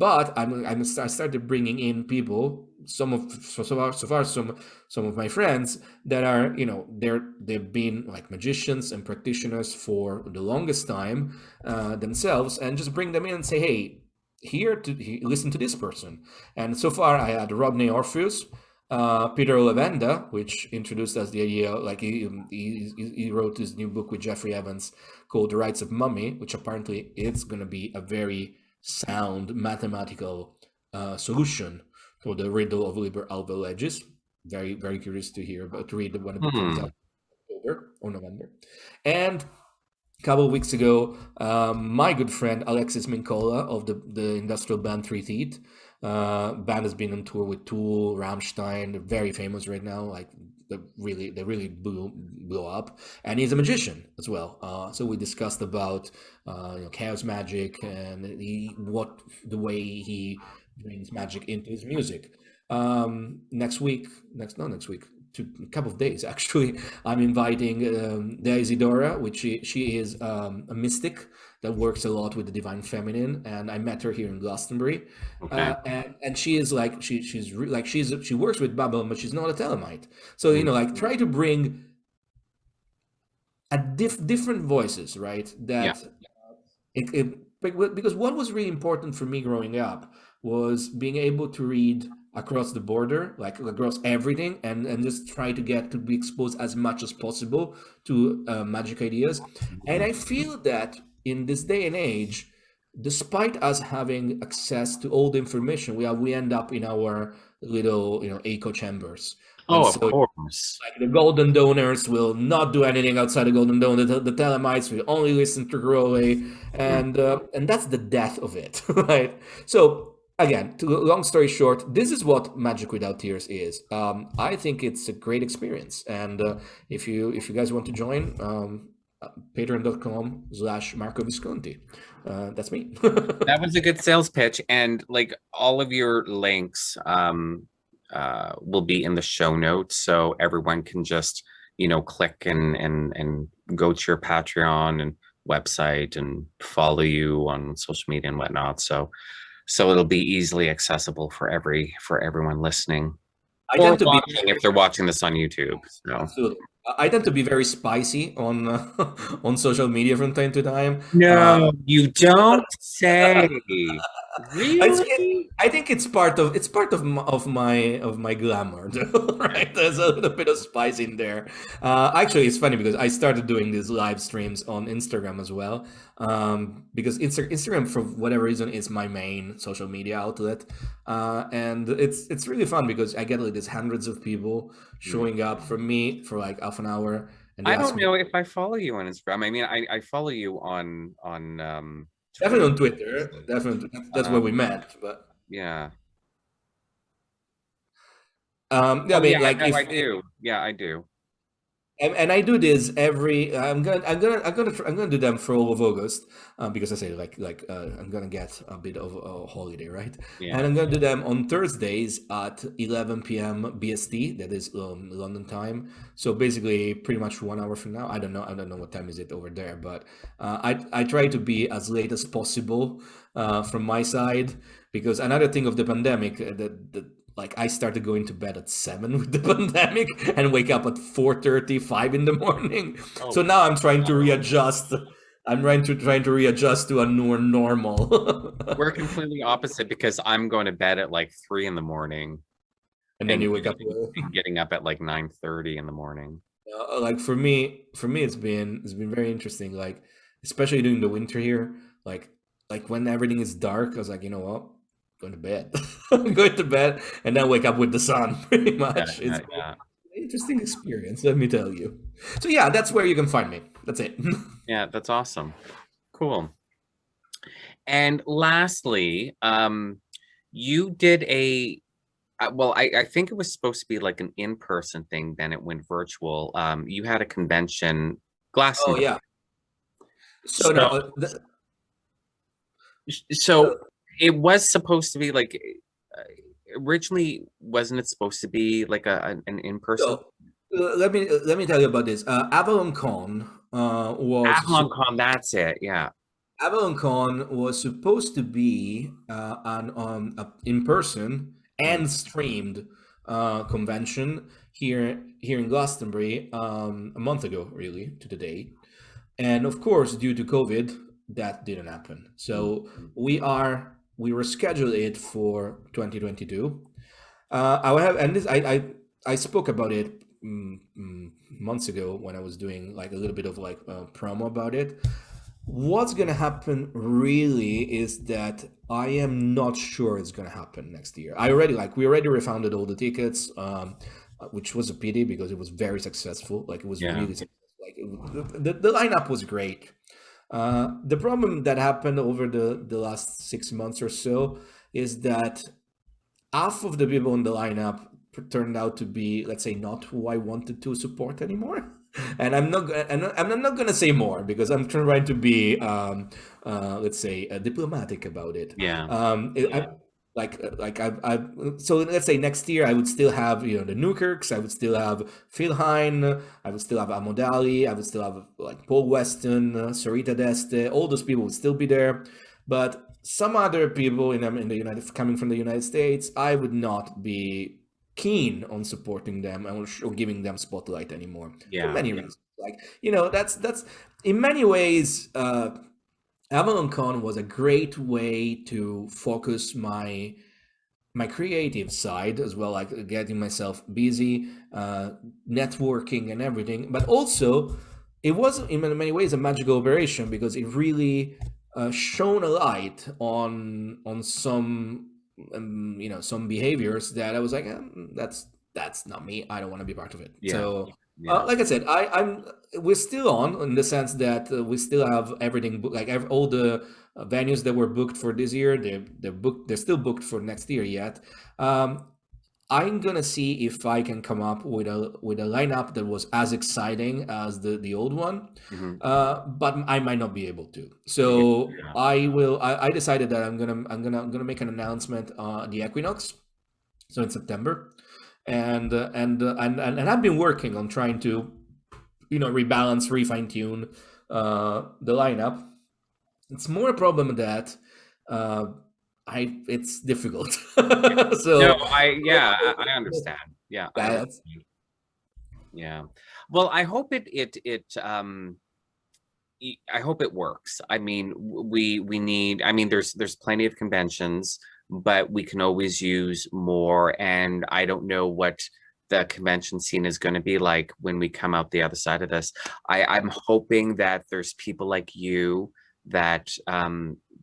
But I started bringing in people, some of my friends that are they've been like magicians and practitioners for the longest time themselves, and just bring them in and say, hey, listen to this person. And so far, I had Rodney Orpheus, Peter Levenda, which introduced us the idea, like he wrote this new book with Jeffrey Evans called The Rites of Mummy, which apparently it's going to be a very sound mathematical solution for the riddle of Liber Alba Legis. Very, very curious to read when it comes Hmm. out in October or November. And a couple of weeks ago, my good friend Alexis Mincola of the industrial band Three Teeth. Band has been on tour with Tool, Rammstein. They're very famous right now. Like they really blew up. And he's a magician as well. So we discussed about chaos magic and the way he brings magic into his music. Next week, not next week, a couple of days actually, I'm inviting the Isidora, which she is a mystic that works a lot with the divine feminine, and I met her here in Glastonbury, Okay. and she is like she works with Babylon, but she's not a Thelemite. So like try to bring different voices, right? Yeah. Because what was really important for me growing up was being able to read across the border, like across everything, and just try to get to be exposed as much as possible to magic ideas. And I feel that in this day and age, despite us having access to all the information, we end up in our little echo chambers. And Oh, of so course. like the golden donors will not do anything outside the golden dawn. The Thelemites will only listen to Crowley, Mm. and that's the death of it, right? So again, long story short, this is what Magic Without Tears is. I think it's a great experience, and if you guys want to join, patreon.com/Marco Visconti. That's me. That was a good sales pitch, and like all of your links will be in the show notes, so everyone can just click and go to your Patreon and website and follow you on social media and whatnot. So it'll be easily accessible for everyone listening I or tend to be watching if they're watching this on YouTube. So absolutely. I tend to be very spicy on on social media from time to time. no, you don't say. It's, Really? I think it's part of my glamour, right? There's a little bit of spice in there. Actually, it's funny because I started doing these live streams on Instagram as well, because Instagram, for whatever reason, is my main social media outlet, and it's really fun because I get like these hundreds of people Hmm. showing up for me for like half an hour, and they I ask don't me. know if I follow you on Instagram. I mean, I follow you on Definitely Twitter. on Twitter. Definitely, that's where we Um, met. But yeah. yeah, I Oh yeah, mean, like no, I if do. Yeah, I do. and I do this every. I'm gonna do them for all of August, because I say I'm gonna get a bit of a holiday, right? And Yeah. I'm gonna do them on Thursdays at 11 p.m. BST. That is London time. So basically, pretty much 1 hour from now. I don't know what time is it over there, but I try to be as late as possible from my side, because another thing of the pandemic that like I started going to bed at 7 with the pandemic and wake up at 4:35 in the morning. So Oh, now I'm trying to readjust. I'm trying to readjust to a more normal. we're completely opposite because I'm going to bed at like 3 in the morning And then and you wake up. getting up at like 9:30 in the morning. Like for me, it's been very interesting. Like especially during the winter here, like when everything is dark, I was like, you know what? going to bed. Going to bed and then wake up with the sun, pretty Yeah, much. It's yeah, an yeah. interesting experience, let me tell you. So yeah, that's where you can find me. That's it. Yeah, that's awesome. Cool. And lastly, you did well, I think it was supposed to be like an in-person thing, then it went virtual. You had a convention, Oh Glastonbury. yeah. So So, no, so uh, it was supposed to be like uh, originally, wasn't it supposed to be like an in-person? so let me tell you about this. AvalonCon was Avalon Con, that's it. Yeah. AvalonCon was supposed to be an in person Mm, and streamed convention here in Glastonbury a month ago, really, to the date. And of course, due to COVID, that didn't happen. mm, So mm, we were scheduled it for 2022. I have, and this I spoke about it months ago when I was doing like a little bit of like promo about it. What's gonna happen really is that I am not sure it's gonna happen next year. We already refunded all the tickets, which was a pity because it was very successful. Like it was yeah. really successful. Like the lineup was great. The problem that happened over the last 6 months or so is that half of the people in the lineup turned out to be, let's say, not who I wanted to support anymore. And I'm not gonna say more because I'm trying to be, let's say, diplomatic about it. Yeah. So let's say next year I would still have the Newkirks, I would still have Phil Hine, I would still have Amodali, I would still have like Paul Weston, Sarita Deste, all those people would still be there, but some other people in the coming from the United States, I would not be keen on supporting them or giving them spotlight anymore for Yeah. many reasons. Like that's in many ways. AvalonCon was a great way to focus my creative side as well, like getting myself busy, networking and everything. But also, it was in many ways a magical operation because it really shone a light on some some behaviors that I was like, that's not me. I don't want to be part of it. Yeah. So. Yeah. Like I said, we're still on in the sense that we still have everything like all the venues that were booked for this year. They're booked. They're still booked for next year yet. Um, I'm gonna see if I can come up with a lineup that was as exciting as the old one, Hmm. but I might not be able to. Yeah. So Yeah. I will. I decided that I'm gonna make an announcement on the Equinox, so in September, and I've been working on trying to rebalance, refine tune the lineup. It's more a problem that uh, it's difficult. No, So I understand. Yeah, I that's understand. Yeah. Well, I hope I hope it works. I mean, we need, I mean, there's plenty of conventions, but we can always use more. And I don't know what the convention scene is going to be like when we come out the other side of this. I'm hoping that there's people like you that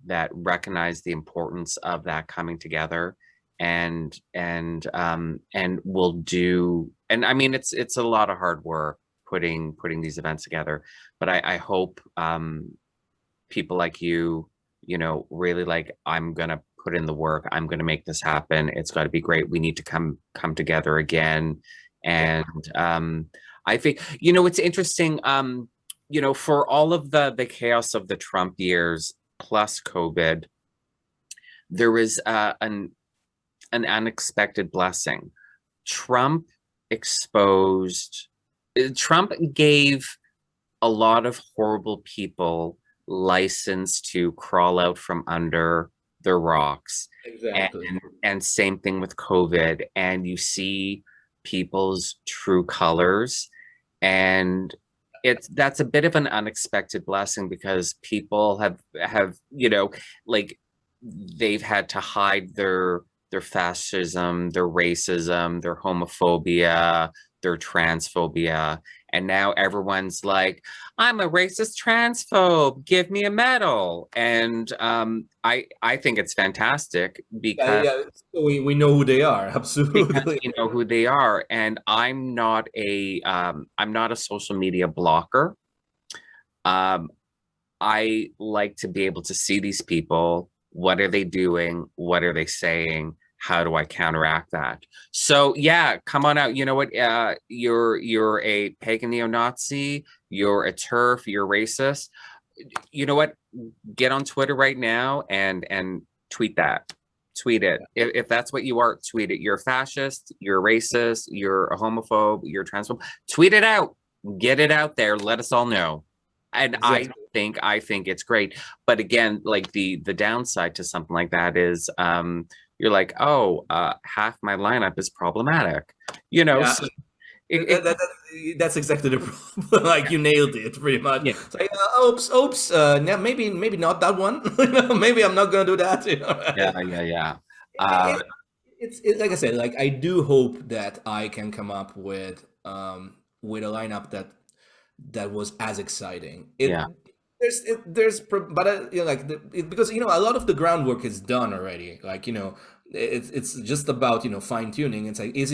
that recognize the importance of that coming together and will do, and I mean it's a lot of hard work putting these events together, but I hope people like you really like, I'm gonna put in the work, I'm gonna make this happen, it's got to be great, we need to come together again. yeah, And I think it's interesting, for all of the chaos of the Trump years plus COVID, there was an unexpected blessing. Trump exposed Trump gave a lot of horrible people license to crawl out from under their rocks. And exactly. and same thing with COVID. And you see people's true colors. And that's a bit of an unexpected blessing because people have like they've had to hide their fascism, their racism, their homophobia, their transphobia, And now everyone's like, I'm a racist transphobe, give me a medal. And I think it's fantastic because, we know who they are. because Absolutely. we know who they are. And I'm not a social media blocker. I like to be able to see these people. What are they doing? What are they saying? How do I counteract that? So yeah, come on out. You know what? You're a pagan neo-Nazi. You're a TERF. You're racist. You know what? Get on Twitter right now and tweet that. Tweet it. If that's what you are, tweet it. You're a fascist. You're a racist. You're a homophobe. You're a transphobe. Tweet it out. Get it out there. Let us all know. And Exactly. I think it's great. But again, like the downside to something like that is you're like, oh, half my lineup is problematic. You know, Yeah. so That's exactly the problem. Like you nailed it pretty much. yeah, It's like, oops, maybe not that one. Maybe I'm not gonna do that. yeah. Uh, It's like I said, like I do hope that I can come up with a lineup that was as exciting. yeah. But like because a lot of the groundwork is done already. Like it's just about fine tuning. It's like is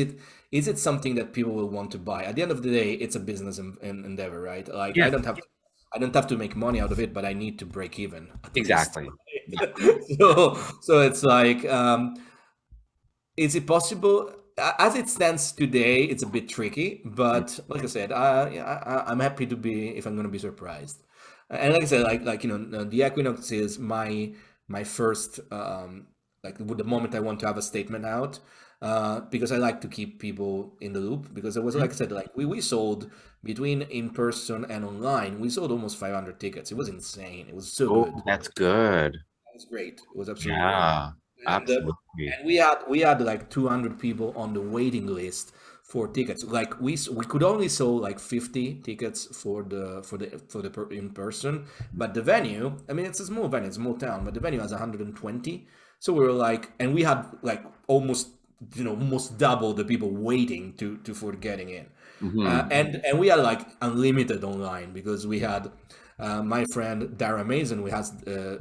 it something that people will want to buy? At the end of the day, it's a business endeavor, right? Like Yeah. I don't have to make money out of it, but I need to break even at least. Exactly. Yeah. So it's like, is it possible? As it stands today, it's a bit tricky, but like I said, I'm happy to be if I'm going to be surprised. And like I said, the Equinox is my first like the moment I want to have a statement out, because I like to keep people in the loop. Because it was like I said, like we sold between in person and online, we sold almost 500 tickets. It was insane. It was so Oh, good. that's good. It was great. It was absolutely great. Yeah, And absolutely. we had like 200 people on the waiting list for tickets. Like we could only sell like 50 tickets for the in person, but the venue, I mean, it's a small venue, it's a small town, but the venue has 120. So we were like, and we had like almost almost double the people waiting to for getting in. Mhm. And we had like unlimited online because we had my friend Dara Mason, who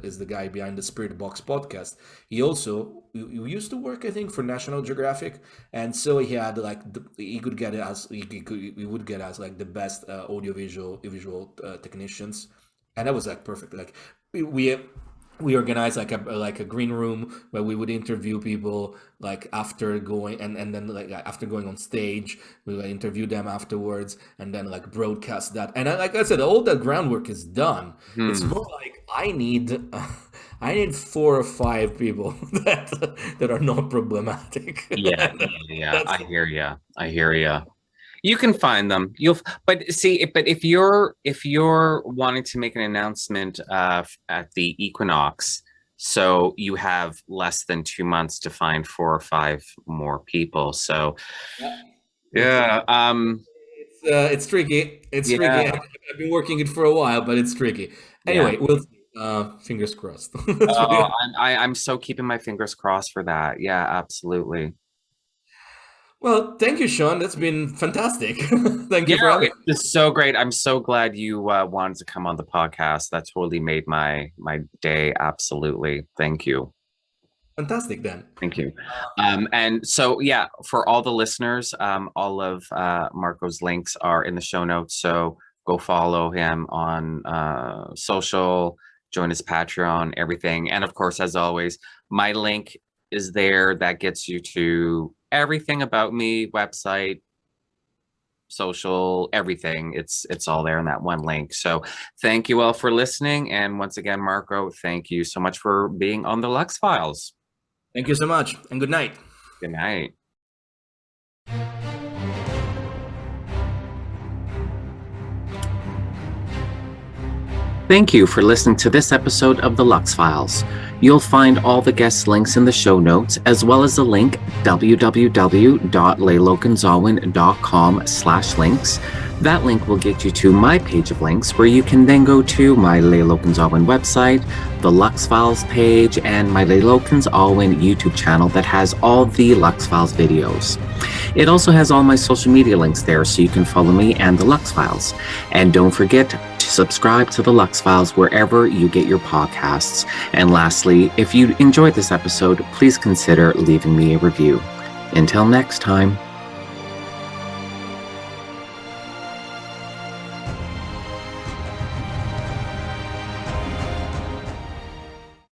is the guy behind the Spirit Box podcast. He also he used to work, I think, for National Geographic, and so he had like he would get us like the best visual technicians, and that was like perfect. Like we organized like a green room where we would interview people like after going and then like after going on stage we would interview them afterwards and then like broadcast that. And like I said, all that groundwork is done. It's more like I need 4 or 5 people that are not problematic. Yeah, I hear you. I hear you. You can find them. But if you're wanting to make an announcement at the Equinox, so you have less than 2 months to find 4 or 5 more people. So yeah, It's tricky. It's yeah. tricky. I've been working it for a while, but it's tricky. Anyway, we'll fingers crossed. Oh, I'm so keeping my fingers crossed for that. Yeah, absolutely. Well, thank you, Sean. That's been fantastic. Thank you for Yeah, having me. it's so great. I'm so glad you wanted to come on the podcast. That totally made my day. Absolutely. Thank you. Fantastic then. Thank you. And so, yeah, for all the listeners, all of Marco's links are in the show notes. So go follow him on social, join his Patreon, everything. And of course, as always, my link is there. That gets you to everything about me, website, social, everything. It's all there in that one link. So thank you all for listening. And once again, Marco, thank you so much for being on the Lux Files. Thank you so much, and good night. Good night. Thank you for listening to this episode of the Lux Files. You'll find all the guest links in the show notes, as well as the link www.lailokensAwen.com/links. That link will get you to my page of links, where you can then go to my Lailokens Awen website, the Lux Files page, and my Lailokens Awen YouTube channel that has all the Lux Files videos. It also has all my social media links there, so you can follow me and the Lux Files. And don't forget to subscribe to the Lux Files wherever you get your podcasts. And lastly, if you enjoyed this episode, please consider leaving me a review. Until next time.